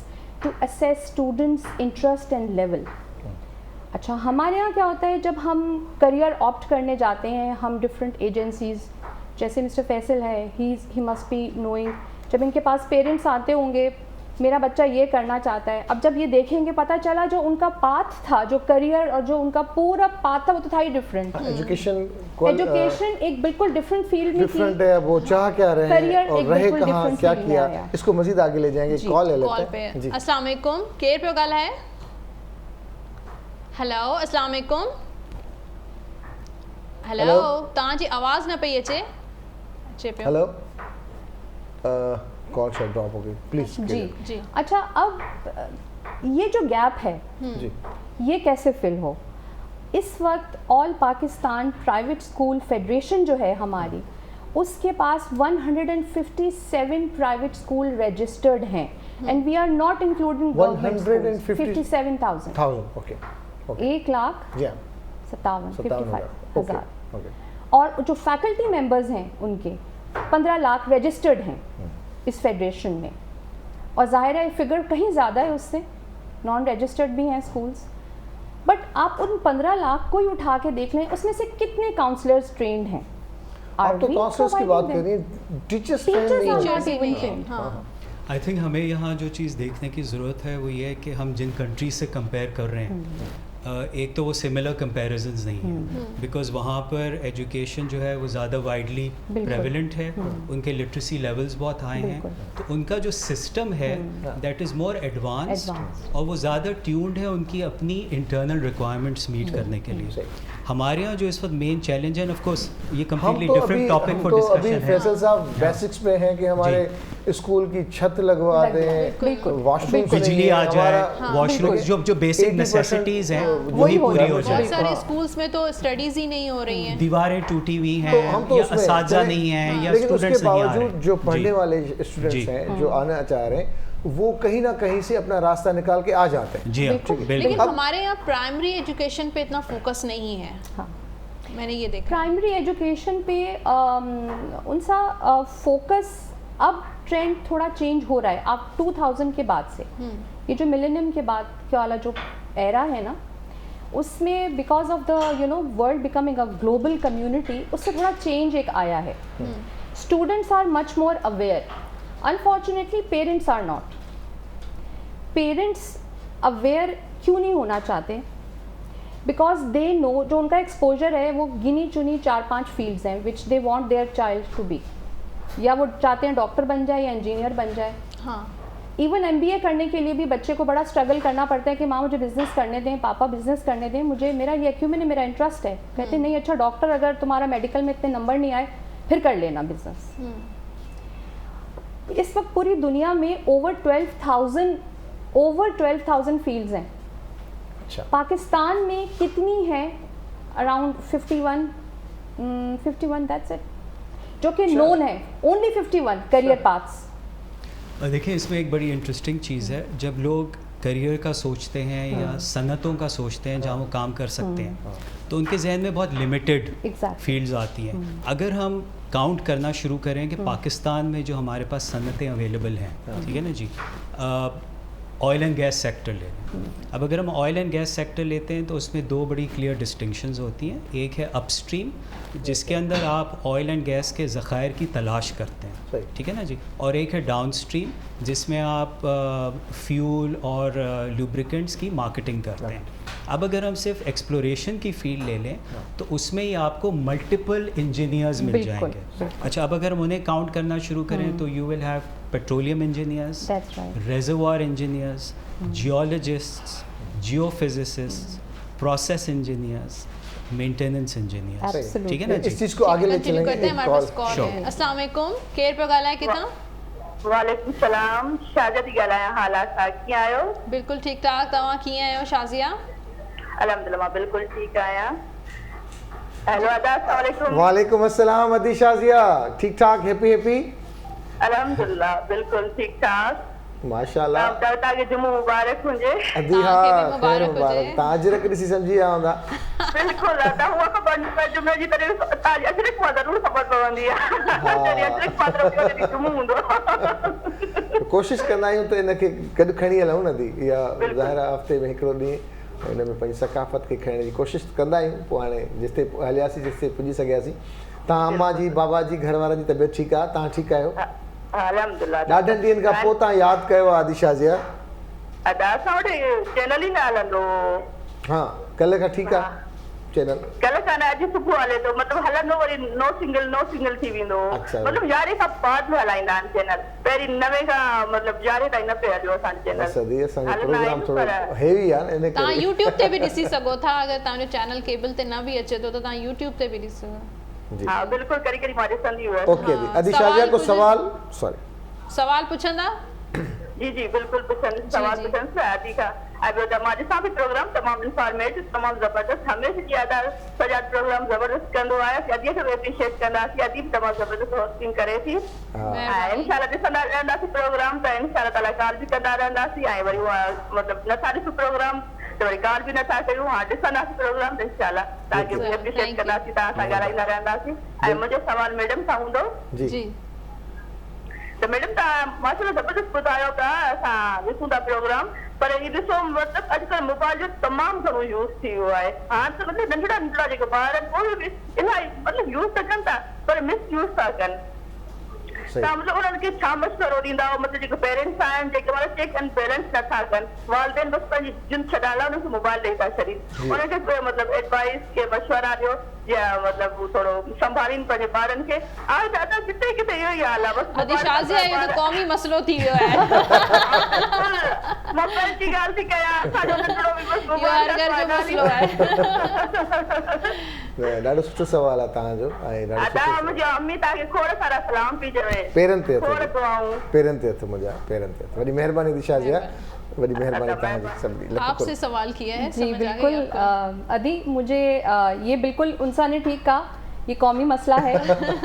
to assess students interest and level. اچھا ہمارے یہاں کیا ہوتا ہے جب ہم کریئر آپٹ کرنے جاتے ہیں, ہم ڈفرینٹ ایجنسیز, جیسے مسٹر فیصل ہے, ہی مسٹ بی نوئنگ, جب ان کے پاس پیرنٹس آتے ہوں گے میرا بچہ یہ کرنا چاہتا ہے, اب جب یہ دیکھیں گے پتہ چلا جو ان کا پاتھ تھا, جو کریئر اور جو ان کا پورا پاتھ تھا وہ تو تھا ہی ڈفرینٹ. ایجوکیشن ایک بالکل ڈفرینٹ فیلڈ میں ڈفرینٹ ہے, وہ چاہ کیا رہے ہیں اور رہے کہاں, کیا کیا. اس کو مزید آگے لے جائیں گے, کال لے لیتے ہیں. جی السلام علیکم, کیئر پہ گل ہے. ہیلو السلام علیکم. ہیلو تاں جی آواز نہ پئی اچے. ہیلو کال شاید ڈراپ ہو گئی, پلیز. جی اچھا, اب یہ جو گیپ ہے یہ کیسے فل ہو؟ اس وقت all Pakistan private school federation جو ہے ہماری, اس کے پاس 157 پرائیویٹ اسکول رجسٹرڈ ہیں, and we are not including government schools. 57,000. 1,57,000. اور جو فیکلٹی ممبرز ہیں ان کے 15 لاکھ رجسٹرڈ ہیں اس فیڈریشن میں, اور ظاہر ہے فگر کہیں زیادہ ہے اس سے, نان رجسٹرڈ بھی ہیں اسکولس. بٹ آپ ان 15 لاکھ کو ہی اٹھا کے دیکھ لیں, اس میں سے کتنے کاؤنسلرز ٹرینڈ ہیں؟ آپ تو کاؤنسلرز کی بات کر رہی ہیں, ٹیچرز ٹرینڈ. آئی تھنک ہمیں یہاں جو چیز دیکھنے کی ضرورت ہے وہ یہ ہے کہ ہم جن کنٹریز سے کمپیئر کر رہے ہیں, ایک تو وہ سملر کمپیریزنز نہیں ہیں, بیکاز وہاں پر ایجوکیشن جو ہے وہ زیادہ وائڈلی پریویلنٹ ہے, ان کے لٹریسی لیولز بہت ہائی ہیں, تو ان کا جو سسٹم ہے دیٹ از مور ایڈوانسڈ, اور وہ زیادہ ٹیونڈ ہے ان کی اپنی انٹرنل ریکوائرمنٹس میٹ کرنے کے لیے. ہمارے یہاں جو اس وقت مین چیلنج ہے, آف کورس یہ completely different topic for discussion ہے. فیصل صاحب بیسکس پہ ہیں کہ ہمارے اسکول کی چھت لگوا دیں, واش روم بجلی آ جائے, واش روم جو بیسک نیسیسٹیز ہیں وہی پوری ہو جائے. بہت سارے اسکولس میں تو اسٹڈیز ہی نہیں ہو رہی ہیں, دیواریں ٹوٹی ہوئی ہیں, یا اساتذہ نہیں ہیں, یا اسٹوڈنٹس نہیں آ رہے. لیکن اس کے باوجود جو پڑھنے والے اسٹوڈنٹس ہیں جو آنا چاہ رہے ہیں وہ کہیں نہ کہیں سے اپنا راستہ نکال کے آ جاتے ہیں. جی لیکن ہمارے یہاں پرائمری ایجوکیشن پہ اتنا فوکس نہیں ہے. میں نے یہ دیکھا پرائمری ایجوکیشن پہ ان سا فوکس, اب ٹرینڈ تھوڑا چینج ہو رہا ہے. آپ 2000 کے بعد سے, یہ جو ملینیم کے بعد کے والا جو ایرا ہے نا, اس میں because of the world becoming a global community, اس سے تھوڑا چینج ایک آیا ہے. Students are much more aware. Unfortunately parents are not. Parents aware کیوں نہیں ہونا چاہتے؟ بیکاز دے نو, جو ان کا ایکسپوجر ہے وہ گنی چنی 4-5 فیلڈز ہیں which they want their child to be. یا وہ چاہتے ہیں ڈاکٹر بن جائے یا انجینئر بن جائے. ہاں, ایون MBA کرنے کے لیے بھی بچے کو بڑا اسٹرگل کرنا پڑتا ہے کہ ماں مجھے بزنس کرنے دیں, پاپا بزنس کرنے دیں, مجھے میرا یہ ایکیومن ہے, میرا انٹرسٹ ہے. کہتے ہیں نہیں اچھا ڈاکٹر, اگر تمہارا میڈیکل میں اتنے نمبر نہیں آئے پھر کر لینا بزنس. اس وقت پوری دنیا میں اوور 12,000 فیلڈز ہیں. پاکستان میں کتنی ہیں؟ اراؤنڈ 51 دیٹس اٹ, جو کہ نون ہے. Only 51 career paths. دیکھیں اس میں ایک بڑی انٹرسٹنگ چیز ہے, جب لوگ کریئر کا سوچتے ہیں یا صنعتوں کا سوچتے ہیں جہاں وہ کام کر سکتے ہیں, تو ان کے ذہن میں بہت لمیٹڈ فیلڈز آتی ہیں. اگر ہم کاؤنٹ کرنا شروع کریں کہ پاکستان میں جو ہمارے پاس صنعتیں اویلیبل ہیں, ٹھیک ہے نا جی, آئل اینڈ گیس سیکٹر لے لیں. اب اگر ہم آئل اینڈ گیس سیکٹر لیتے ہیں تو اس میں 2 بڑی کلیئر ڈسٹنکشنز ہوتی ہیں. ایک ہے اپ اسٹریم, جس کے اندر آپ آئل اینڈ گیس کے ذخائر کی تلاش کرتے ہیں, ٹھیک ہے نا جی, اور ایک ہے ڈاؤن اسٹریم جس میں آپ فیول اور لوبریکنٹس کی مارکیٹنگ کرتے ہیں. اب اگر ہم صرف ایکسپلوریشن کی فیلڈ لے لیں تو اس میں ہی آپ کو ملٹیپل انجینئرز مل جائیں گے. اچھا, اب اگر ہم انہیں کاؤنٹ کرنا شروع کریں تو you will have petroleum engineers, reservoir engineers, geologists, geophysicist, process engineers, maintenance engineers. ٹھیک ہے نا جی, اس چیز کو آگے لے چلیں گے. السلام علیکم, کیئر پہ گالا ہے کتنا. وعلیکم السلام, شازیہ تھی گالا حالات کی آئے. بالکل ٹھیک ٹھاک, تواں کی آئے ہو شازیہ؟ الحمدللہ بالکل ٹھیک آیا. ہیلو ادا, السلام علیکم. وعلیکم السلام ادی شازیہ, ٹھیک ٹھاک, ہیپی؟ الحمدللہ بالکل ٹھیک ٹھاک. माशाल्लाह तव्हांखे जुमो मुबारक हुजे। अदी हा ख़ैर मुबारक। तव्हां अजरक ॾिसी सम्झी विया हूंदा। बिल्कुलु अदा हूअ ख़बर न पए जुमे जी तॾहिं तव्हांजी अजरक मां ज़रूरु ख़बर पवंदी आहे। जॾहिं अजरक पात्र जॾहिं जुमो हूंदो। कोशिशि कंदा आहियूं त इनखे गॾु खणी हलूं न दी। इहा ज़ाहिर आहे हफ़्ते में हिकिड़ो ॾींहुं हिन में पंहिंजी सकाफ़त खे खणण जी कोशिशि कंदा आहियूं। पोइ हाणे जेसिताईं हलियासीं जेसिताईं पुॼी सघियासीं। तव्हां अम्मा जी बाबा जी घर वारनि जी तबियत ठीकु आहे? तव्हां ठीकु आहियो? अल्हम्दुलिल्लाह। ॾाढनि ॾींहंनि खां पोइ तव्हां यादि कयो आहे आदि शाज़िया। अदा असां वटि चैनल ई न हलंदो। हा कल्ह खां ठीकु आहे चैनल? कल्ह खां न, अॼु सुबुह हले थो। मतिलबु हलंदो वरी नो सिंगल थी वेंदो। मतिलबु 11 खां बाद में हलाईंदा आहिनि चैनल। पहिरीं 9 खां मतिलबु 11 ताईं न पियो हलियो असांजो चैनल। सदी असांजो प्रोग्राम थोरो हेवी आहे इन करे। तव्हां YouTube ते बि ॾिसी सघो था। अगरि तव्हांजो चैनल केबल ते न बि अचे थो त तव्हां YouTube ते बि ॾिसी सघो। हाँ बिल्कुल करी करी मां ॾिसंदी हुअसि। ओके दी। अदी शाज़िया को सवाल सवाल पुछंदा? जी जी बिल्कुल पुछनि सवाल पुछनि शादी का। अब मां ॾिसां थी प्रोग्राम तमामु इंफॉर्मेटिव तमामु ज़बरदस्त। हमेशा की अदा सजाद प्रोग्राम ज़बरदस्त कंदो आहे। अदी खे एप्रिशिएट कंदासीं। अदी बि तमामु ज़बरदस्त होस्टिंग करे थी। इंशाल्लाह ॾिसंदा रहंदासीं प्रोग्राम त इंशाल्लाह ताला कॉल बि कंदा रहंदासीं। ऐं वरी मतिलबु नथा ॾिसूं प्रोग्राम तो वरी कॉल बि नथा कयूं। हाँ ॾिसंदासीं प्रोग्राम त इंशाल्लाह तव्हांखे एप्रिशिएट कंदासीं। तव्हां सां ॻाल्हाईंदा रहंदासीं। ऐं मुंहिंजो सवाल मैडम सां हूंदो। जी तो मैडम तव्हां माशाल्लाह ज़बरदस्त ॿुधायो पिया। असां ॾिसूं था प्रोग्राम पर ही ॾिसो मतिलबु अॼुकल्ह मोबाइल जो तमामु घणो यूज़ थी वियो आहे। हाणे त मतिलबु नंढड़ा जेके ॿार आहिनि उहे बि इलाही मतिलबु यूज़ त कनि था पर मिस यूज़ था कनि। तव्हां मतिलबु उन्हनि खे छा मशवरो ॾींदा? मतिलबु जेके पेरेंट्स आहिनि जेके मतिलबु चेक एंड बैलेंस नथा कनि। वालिदैन बसि पंहिंजी जिन छॾण लाइ उन्हनि खे मोबाइल ॾेई था छॾीनि। उनखे मतिलबु एडवाइस के मशवरा ॾियो या मतिलबु थोरो संभालीनि पंहिंजे ॿारनि खे। हाणे दादा किथे किथे इहो ई हाल आहे। बसि अदी शाज़िया इहो त क़ौमी मसइलो थी वियो आहे। मोबाइल जी ॻाल्हि थी कयां असांजो नंढड़ो बि बसि मोबाइल जो मसइलो आहे। ॾाढो सुठो सवाल आहे तव्हांजो। ऐं अदा मुंहिंजी अम्मी तव्हांखे खोड़ सारा सलाम पई चवे। पेरनि ते खोड़ दुआऊं। पेरनि ते हथ मुंहिंजा पेरनि ते हथ। वॾी महिरबानी दी शाज़िया। वॾी महिरबानी तव्हांजी सभिनी। आपसे सवाल किया है। जी बिल्कुल अदी मुझे ये बिल्कुल उनसा ने ठीक कहा ये कौमी मसला है।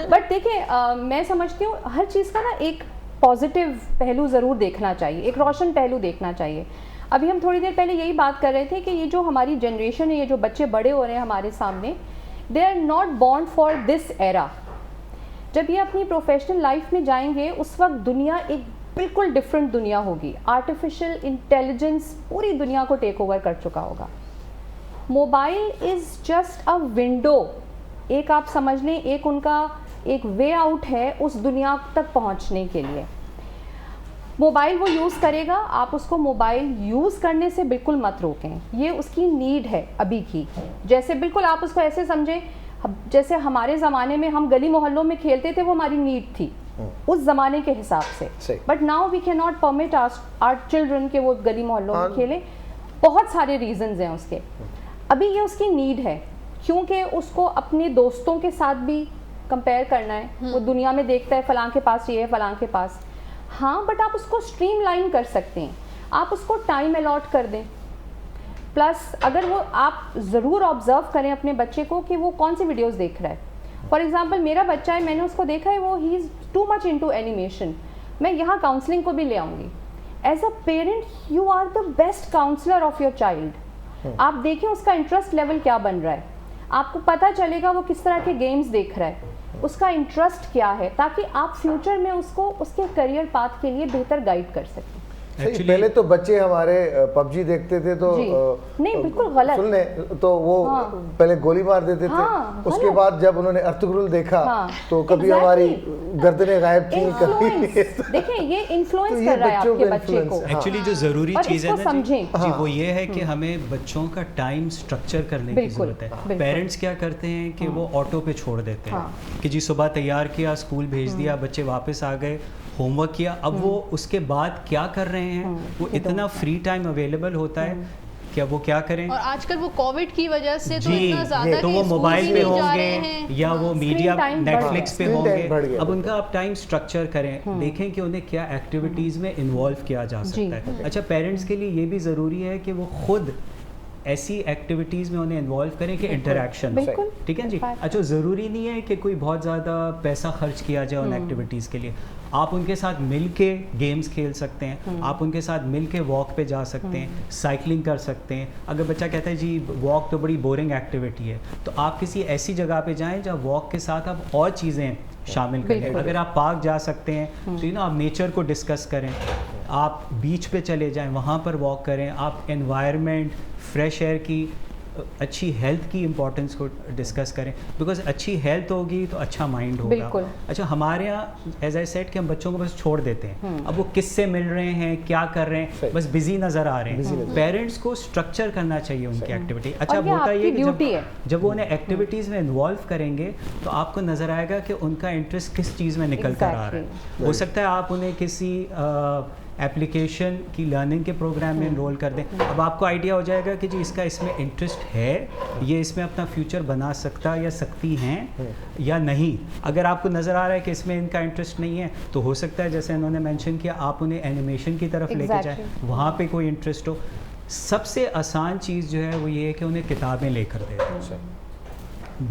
बट देखिए मैं समझती हूँ हर चीज़ का ना एक पॉजिटिव पहलू ज़रूर देखना चाहिए। एक रोशन पहलू देखना चाहिए। अभी हम थोड़ी देर पहले यही बात कर रहे थे कि ये जो हमारी जनरेशन है ये जो बच्चे बड़े हो रहे हैं हमारे सामने दे are not born for this era. जब ये अपनी प्रोफेशनल लाइफ में जाएंगे उस वक्त दुनिया एक बिल्कुल डिफरेंट दुनिया होगी। आर्टिफिशियल इंटेलिजेंस पूरी दुनिया को टेक ओवर कर चुका होगा। Mobile is just a window. एक आप समझ लें एक उनका एक वे आउट है उस दुनिया तक पहुंचने के लिए। मोबाइल वो यूज़ करेगा, आप उसको मोबाइल यूज़ करने से बिल्कुल मत रोकें। ये उसकी नीड है अभी की। जैसे बिल्कुल आप उसको ऐसे समझें जैसे हमारे ज़माने में हम गली मोहल्लों में खेलते थे वो हमारी नीड थी उस ज़माने के हिसाब से। But now we can not permit our children के वो गली मोहल्लों में खेलें। बहुत सारे रीजंस हैं उसके। अभी ये उसकी नीड है क्योंकि उसको अपने दोस्तों के साथ भी कंपेयर करना है। वो दुनिया में देखता है फ़लाँ के पास ये है फ़लाँ के पास। हाँ बट आप उसको स्ट्रीमलाइन कर सकते हैं। आप उसको टाइम अलॉट कर दें। प्लस अगर वो आप ज़रूर ऑब्ज़र्व करें अपने बच्चे को कि वो कौन सी वीडियोस देख रहा है। फॉर एग्ज़ाम्पल मेरा बच्चा है, मैंने उसको देखा है वो he is too much into animation. मैं यहाँ काउंसलिंग को भी ले आऊँगी। As a parent you are the best counsellor of your child. आप देखें उसका इंटरेस्ट लेवल क्या बन रहा है। आपको पता चलेगा वो किस तरह के गेम्स देख रहा है, उसका इंटरेस्ट क्या है, ताकि आप फ्यूचर में उसको उसके करियर पाथ के लिए बेहतर गाइड कर सकें। पहले तो बच्चे हमारे पबजी देखते थे तो नहीं बिल्कुल गलत सुनने तो वो पहले गोली मार देते थे। उसके बाद जब उन्होंने अर्तुगरुल देखा तो कभी हमारी गर्दनें गायब थी कभी। देखिए ये इन्फ्लुएंस कर रहा है आपके बच्चे को। एक्चुअली जो ज़रूरी चीज़ है ना जी वो ये है कि हमें बच्चों का टाइम स्ट्रक्चर करने की ज़रूरत है। पेरेंट्स क्या करते हैं कि वो ऑटो पे छोड़ देते हैं कि जी सुबह तैयार किया, स्कूल भेज दिया, बच्चे वापस आ गए, होमवर्क किया। अब वो उसके बाद क्या कर रहे हैं, वो इतना फ्री टाइम अवेलेबल होता है कि अब वो क्या करें। और आजकल वो कोविड की वजह से तो इतना ज़्यादा तो वो मोबाइल पे होंगे या वो मीडिया नेटफ्लिक्स पे होंगे। अब उनका आप टाइम स्ट्रक्चर करें, देखें कि उन्हें क्या एक्टिविटीज़ में इन्वॉल्व किया जा सकता है। अच्छा पेरेंट्स के लिए ये भी ज़रूरी है कि वो खुद ایسی ایکٹیویٹیز میں انہیں انوالو کریں کہ انٹریکشن، ٹھیک ہے جی. اچھا ضروری نہیں ہے کہ کوئی بہت زیادہ پیسہ خرچ کیا جائے ان ایکٹیویٹیز کے لیے. آپ ان کے ساتھ مل کے گیمز کھیل سکتے ہیں, آپ ان کے ساتھ مل کے واک پہ جا سکتے ہیں, سائیکلنگ کر سکتے ہیں. اگر بچہ کہتا ہے جی واک تو بڑی بورنگ ایکٹیویٹی ہے, تو آپ کسی ایسی جگہ پہ جائیں جہاں واک کے ساتھ آپ اور چیزیں شامل کریں. اگر آپ پارک جا سکتے ہیں تو آپ نیچر کو ڈسکس کریں, آپ بیچ پہ چلے جائیں وہاں پر واک کریں, آپ انوائرمنٹ, فریش ایئر کی, اچھی ہیلتھ کی امپورٹنس کو ڈسکس کریں, بیکاز اچھی ہیلتھ ہوگی تو اچھا مائنڈ ہوگا. اچھا ہمارے یہاں ایز آئی سیڈ کہ ہم بچوں کو بس چھوڑ دیتے ہیں, اب وہ کس سے مل رہے ہیں, کیا کر رہے ہیں, بس بزی نظر آ رہے ہیں. پیرنٹس کو اسٹرکچر کرنا چاہیے ان کی ایکٹیویٹی. اچھا ہوتا یہ کہ جب وہ انہیں ایکٹیویٹیز میں انوالو کریں گے تو آپ کو نظر آئے گا کہ ان کا انٹرسٹ کس چیز میں نکل کر آ رہا ہے. ہو سکتا ہے آپ انہیں کسی ایپلیکیشن کی لرننگ کے پروگرام میں انرول کر دیں. اب آپ کو آئیڈیا ہو جائے گا کہ جی اس کا اس میں انٹرسٹ ہے, یہ اس میں اپنا فیوچر بنا سکتا یا سکتی ہیں یا نہیں. اگر آپ کو نظر آ رہا ہے کہ اس میں ان کا انٹرسٹ نہیں ہے تو ہو سکتا ہے جیسے انہوں نے مینشن کیا آپ انہیں اینیمیشن کی طرف لے کے جائیں, وہاں پہ کوئی انٹرسٹ ہو. سب سے آسان چیز جو ہے وہ یہ ہے کہ انہیں کتابیں لے کر دے دیں.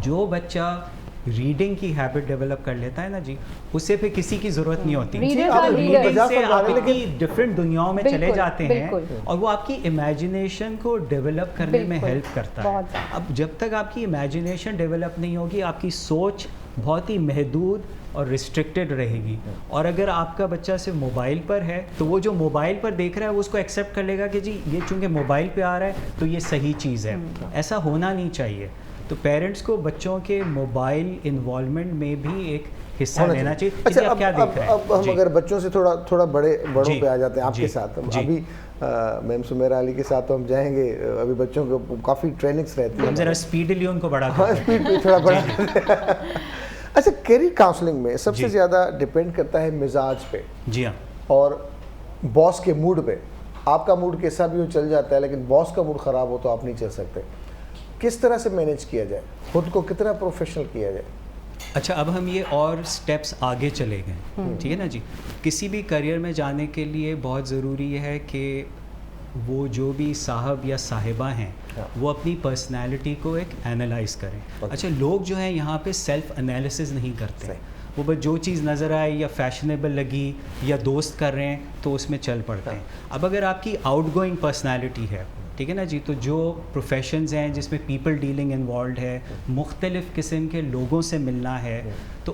جو بچہ ریڈنگ کی ہیبٹ ڈیولپ کر لیتا ہے نا جی, اسے پھر کسی کی ضرورت نہیں ہوتی. ریڈنگ سے آپ اتنی ڈفرینٹ دنیاؤں میں چلے جاتے ہیں اور وہ آپ کی امیجنیشن کو ڈیولپ کرنے میں ہیلپ کرتا ہے. اب جب تک آپ کی امیجنیشن ڈیولپ نہیں ہوگی آپ کی سوچ بہت ہی محدود اور ریسٹرکٹیڈ رہے گی. اور اگر آپ کا بچہ صرف موبائل پر ہے تو وہ جو موبائل پر دیکھ رہا ہے وہ اس کو ایکسیپٹ کر لے گا کہ جی یہ چونکہ موبائل پہ آ رہا ہے تو یہ صحیح چیز ہے. ایسا ہونا نہیں چاہیے. تو پیرنٹس کو بچوں کے موبائل انوالومنٹ میں بھی ایک حصہ لینا چاہیے. اچھا اب ہم اگر بچوں سے تھوڑا بڑوں پہ آ جاتے ہیں آپ کے ساتھ. ابھی میم سمیرہ علی کے ساتھ تو ہم جائیں گے, ابھی بچوں کو کافی ٹریننگس رہتی ہیں, ذرا اسپیڈلی ان کو بڑا اسپیڈ پہ تھوڑا بڑا. اچھا کیریئر کاؤنسلنگ میں سب سے زیادہ ڈپینڈ کرتا ہے مزاج پہ. جی ہاں. اور باس کے موڈ پہ. آپ کا موڈ کیسا بھی ہو چل جاتا ہے, لیکن باس کا موڈ خراب ہو تو آپ نہیں چل سکتے. کس طرح سے مینیج کیا جائے, خود کو کتنا پروفیشنل کیا جائے؟ اچھا اب ہم یہ اور سٹیپس آگے چلے گئے, ٹھیک ہے نا جی. کسی بھی کریئر میں جانے کے لیے بہت ضروری ہے کہ وہ جو بھی صاحب یا صاحبہ ہیں وہ اپنی پرسنالٹی کو ایک اینالائز کریں. اچھا لوگ جو ہیں یہاں پہ سیلف انالیسز نہیں کرتے, وہ بس جو چیز نظر آئی یا فیشنیبل لگی یا دوست کر رہے ہیں تو اس میں چل پڑتے ہیں. اب اگر آپ کی آؤٹ گوئنگ پرسنالٹی ہے, ٹھیک ہے نا جی, تو جو پروفیشنز ہیں جس میں پیپل ڈیلنگ انوالوڈ ہے, مختلف قسم کے لوگوں سے ملنا ہے, تو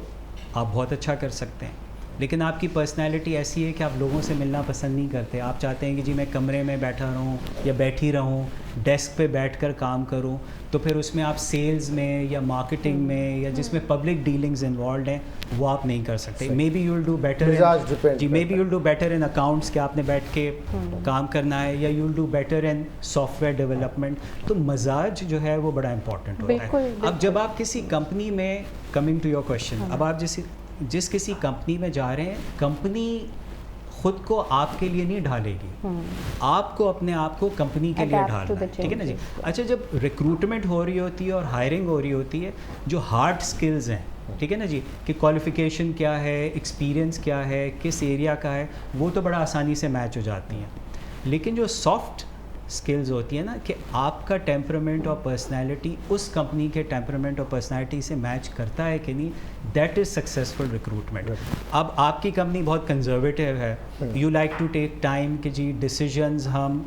آپ بہت اچھا کر سکتے ہیں. لیکن آپ کی پرسنالٹی ایسی ہے کہ آپ لوگوں سے ملنا پسند نہیں کرتے. آپ چاہتے ہیں کہ جی میں کمرے میں بیٹھا رہوں یا بیٹھی رہوں, ڈیسک پہ بیٹھ کر کام کروں, تو پھر اس میں آپ سیلز میں یا مارکیٹنگ میں یا جس میں پبلک ڈیلنگز انوالوڈ ہیں وہ آپ نہیں کر سکتے. Maybe you will do better maybe you will do better in accounts کہ آپ نے بیٹھ کے کام کرنا ہے, یا you will do better in software development. تو مزاج جو ہے وہ بڑا امپورٹنٹ ہوتا ہے. اب جب آپ کسی کمپنی میں, کمنگ ٹو یور کویشچن, اب آپ جس کسی کمپنی میں جا رہے ہیں, کمپنی خود کو آپ کے لیے نہیں ڈھالے گی, آپ کو اپنے آپ کو کمپنی کے لیے ڈھالنا ہے, ٹھیک ہے نا جی. اچھا جب ریکروٹمنٹ ہو رہی ہوتی ہے اور ہائرنگ ہو رہی ہوتی ہے, جو ہارڈ سکلز ہیں, ٹھیک ہے نا جی, کہ کوالیفیکیشن کیا ہے, ایکسپیرینس کیا ہے, کس ایریا کا ہے, وہ تو بڑا آسانی سے میچ ہو جاتی ہیں. لیکن جو سافٹ اسکلز ہوتی ہیں نا, کہ آپ کا ٹیمپرامنٹ اور پرسنالٹی اس کمپنی کے ٹیمپرامنٹ اور پرسنالٹی سے میچ کرتا ہے کہ نہیں, دیٹ از سکسیزفل ریکروٹمنٹ. اب آپ کی کمپنی بہت کنزرویٹیو ہے, you like to take time کہ جی ڈیسیجنز ہم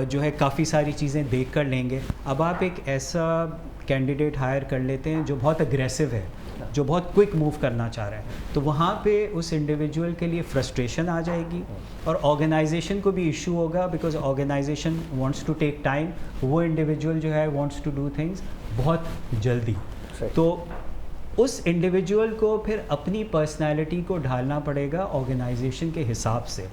جو ہے کافی ساری چیزیں دیکھ کر لیں گے. اب آپ ایک ایسا کینڈیڈیٹ ہائر کر لیتے ہیں جو بہت اگریسو ہے, جو بہت کوئک موو کرنا چاہ رہا ہے, تو وہاں پہ اس انڈیویجول کے لیے فرسٹریشن آ جائے گی اور آرگنائزیشن کو بھی ایشو ہوگا, because organisation wants to take time, وہ انڈیویجول جو ہے وانٹس ٹو ڈو تھنگس بہت جلدی. تو اس انڈیویجول کو پھر اپنی پرسنالٹی کو ڈھالنا پڑے گا آرگنائزیشن کے حساب سے.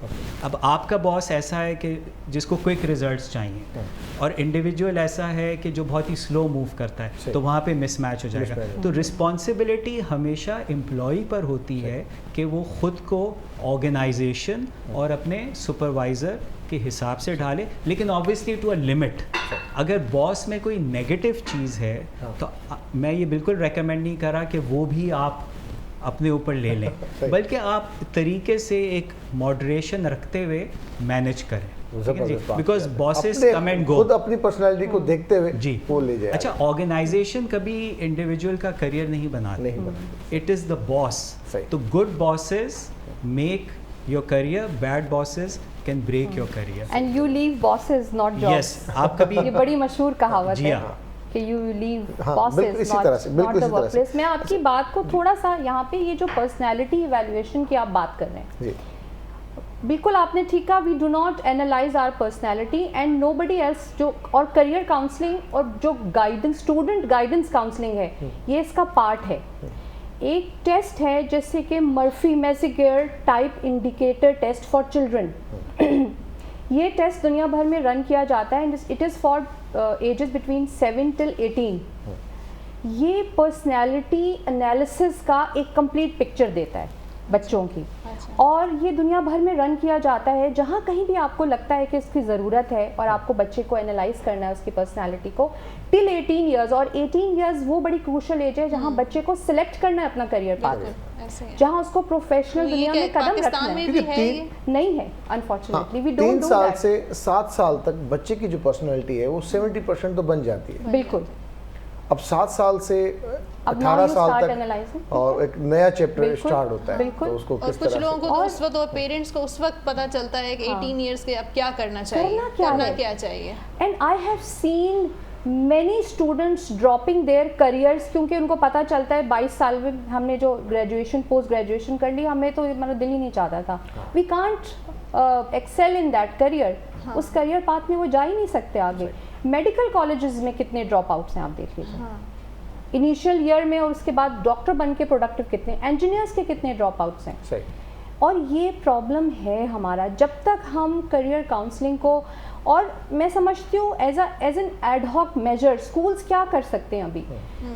اب آپ کا باس ایسا ہے کہ جس کو کوئک ریزلٹس چاہیے, اور انڈیویجول ایسا ہے کہ جو بہت ہی سلو موو کرتا ہے, تو وہاں پہ مس میچ ہو جائے گا. تو رسپانسبلٹی ہمیشہ امپلائی پر ہوتی ہے کہ وہ خود کو آرگنائزیشن اور اپنے سپروائزر کے حساب سے ڈھالے, لیکن آبویسلی ٹو اے لمٹ. اگر باس میں کوئی نیگیٹو چیز ہے تو میں یہ بالکل ریکمینڈ نہیں کرا کہ وہ بھی آپ اپنے اوپر لے لیں, بلکہ آپ طریقے سے ایک ماڈریشن رکھتے ہوئے مینیج کریں. Because bosses come and go, खुद अपनी पर्सनालिटी को देखते हुए जी वो ले जाए. अच्छा, ऑर्गेनाइजेशन कभी इंडिविजुअल का करियर नहीं बनाते, इट इज द बॉस. तो good bosses make your career, bad bosses can break your career. And you leave bosses not jobs. Yes, आप कभी ये बड़ी मशहूर कहावत है कि you leave bosses not the workplace. मैं आपकी बात को थोड़ा सा यहाँ पे, ये जो पर्सनैलिटी इवैल्यूएशन की आप बात कर रहे हैं, बिल्कुल आपने ठीक कहा. We do not analyse our personality and nobody else. जो और करियर काउंसलिंग और जो गाइडेंस, स्टूडेंट गाइडेंस काउंसलिंग है, ये इसका पार्ट है. एक टेस्ट है जैसे कि मर्फी मेजिगर type indicator test for children. ये टेस्ट दुनिया भर में रन किया जाता है. It is for ages between 7 till 18. ये पर्सनैलिटी एनालिसिस का एक कंप्लीट पिक्चर देता है बच्चों की. और ये दुनिया भर में रन किया जाता है. जहाँ कहीं भी आपको लगता है कि इसकी ज़रूरत है और आपको बच्चे को एनालाइज करना है उसकी पर्सनैलिटी को, टिल 18 ईयर्स. और 18 ईयर्स वो बड़ी क्रूशल एज है जहाँ बच्चे को सिलेक्ट करना है अपना करियर पाथ, जहाँ उसको प्रोफेशनल दुनिया में कदम रखना है. नहीं है unfortunately, we don't do that. 3 साल से 7 साल तक बच्चे की जो पर्सनैलिटी है वो 70% तो बन जाती है. बिल्कुल. अब 7 साल से 18 साल तक और एक नया चैप्टर स्टार्ट होता है. तो उसको और कुछ लोगों को उस वक्त, और पेरेंट्स को उस वक्त पता चलता है कि 18 इयर्स के अब क्या करना चाहिए, करना क्या चाहिए. And I have seen many students dropping their careers, क्योंकि उनको पता चलता है 22 साल में हमने जो ग्रेजुएशन पोस्ट ग्रेजुएशन कर ली, हमें तो हमारा दिल ही नहीं चाहता था. We can't excel in that career. उस करियर पाथ में वो जा ही नहीं सकते आगे. मेडिकल कॉलेजेस में कितने ड्रॉप आउट्स हैं आप देख लीजिए इनिशियल ईयर में, और उसके बाद डॉक्टर बन के प्रोडक्टिव कितने, इंजीनियर्स के कितने ड्रॉप आउट्स हैं. सही. और ये प्रॉब्लम है हमारा. जब तक हम करियर काउंसलिंग को, और मैं समझती हूँ as an ad hoc measure, schools क्या कर सकते हैं अभी.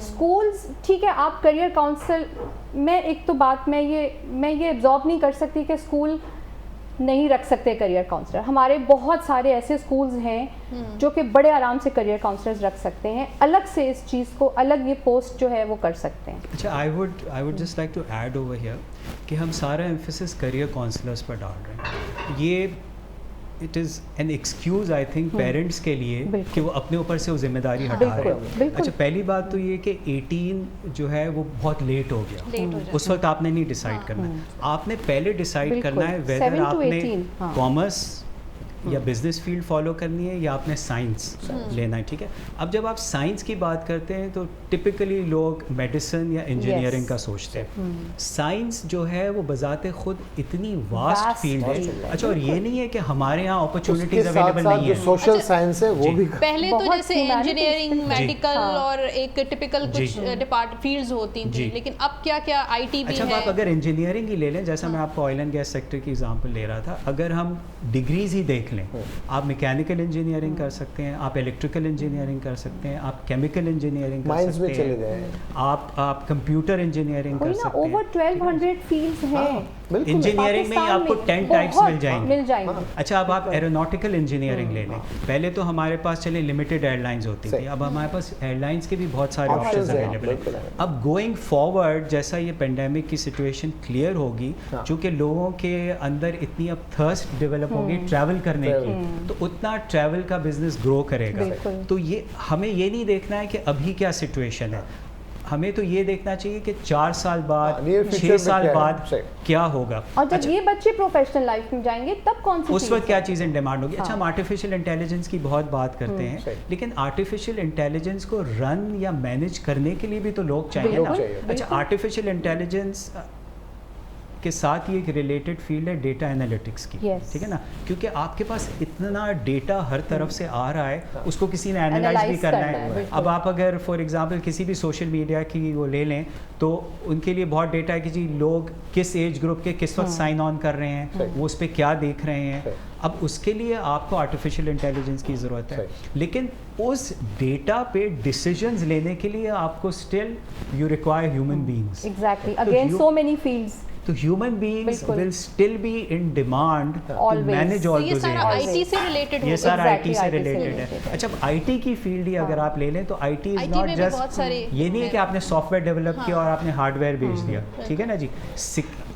स्कूल्स ठीक है, आप करियर काउंसल, मैं एक तो बात मैं ये एब्जॉर्ब नहीं कर सकती कि स्कूल नहीं रख सकते करियर काउंसलर. हमारे बहुत सारे ऐसे स्कूल्स हैं जो कि बड़े आराम से करियर काउंसलर्स रख सकते हैं. अलग से इस चीज़ को, अलग ये पोस्ट जो है वो कर सकते हैं. अच्छा, I would just like to add over here कि हम सारा एम्फेसिस करियर काउंसलर्स पर डाल रहे हैं. ये it is an excuse I think parents के लिए कि वो अपने ऊपर से वो जिम्मेदारी हटा रहे हैं. अच्छा, पहली बात तो ये कि 18 जो है वो बहुत लेट हो गया. उस वक्त आपने नहीं डिसाइड करना है. आपने पहले डिसाइड करना है वेदर आपने कॉमर्स या बिजनेस फील्ड फॉलो करनी है या आपने साइंस लेना है. ठीक है, अब जब आप साइंस की बात करते हैं तो टिपिकली लोग मेडिसिन या इंजीनियरिंग का सोचते हैं. साइंस जो है वो बजाते खुद इतनी वास्ट फील्ड है. अच्छा, और ये नहीं है कि हमारे यहाँ अपॉर्चुनिटीज अवेलेबल नहीं है. सोशल साइंस है वो भी पहले तो जैसे इंजीनियरिंग, मेडिकल और एक टिपिकल कुछ डिपार्ट फील्ड्स होती थी, लेकिन अब क्या क्या आईटी भी है. अच्छा, आप अगर इंजीनियरिंग ही ले लें, जैसा मैं आपको ऑयल एंड गैस सेक्टर की एग्जांपल ले रहा था, अगर हम डिग्रीज ही देख लें, आप मैकेनिकल इंजीनियरिंग कर सकते हैं, आप इलेक्ट्रिकल इंजीनियरिंग कर सकते हैं, आप केमिकल इंजीनियरिंग कर सकते हैं, आप कंप्यूटर इंजीनियरिंग कर सकते हैं. ओवर 1200 फील्ड्स हैं. इंजीनियरिंग में ही आपको 10 टाइप्स मिल जाएंगे. अच्छा, अब आप एरोनॉटिकल इंजीनियरिंग ले लें. पहले तो हमारे पास चले लिमिटेड एयरलाइंस होती थी, अब हमारे पास एयरलाइंस के भी बहुत सारे ऑप्शंस अवेलेबल हैं. अब गोइंग फॉरवर्ड जैसा ये पेंडेमिक की सिचुएशन क्लियर होगी, चूँकि लोगों के अंदर इतनी अब थर्स्ट डेवलप होगी ट्रैवल करने की, तो उतना ट्रैवल का बिजनेस ग्रो करेगा. तो ये हमें ये नहीं देखना है कि अभी क्या सिचुएशन है, हमें तो ये देखना चाहिए कि 4 साल बाद 6 साल बाद क्या होगा. और जब ये बच्चे प्रोफेशनल लाइफ में जाएंगे तब कौन सी उस वक्त क्या चीज़ें डिमांड होगी. अच्छा, हम आर्टिफिशियल इंटेलिजेंस की बहुत बात करते हैं, लेकिन आर्टिफिशियल इंटेलिजेंस को रन या मैनेज करने के लिए भी तो लोग चाहिए ना. अच्छा, आर्टिफिशियल इंटेलिजेंस के साथ ही एक रिलेटेड फील्ड है डेटा एनालिटिक्स की. ठीक है ना, क्योंकि आपके पास इतना डेटा हर तरफ से आ रहा है, उसको किसी ने एनालाइज भी करना है. अब आप अगर फॉर एग्जांपल किसी भी सोशल मीडिया की वो ले लें तो उनके लिए बहुत डेटा है कि जी लोग किस एज ग्रुप के किस वक्त साइन ऑन कर रहे हैं, वो उस पर क्या देख रहे हैं. अब उसके लिए आपको आर्टिफिशियल इंटेलिजेंस की ज़रूरत है, लेकिन उस डेटा पे डिसीजंस लेने के लिए आपको still you require human beings. Exactly, again so many fields. तो human beings will still be in demand to manage all those. ये सारा आईटी से रिलेटेड, ये सारा आईटी से रिलेटेड है. अच्छा, आईटी की फील्ड ही अगर आप ले लें तो आईटी इज नॉट जस्ट, ये नहीं है कि आपने सॉफ्टवेयर डेवलप किया और आपने हार्डवेयर बेच दिया. ठीक है ना जी,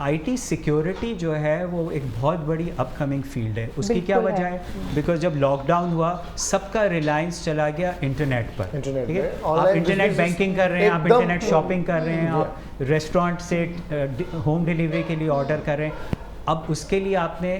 IT सिक्योरिटी जो है वो एक बहुत बड़ी अपकमिंग फील्ड है. उसकी क्या वजह है? बिकॉज जब लॉकडाउन हुआ सबका रिलायंस चला गया इंटरनेट पर. ठीक है, आप इंटरनेट बैंकिंग कर रहे हैं, आप इंटरनेट शॉपिंग कर रहे हैं, आप रेस्टोरेंट से होम डिलीवरी के लिए ऑर्डर कर रहे हैं. अब उसके लिए आपने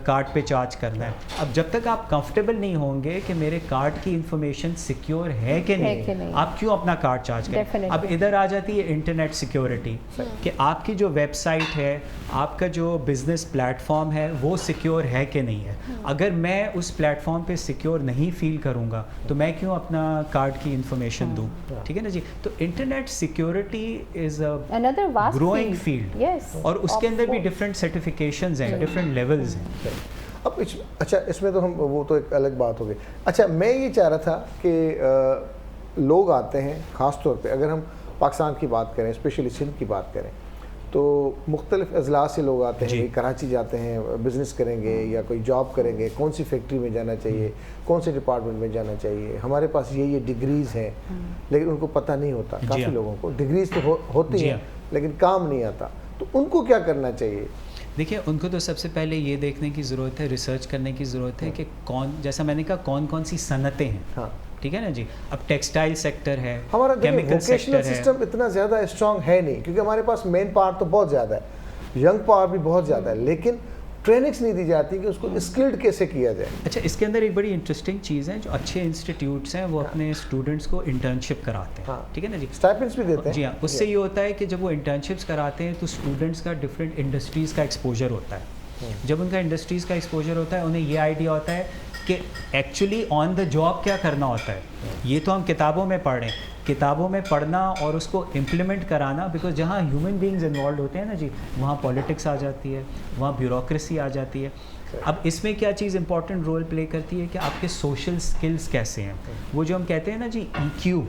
कार्ड पे चार्ज करना है. अब जब तक आप कंफर्टेबल नहीं होंगे कि मेरे कार्ड की इंफॉर्मेशन सिक्योर है कि नहीं, आप क्यों अपना कार्ड चार्ज करें. अब इधर आ जाती है इंटरनेट सिक्योरिटी कि आपकी जो वेबसाइट है, आपका जो बिजनेस प्लेटफॉर्म है वो सिक्योर है कि नहीं है. अगर मैं उस प्लेटफॉर्म पे सिक्योर नहीं फील करूँगा तो मैं क्यों अपना कार्ड की इंफॉर्मेशन दूँ. ठीक है ना जी. तो internet security is a growing field और उसके अंदर भी डिफरेंट सर्टिफिकेशंस हैं, डिफरेंट लेवल्स. अब अच्छा, इसमें तो हम वो तो एक अलग बात हो गई. अच्छा, मैं ये चाह रहा था कि लोग आते हैं, ख़ास तौर पे अगर हम पाकिस्तान की बात करें, स्पेशली सिंध की बात करें, तो मुख्तलिफ अजला से लोग आते हैं. कराची जाते हैं, बिज़नेस करेंगे या कोई जॉब करेंगे, कौन सी फैक्ट्री में जाना चाहिए, कौन से डिपार्टमेंट में जाना चाहिए. हमारे पास ये डिग्रीज़ हैं लेकिन उनको पता नहीं होता. काफ़ी लोगों को डिग्रीज़ तो होती हैं लेकिन काम नहीं आता. तो उनको क्या करना चाहिए? देखिए, उनको तो सबसे पहले ये देखने की ज़रूरत है, रिसर्च करने की ज़रूरत है कि कौन, जैसा मैंने कहा, कौन कौन सी सनतें हैं. हाँ, ठीक है ना जी. अब टेक्सटाइल सेक्टर है, हमारा केमिकल सेक्टर है. सिस्टम इतना ज़्यादा स्ट्रॉन्ग है नहीं क्योंकि हमारे पास मेन पावर तो बहुत ज़्यादा है, यंग पावर भी बहुत ज़्यादा है, लेकिन ट्रेनिंग्स नहीं दी जाती कि उसको स्किल्ड कैसे किया जाए. अच्छा, इसके अंदर एक बड़ी इंटरेस्टिंग चीज़ है, जो अच्छे इंस्टीट्यूट्स हैं वो अपने स्टूडेंट्स को इंटर्नशिप कराते हैं. ठीक है ना जी. स्टाइपेंड्स भी देते हैं. जी हाँ. उससे ये होता है कि जब वो इंटर्नशिप्स कराते हैं तो स्टूडेंट्स का डिफरेंट इंडस्ट्रीज़ का एक्सपोजर होता है. जब उनका इंडस्ट्रीज़ का एक्सपोजर होता है, उन्हें ये आइडिया होता है कि एक्चुअली ऑन द जॉब क्या करना होता है. ये तो हम किताबों में पढ़ रहे हैं, किताबों में पढ़ना और उसको इम्प्लीमेंट कराना, बिकॉज जहाँ ह्यूमन बींग्स इन्वॉल्व होते हैं ना जी, वहाँ पॉलिटिक्स आ जाती है, वहाँ ब्यूरोक्रेसी आ जाती है. अब इसमें क्या चीज़ इंपॉर्टेंट रोल प्ले करती है कि आपके सोशल स्किल्स कैसे हैं. वो जो हम कहते हैं ना जी, EQ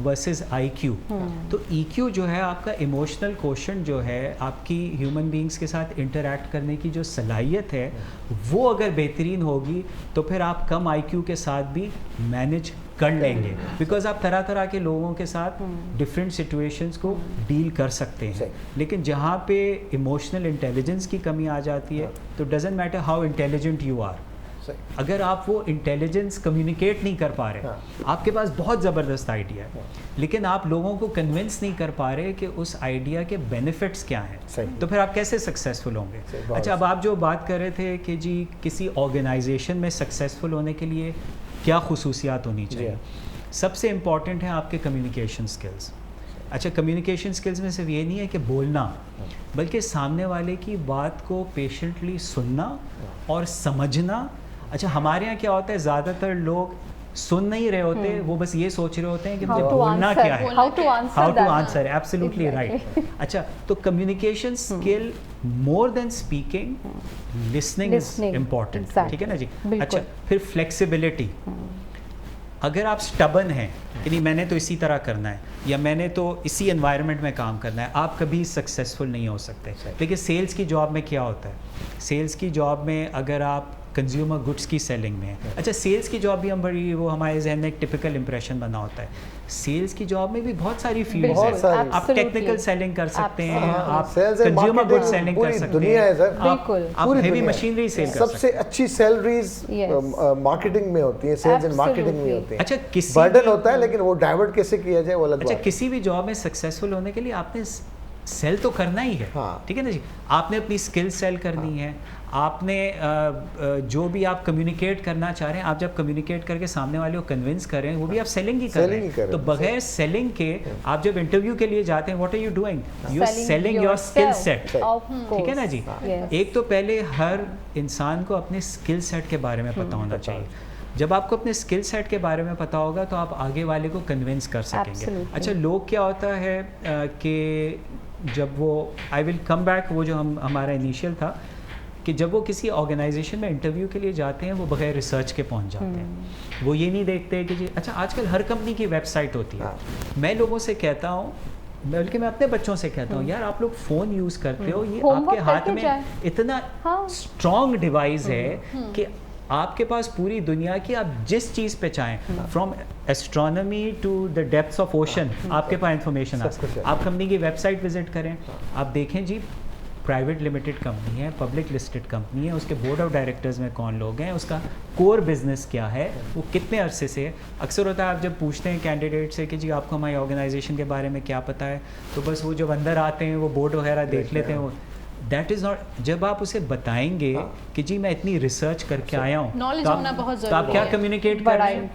वर्सेस IQ. तो EQ जो है आपका इमोशनल क्वोशंट जो है, आपकी ह्यूमन बींग्स के साथ इंटरैक्ट करने की जो सलाहियत है, वो अगर बेहतरीन होगी तो फिर आप कम IQ के साथ भी मैनेज कर लेंगे, बिकॉज आप तरह तरह के लोगों के साथ डिफरेंट सिचुएशंस को डील कर सकते हैं. लेकिन जहाँ पे इमोशनल इंटेलिजेंस की कमी आ जाती है तो doesn't matter how intelligent you are, अगर आप वो इंटेलिजेंस कम्युनिकेट नहीं कर पा रहे, आपके पास बहुत ज़बरदस्त आइडिया है लेकिन आप लोगों को कन्विंस नहीं कर पा रहे कि उस आइडिया के बेनिफिट्स क्या हैं, तो फिर आप कैसे सक्सेसफुल होंगे. अच्छा, अब आप जो बात कर रहे थे कि जी किसी ऑर्गेनाइजेशन में सक्सेसफुल होने के लिए क्या खुसूसियात होनी चाहिए, सबसे इम्पॉर्टेंट है आपके कम्युनिकेशन स्किल्स. अच्छा, कम्युनिकेशन स्किल्स में सिर्फ ये नहीं है कि बोलना, बल्कि सामने वाले की बात को पेशेंटली सुनना और समझना. अच्छा, हमारे यहाँ क्या होता है, ज़्यादातर लोग सुन नहीं रहे होते, वो बस ये सोच रहे होते हैं कि मुझे बोलना क्या है, how to answer. Absolutely right. अच्छा, तो communication skill more than speaking, listening is important. ठीक है ना जी. अच्छा, फिर फ्लेक्सिबिलिटी. अगर आप स्टबन हैं कि नहीं मैंने तो इसी तरह करना है या मैंने तो इसी एनवायरनमेंट में काम करना है, आप कभी सक्सेसफुल नहीं हो सकते. देखिए, सेल्स की जॉब में क्या होता है, सेल्स की जॉब में अगर आप कंज्यूमर गुड्स की सेलिंग में है. अच्छा, सेल्स की जॉब भी हम बड़ी, वो हमारे जहन में एक टिपिकल इंप्रेशन बना होता है. सेल्स की जॉब में भी बहुत सारी फील्ड्स हैं. आप टेक्निकल सेलिंग कर सकते हैं, आप कंज्यूमर गुड्स सेलिंग कर सकते हैं, आप हेवी मशीनरी सेल कर सकते हैं. सबसे अच्छी सैलरीज मार्केटिंग में होती है, सेल्स एंड मार्केटिंग में होती है. अच्छा, किसी बर्डन होता है लेकिन वो डाइवर्ट कैसे किया जाए वो अलग बात है. अच्छा, किसी भी जॉब में सक्सेसफुल होने के लिए आपने सेल तो करना ही है. ठीक है ना जी. आपने अपनी स्किल सेल करनी है, आपने जो भी आप कम्युनिकेट करना चाह रहे हैं, आप जब कम्युनिकेट करके सामने वाले को कन्विंस कर रहे हैं, वो भी आप सेलिंग ही कर रहे हैं. तो बगैर सेलिंग के आप जब इंटरव्यू के लिए जाते हैं, what are you doing, you are selling your skill set. ठीक है ना जी. एक तो पहले हर इंसान को अपने स्किल सेट के बारे में पता होना चाहिए. जब आपको अपने स्किल सेट के बारे में पता होगा तो आप आगे वाले को कन्विंस कर सकेंगे. अच्छा, लोग क्या होता है कि जब वो, आई विल कम बैक, वो जो हमारा इनिशियल था कि जब वो किसी ऑर्गेनाइजेशन में इंटरव्यू के लिए जाते हैं, वो बगैर रिसर्च के पहुंच जाते हैं. वो ये नहीं देखते कि जी, अच्छा आजकल हर कंपनी की वेबसाइट होती है. मैं लोगों से कहता हूँ, बल्कि मैं अपने बच्चों से कहता हूँ, यार आप लोग फ़ोन यूज़ करते हो, ये आपके हाथ में इतना स्ट्रॉन्ग डिवाइस है कि آپ کے پاس پوری دنیا کی آپ جس چیز پہ چاہیں from astronomy to the depths of ocean آپ کے پاس انفارمیشن آپ کمپنی کی ویب سائٹ وزٹ کریں, آپ دیکھیں جی پرائیویٹ لمیٹڈ کمپنی ہے, پبلک لسٹڈ کمپنی ہے, اس کے بورڈ آف ڈائریکٹرز میں کون لوگ ہیں, اس کا کور بزنس کیا ہے, وہ کتنے عرصے سے ہے. اکثر ہوتا ہے آپ جب پوچھتے ہیں کینڈیڈیٹ سے کہ جی آپ کو ہماری آرگنائزیشن کے بارے میں کیا پتہ ہے, تو بس وہ جب اندر آتے ہیں وہ بورڈ وغیرہ دیکھ لیتے ہیں. وہ دیٹ از ناٹ, جب آپ اسے بتائیں گے کہ جی میں اتنی ریسرچ کر کے آیا ہوں, نالج ہونا بہت ضروری ہے. تو آپ کیا کمیونیکیٹ کر رہے ہیں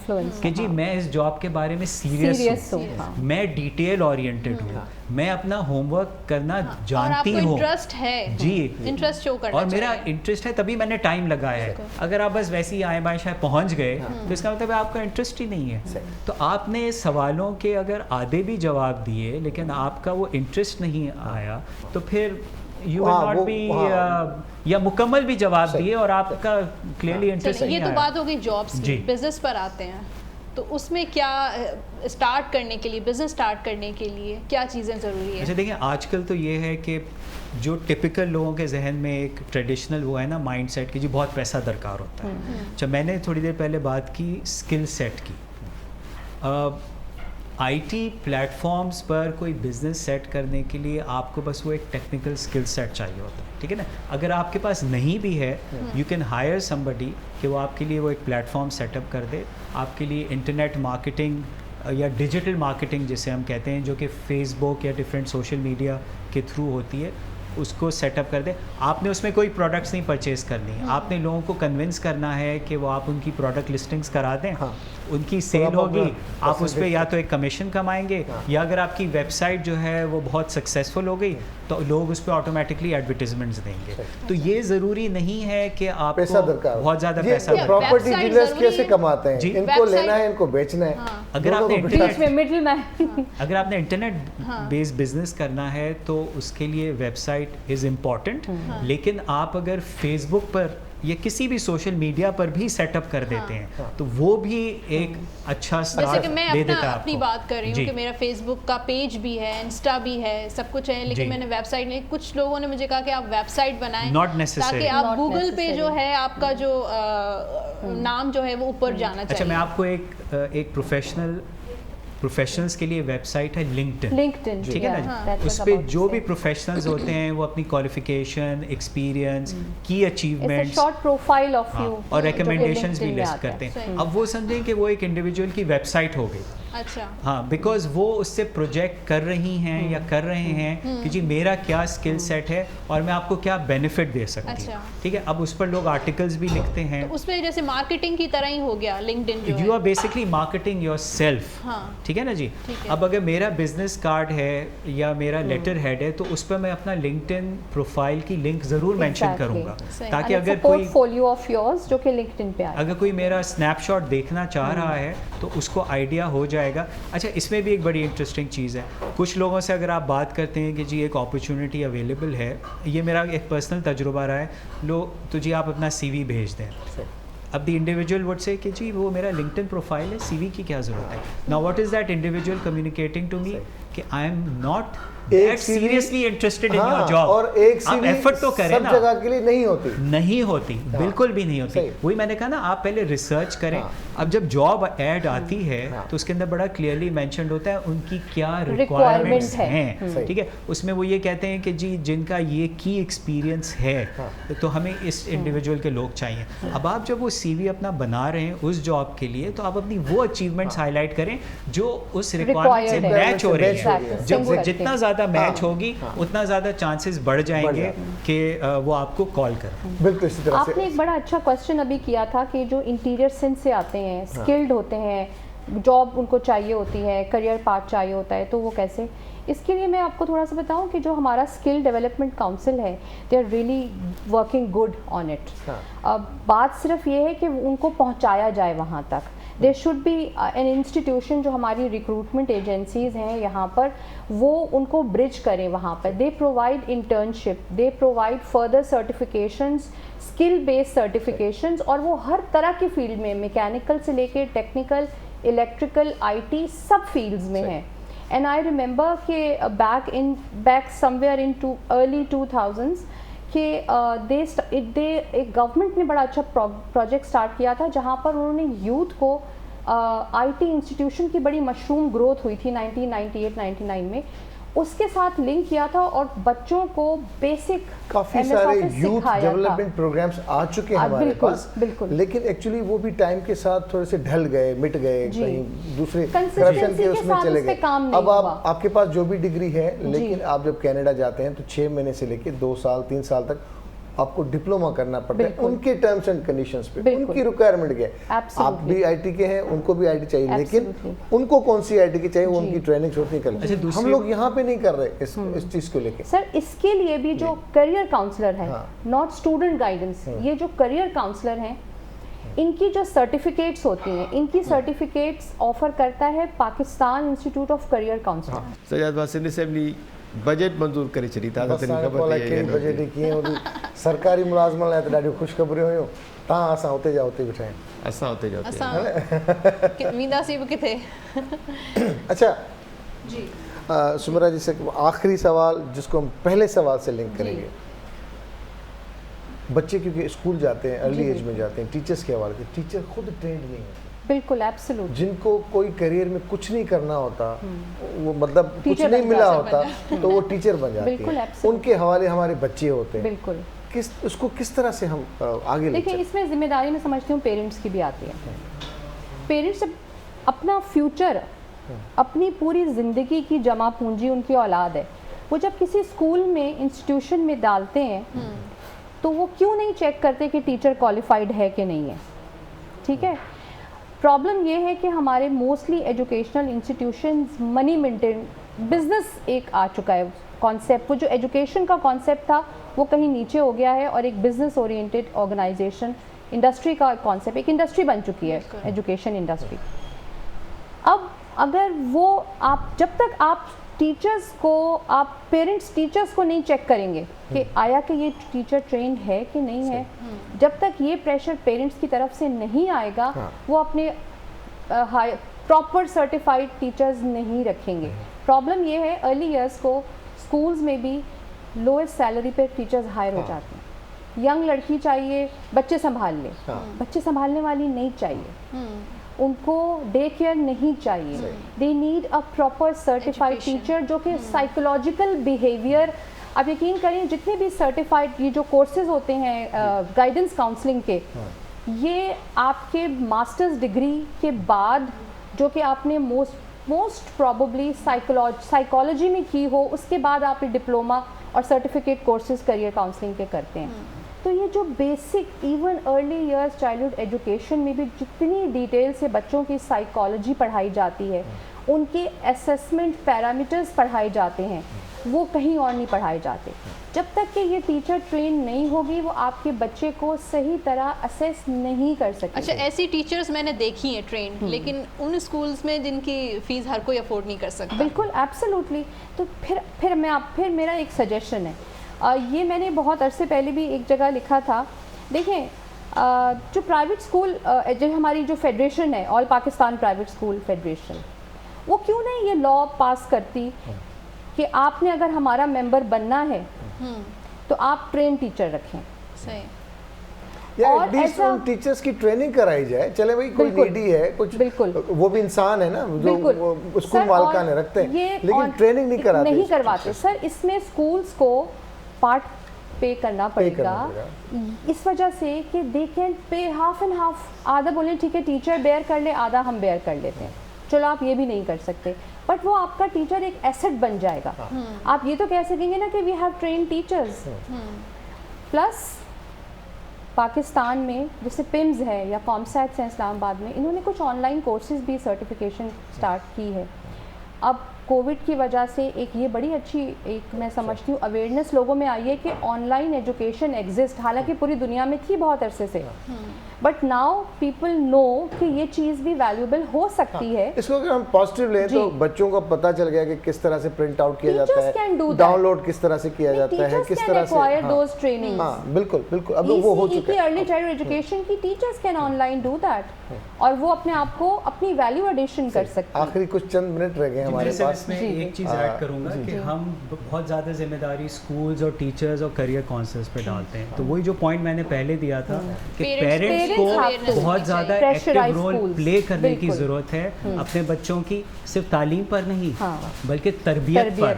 کہ جی میں اس جاب کے بارے میں سیریس ہوں, میں ڈیٹیل اورینٹڈ ہوں, میں اپنا ہوم ورک کرنا جانتی ہوں, انٹرسٹ ہے جی انٹرسٹ شو کرنا, اور میرا انٹرسٹ ہے تبھی میں نے ٹائم لگایا ہے. اگر آپ بس ویسے ہی آئے بائیں شاید پہنچ گئے تو اس کا مطلب آپ کا انٹرسٹ ہی نہیں ہے. تو آپ نے سوالوں کے اگر آدھے بھی جواب دیے لیکن آپ کا وہ انٹرسٹ نہیں آیا تو پھر یو ول ناٹ بی, یا مکمل بھی جواب دیے اور آپ کا کلیئرلی انٹرسٹ نہیں آیا. یہ تو بات ہوگی جابس کی. بزنس پر آتے ہیں تو اس میں کیا اسٹارٹ کرنے کے لیے, بزنس اسٹارٹ کرنے کے لیے کیا چیزیں ضروری ہیں؟ اچھا دیکھیں آج کل تو یہ ہے کہ جو ٹپیکل لوگوں کے ذہن میں ایک ٹریڈیشنل وہ ہے نا مائنڈ سیٹ کہ جی بہت پیسہ درکار ہوتا ہے. اچھا میں نے تھوڑی دیر پہلے بات کی اسکل سیٹ کی. آئی ٹی پلیٹ فارمز پر کوئی بزنس سیٹ کرنے کے لیے آپ کو بس وہ ایک ٹیکنیکل اسکل سیٹ چاہیے ہوتا ہے, ٹھیک ہے نا. اگر آپ کے پاس نہیں بھی ہے یو کین ہائر سمبڈی کہ وہ آپ کے لیے وہ ایک پلیٹ فارم سیٹ اپ کر دے, آپ کے لیے انٹرنیٹ مارکیٹنگ یا ڈیجیٹل مارکیٹنگ جسے ہم کہتے ہیں جو کہ فیس بک یا ڈفرینٹ سوشل میڈیا کے تھرو ہوتی ہے, اس کو سیٹ اپ کر دیں. آپ نے اس میں کوئی پروڈکٹس نہیں پرچیز کرنی, آپ نے لوگوں کو کنونس کرنا ہے کہ وہ آپ ان کی پروڈکٹ لسٹنگس کرا دیں, ان کی سیل ہوگی, آپ اس پہ یا تو ایک کمیشن کمائیں گے, یا اگر آپ کی ویب سائٹ جو ہے وہ بہت سکسیزفل ہو گئی تو لوگ اس پہ آٹومیٹکلی ایڈورٹیزمنٹس دیں گے. تو یہ ضروری نہیں ہے کہ آپ کو بہت زیادہ پیسہ, پراپرٹی ڈیلرز کیسے کماتے ہیں, ان کو لینا ہے ان کو بیچنا ہے. اگر آپ نے انٹرنیٹ بیس بزنس کرنا ہے تو اس کے لیے ویب سائٹ از امپورٹنٹ, لیکن آپ اگر فیس بک پر یا کسی بھی سوشل میڈیا پر بھی سیٹ اپ کر دیتے ہیں تو وہ بھی ایک اچھا جیسے کہ میں اپنی بات کر رہی ہوں کہ میرا فیس بک کا پیج بھی ہے, انسٹا بھی ہے, سب کچھ ہے, لیکن میں نے ویب سائٹ نہیں. کچھ لوگوں نے مجھے کہا کہ آپ ویب سائٹ بنائیں تاکہ آپ گوگل پہ جو ہے آپ کا جو نام جو ہے وہ اوپر جانا چاہیے. اچھا میں آپ کو ایک پروفیشنلز کے لیے ویب سائٹ ہے لنکڈن, ٹھیک ہے نا. اس پہ جو بھی پروفیشنلز ہوتے ہیں وہ اپنی کوالیفیکیشن, ایکسپیرینس, کی achievements, short profile of you اور ریکمنڈیشنز بھی لسٹ کرتے ہیں. اب وہ سمجھیں کہ وہ ایک انڈیویجول کی ویب سائٹ ہو گئی. اچھا ہاں, بیکاز وہ اس سے پروجیکٹ کر رہی ہیں یا کر رہے ہیں کہ جی میرا کیا اسکل سیٹ ہے اور میں آپ کو کیا بینیفٹ دے سکتی ہوں, ٹھیک ہے. اب اس پر لوگ آرٹیکلز بھی لکھتے ہیں, اس میں جیسے مارکیٹنگ کی طرح ہی ہو گیا لنکڈن جو ہے, you are basically marketing yourself, ٹھیک ہے نا جی. اب اگر میرا بزنس کارڈ ہے یا میرا لیٹر ہیڈ ہے تو اس پہ میں اپنا لنکڈن پروفائل کی لنک ضرور مینشن کروں گا تاکہ اگر کوئی پورٹفولیو آف یورز جو کہ لنکڈن پہ آئے, اگر کوئی میرا اسنیپ شاٹ دیکھنا چاہ رہا ہے تو اس کو آئیڈیا ہو جائے گا. اچھا اس میں بھی ایک بڑی انٹرسٹنگ چیز ہے, کچھ لوگوں سے اگر آپ بات کرتے ہیں کہ جی ایک اپرچونٹی اویلیبل ہے, یہ میرا ایک پرسنل تجربہ رہا ہے, تو جی آپ اپنا سی وی بھیج دیں. اب دی انڈیویجول وڈ سے کہ جی وہ میرا لنکڈن پروفائل ہے, سی وی کی کیا ضرورت ہے. Now what is that individual communicating to me کہ I am not seriously interested in your job, اور ایک سی وی ایفرٹ تو کریں نا, سب جگہ کے لیے نہیں ہوتی, بالکل بھی نہیں ہوتی. وہی میں نے کہا نا آپ پہلے ریسرچ کریں. اب جب جاب ایڈ آتی ہے تو اس کے اندر بڑا کلیئرلی مینشنڈ ہوتا ہے ان کی کیا ریکوائرمنٹس ہیں, ٹھیک ہے. اس میں وہ یہ کہتے ہیں کہ جی جن کا یہ کی ایکسپیرینس ہے تو ہمیں اس انڈیویجول کے لوگ چاہیے. اب آپ جب وہ سی وی اپنا بنا رہے ہیں اس جاب کے لیے تو آپ اپنی وہ اچیومنٹس ہائی لائٹ کریں جو اس ریکوائرمنٹ سے میچ ہو رہی ہے. جب جتنا زیادہ میچ ہوگی اتنا زیادہ چانسز بڑھ جائیں گے کہ وہ آپ کو کال کریں. بالکل اسی طرح سے آپ نے ایک بڑا اچھا کوسچن ابھی کیا تھا کہ جو انٹیریئر سینس سے آتے ہیں, اسکلڈ ہوتے ہیں, جاب ان کو چاہیے ہوتی ہے, کریئر پاتھ چاہیے ہوتا ہے, تو وہ کیسے. اس کے لیے میں آپ کو تھوڑا سا بتاؤں کہ جو ہمارا اسکل ڈیولپمنٹ کاؤنسل ہے they are really working good on it. بات صرف یہ ہے کہ ان کو پہنچایا جائے وہاں تک. There should be an institution جو ہماری ریکروٹمنٹ ایجنسیز ہیں یہاں پر, وہ ان کو برج کریں وہاں پر. They provide internship, they provide further certifications, skill based certifications, اور وہ ہر طرح کی فیلڈ میں, میکینیکل سے لے کے technical, electrical, I T, sub fields میں ہیں. اینڈ آئی ریممبر کہ back SIM where in early 2000s کہ ایک گورنمنٹ نے بڑا اچھا پروجیکٹ سٹارٹ کیا تھا جہاں پر انہوں نے یوتھ کو آئی ٹی انسٹیٹیوشن کی بڑی مشروم گروتھ ہوئی تھی 1998-99 میں، اس کے ساتھ لنک کیا تھا اور بچوں کو بیسک کافی سارے یوتھ ڈیولپمنٹ پروگرامز آ چکے ہیں ہمارے پاس، لیکن ایکچولی وہ بھی ٹائم کے ساتھ تھوڑے سے ڈھل گئے، مٹ گئے، کہیں دوسرے کرپشن کے اس میں چلے گئے. اب آپ کے پاس جو بھی ڈگری ہے، لیکن آپ جب کینیڈا جاتے ہیں تو 6 مہینے سے لے کے 2 سال 3 سال تک آپ کو ڈپلوما کرنا پڑتا ہے ان کے ٹرمز اینڈ کنڈیشنز پہ، ان کی ریکوائرمنٹ کیا ہے. آپ بھی آئی ٹی کے ہیں، ان کو بھی آئی ٹی چاہیے، لیکن ان کو کون سی آئی ٹی کی چاہیے، وہ ان کی ٹریننگ ہوتی ہے. ہم لوگ یہاں پہ نہیں کر رہے اس چیز کو لے کے. سر اس کے لیے بھی جو کریئر کاؤنسلر ہے، ناٹ اسٹوڈنٹ گائیڈنس، یہ جو کریئر کاؤنسلر ہیں ان کی جو سرٹیفکیٹس ہوتی ہیں، ان کی سرٹیفکیٹس آفر کرتا ہے Pakistan institute of career counselling. Sajjad Wasan assembly budget منظور करे छॾी था त बजट कीअं वरी सरकारी मुलाज़िमनि लाइ त ॾाढियूं ख़ुशख़बरियूं हुयूं. तव्हां असां हुते जा हुते वेठा आहियूं. असां हुते जा असां वेंदासीं बि किथे. अच्छा जी सुमिरा जी से आखिरी सवाल जिसको हम पहले सवाल से लिंक करेंगे. बच्चे क्योंकि स्कूल जाते हैं, अर्ली एज में जाते हैं, टीचर्स के हवाले से टीचर खुद ट्रेंड नहीं होते. बिल्कुल एब्सोल्यूट. जिनको कोई करियर में कुछ नहीं करना होता, वो मतलब कुछ नहीं मिला होता तो वो टीचर बन जाती है. उनके हवाले हमारे बच्चे होते हैं. बिल्कुल. उसको किस तरह से हम आगे देखिए, इसमें जिम्मेदारी मैं समझती हूँ पेरेंट्स की भी आती है. पेरेंट्स जब अपना फ्यूचर, अपनी पूरी ज़िंदगी की जमा पूंजी उनकी औलाद है, वो जब किसी स्कूल में इंस्टीट्यूशन में डालते हैं तो वो क्यों नहीं चेक करते कि टीचर क्वालिफाइड है कि नहीं है. ठीक है. प्रॉब्लम ये है कि हमारे mostly educational institutions money maintain business एक आ चुका है कॉन्सेप्ट. वो जो एजुकेशन का कॉन्सेप्ट था वो कहीं नीचे हो गया है और एक बिजनेस ओरिएंटेड ऑर्गेनाइजेशन, इंडस्ट्री का कॉन्सेप्ट, एक इंडस्ट्री बन चुकी है एजुकेशन इंडस्ट्री. अब अगर वो आप जब तक आप टीचर्स को, आप पेरेंट्स टीचर्स को नहीं चेक करेंगे कि आया कि ये टीचर ट्रेंड है कि नहीं है, जब तक ये प्रेशर पेरेंट्स की तरफ से नहीं आएगा, वो अपने प्रॉपर सर्टिफाइड टीचर्स नहीं रखेंगे. प्रॉब्लम ये है अर्ली ईयर्स को स्कूल्स में भी लोएस्ट सैलरी पे टीचर्स हायर हो जाते हैं. यंग लड़की चाहिए, बच्चे संभाल ले, बच्चे संभालने वाली नहीं चाहिए, उनको डे केयर नहीं चाहिए. They need a proper certified teacher जो कि साइकोलॉजिकल बिहेवियर, आप यकीन करें जितने भी सर्टिफाइड ये जो कोर्सेज होते हैं गाइडेंस काउंसलिंग के, ये आपके मास्टर्स डिग्री के बाद जो कि आपने मोस्ट प्रॉबली साइकोलॉजी में की हो, उसके बाद आप डिप्लोमा और सर्टिफिकेट कोर्सेज करियर काउंसलिंग के करते हैं. तो ये जो basic even early years childhood education में भी जितनी डिटेल से बच्चों की साइकोलॉजी पढ़ाई जाती है, उनके असेसमेंट पैरामीटर्स पढ़ाए जाते हैं, वो कहीं और नहीं पढ़ाए जाते. जब तक कि ये टीचर ट्रेन नहीं होगी वो आपके बच्चे को सही तरह असेस नहीं कर सकते. अच्छा, ऐसी टीचर्स मैंने देखी हैं ट्रेन, लेकिन उन स्कूल्स में जिनकी फ़ीस हर कोई अफोर्ड नहीं कर सकता. बिल्कुल एब्सोल्युटली. तो फिर मेरा एक सजेशन है, ये मैंने बहुत अरसे पहले भी एक जगह लिखा था. देखें, जो प्राइवेट स्कूल जो हमारी जो फेडरेशन है, all Pakistan private school federation, वो क्यों नहीं ये लॉ पास करती कि आपने अगर हमारा मेंबर बनना है तो आप ट्रेन टीचर रखें. सही. और ऐसा टीचर्स की ट्रेनिंग कराई जाए. चले भाई कोई नीडी है, कुछ बिल्कुल वो भी इंसान है ना, जो स्कूल मालिकाने रखते हैं, लेकिन ट्रेनिंग नहीं कराते. नहीं करवाते सर. इसमें स्कूल्स को पार्ट पे करना पड़ेगा इस वजह से कि they can pay half and half. आधा बोले ठीक है टीचर बेयर कर ले, आधा हम बेयर कर लेते हैं, चलो आप ये भी नहीं कर सकते, बट वो आपका टीचर एक एसेट बन जाएगा. आप ये तो कह सकेंगे ना कि we have train teachers. Plus Pakistan में जैसे पिम्स है या कॉमसैट्स हैं इस्लामाबाद में, इन्होंने कुछ ऑनलाइन कोर्सेज भी सर्टिफिकेशन स्टार्ट की है. अब कोविड की वजह से एक ये बड़ी अच्छी एक मैं समझती हूँ अवेयरनेस लोगों में आई है कि ऑनलाइन एजुकेशन एग्जिस्ट, हालांकि पूरी दुनिया में थी बहुत अरसे से, बट नाउ पीपल नो कि ये चीज़ भी वैल्यूएबल हो सकती है। इसको अगर हम पॉजिटिव लें तो बच्चों को पता चल गया कि किस तरह से प्रिंट आउट किया जाता है, डाउनलोड किस तरह से किया जाता है, किस तरह से बिल्कुल बिल्कुल अब वो हो चुका है। अर्ली चाइल्ड एजुकेशन की teachers can online do that, और वो अपने आप को अपनी वैल्यू एडिशन कर सकते हैं। आखिरी कुछ चंद मिनट रह गए हमारे पास। मैं एक चीज़ ऐड करूंगा कि हम बहुत ज़्यादा जिम्मेदारी स्कूल्स और टीचर्स और करियर काउंसलर्स पे डालते हैं। तो वही जो पॉइंट मैंने पहले दिया था कि पेरेंट्स को बहुत ज़्यादा एक्टिव रोल प्ले करने की ज़रूरत है अपने बच्चों की, सिर्फ तालीम पर नहीं बल्कि तरबियत पर,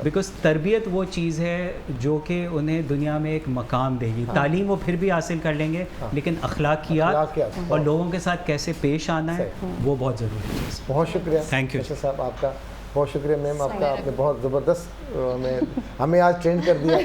बिकॉज तरबियत वो चीज़ है जो कि उन्हें दुनिया में एक मकाम देगी। तालीम वो फिर भी हासिल कर लेंगे, लेकिन अखलाकियात और लोगों के साथ कैसे पेश आना है वो बहुत ज़रूरी है। बहुत शुक्रिया, थैंक यू साहब आपका, बहुत शुक्रिया मैम आपका, आपने बहुत ज़बरदस्त हमें आज ट्रेन कर दिया।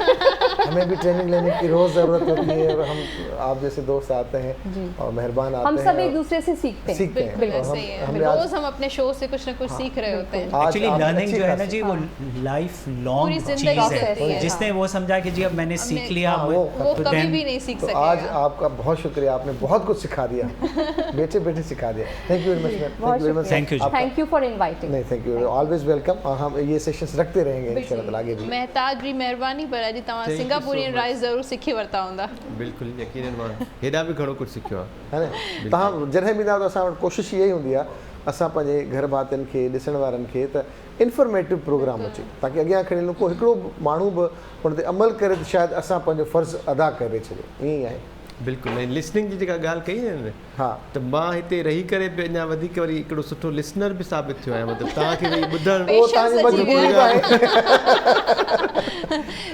हमें भी ट्रेनिंग लेने की रोज़ ज़रूरत होती है, और हम आप जैसे दोस्त आते हैं और मेहरबान आते हैं, हम सब एक दूसरे से सीखते हैं। बिल्कुल सही है, रोज़ हम अपने शो से कुछ ना कुछ सीख रहे होते हैं। एक्चुअली लर्निंग जो है ना जी, वो लाइफ लॉन्ग चीज़ है। जिसने वो समझा कि जी अब मैंने सीख लिया, वो कभी भी नहीं सीख सकेगा। आज आपका बहुत शुक्रिया, आपने बहुत कुछ सिखा दिया, बेटे बेटे सिखा दिया। Thank you very much, thank you for inviting. नहीं, थैंक यू, ऑलवेज वेलकम, और हम ये सेशंस रखते रहेंगे इंशाल्लाह आगे भी। महताज जी मेहरबानी पर अॼु तव्हां सिंगापुरियन राइस ज़रूर सिखी वरिता हूंदा। बिल्कुल यकीनन, मां हेॾा बि घणो कुझु सिखियो आहे। है न, तव्हां जॾहिं बि ईंदा त असां वटि कोशिशि इहा ई हूंदी आहे असां पंहिंजे घर भातियुनि खे, ॾिसण वारनि खे त इंफॉर्मेटिव प्रोग्राम अचे, ताकी अॻियां खणी हलूं, को हिकिड़ो माण्हू बि हुन ते अमल करे त शायदि असां पंहिंजो फ़र्ज़ु अदा करे छॾियो, ईअं ई आहे। बिल्कुलु, ऐं लिसनिंग जी जेका ॻाल्हि कई न, हा, त मां हिते रही करे बि अञा वधीक वरी हिकिड़ो सुठो लिसनर बि साबित थियो आहियां। मतिलबु तव्हांखे वरी ॿुधणु उहो तव्हांजी मजबूरी बि आहे।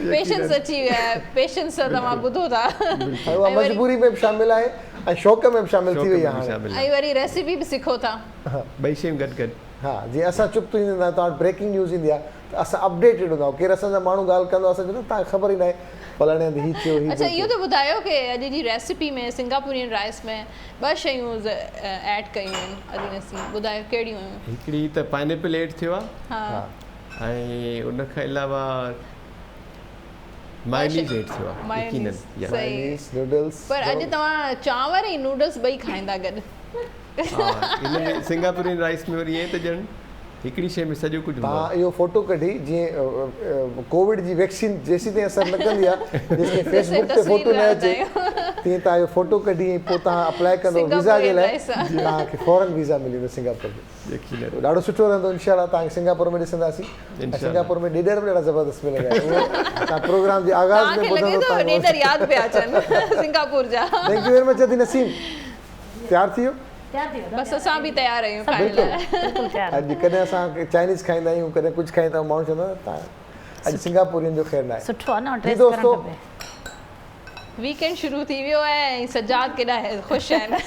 पेशेंस अची विया आहे, पेशेंस सां तव्हां ॿुधो था, उहा मजबूरी में बि शामिल आहे ऐं शौक़ में बि शामिल थी वई आहे हाणे, ऐं वरी रेसिपी बि सिखो था। ॿई शयूं गॾु गॾु। हा, जीअं असां चुप थी वेंदा आहियूं, तव्हां वटि ब्रेकिंग न्यूज़ ईंदी आहे त असां अपडेटेड हूंदा आहियूं, केरु असांजा माण्हू ॻाल्हि कंदो असां चवंदा तव्हांखे ख़बर ई न आहे फलाणे हंधि हीअ थियो। अच्छा, इहो त ॿुधायो कि अॼु जी रेसिपी में सिंगापुरियन राइस में 2 शयूं ऐड कयूं आहिनि अॼु नसीब, ॿुधायो कहिड़ियूं आहिनि? हिकिड़ी त पाइनएप्पल ऐड थियो आहे, हा, ऐं उन खां अलावा मायोनीज़ ऐड थियो आहे, यकीनन। Mayonnaise, noodles. पर अॼु तव्हां चांवर ऐं नूडल्स ॿई खाईंदा गॾु? हा, इन सिंगापुरियन राइस में वरी ईअं त ॼण हिकिड़ी शइ में सॼो कुझु। तव्हां इहो फोटो कढी, जीअं कोविड जी वैक्सीन जेसीं ताईं असरु न कंदी आहे, जेसीं फेसबुक ते फोटो न अचे, तीअं तव्हां इहो फोटो कढी ऐं पोइ तव्हां अप्लाई कंदो वीज़ा जे लाइ, तव्हांखे फौरन वीज़ा मिली वेंदो सिंगापुर में। ॾाढो सुठो रहंदो इनशाला, तव्हांखे सिंगापुर में ॾिसंदासीं। सिंगापुर में ॾेढर बि ॾाढा ज़बरदस्त मिलंदा, तव्हां प्रोग्राम जे आगाज़ में ॿुधंदो ॾेढर यादि पिया अचनि सिंगापुर जा। Thank you very much. अदी नसीम तयारु थी वियो? बस असां बि तयार आहियूं खाइण लाइ। अॼु कॾहिं असां चाइनीज़ खाईंदा आहियूं, कॾहिं कुझु खाईंदा आहियूं, माण्हू चवंदा तव्हां अॼु सिंगापुरियन जो ख़ैरु न आहे। सुठो आहे न, जी दोस्तों, वीकेंड शुरू थी वियो आहे ऐं सजाद केॾा ख़ुशि आहिनि।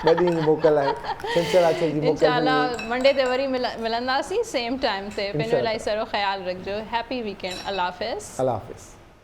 2 ॾींहं मोकल आहे, छंछरु आछर जी मोकल। इंशाल्लाह मंडे ते वरी मिलंदासीं सेम टाइम ते। पंहिंजो इलाही सारो ख़्यालु रखिजो। Happy weekend. अल्लाह हाफ़िज़। अल्लाह हाफ़िज़।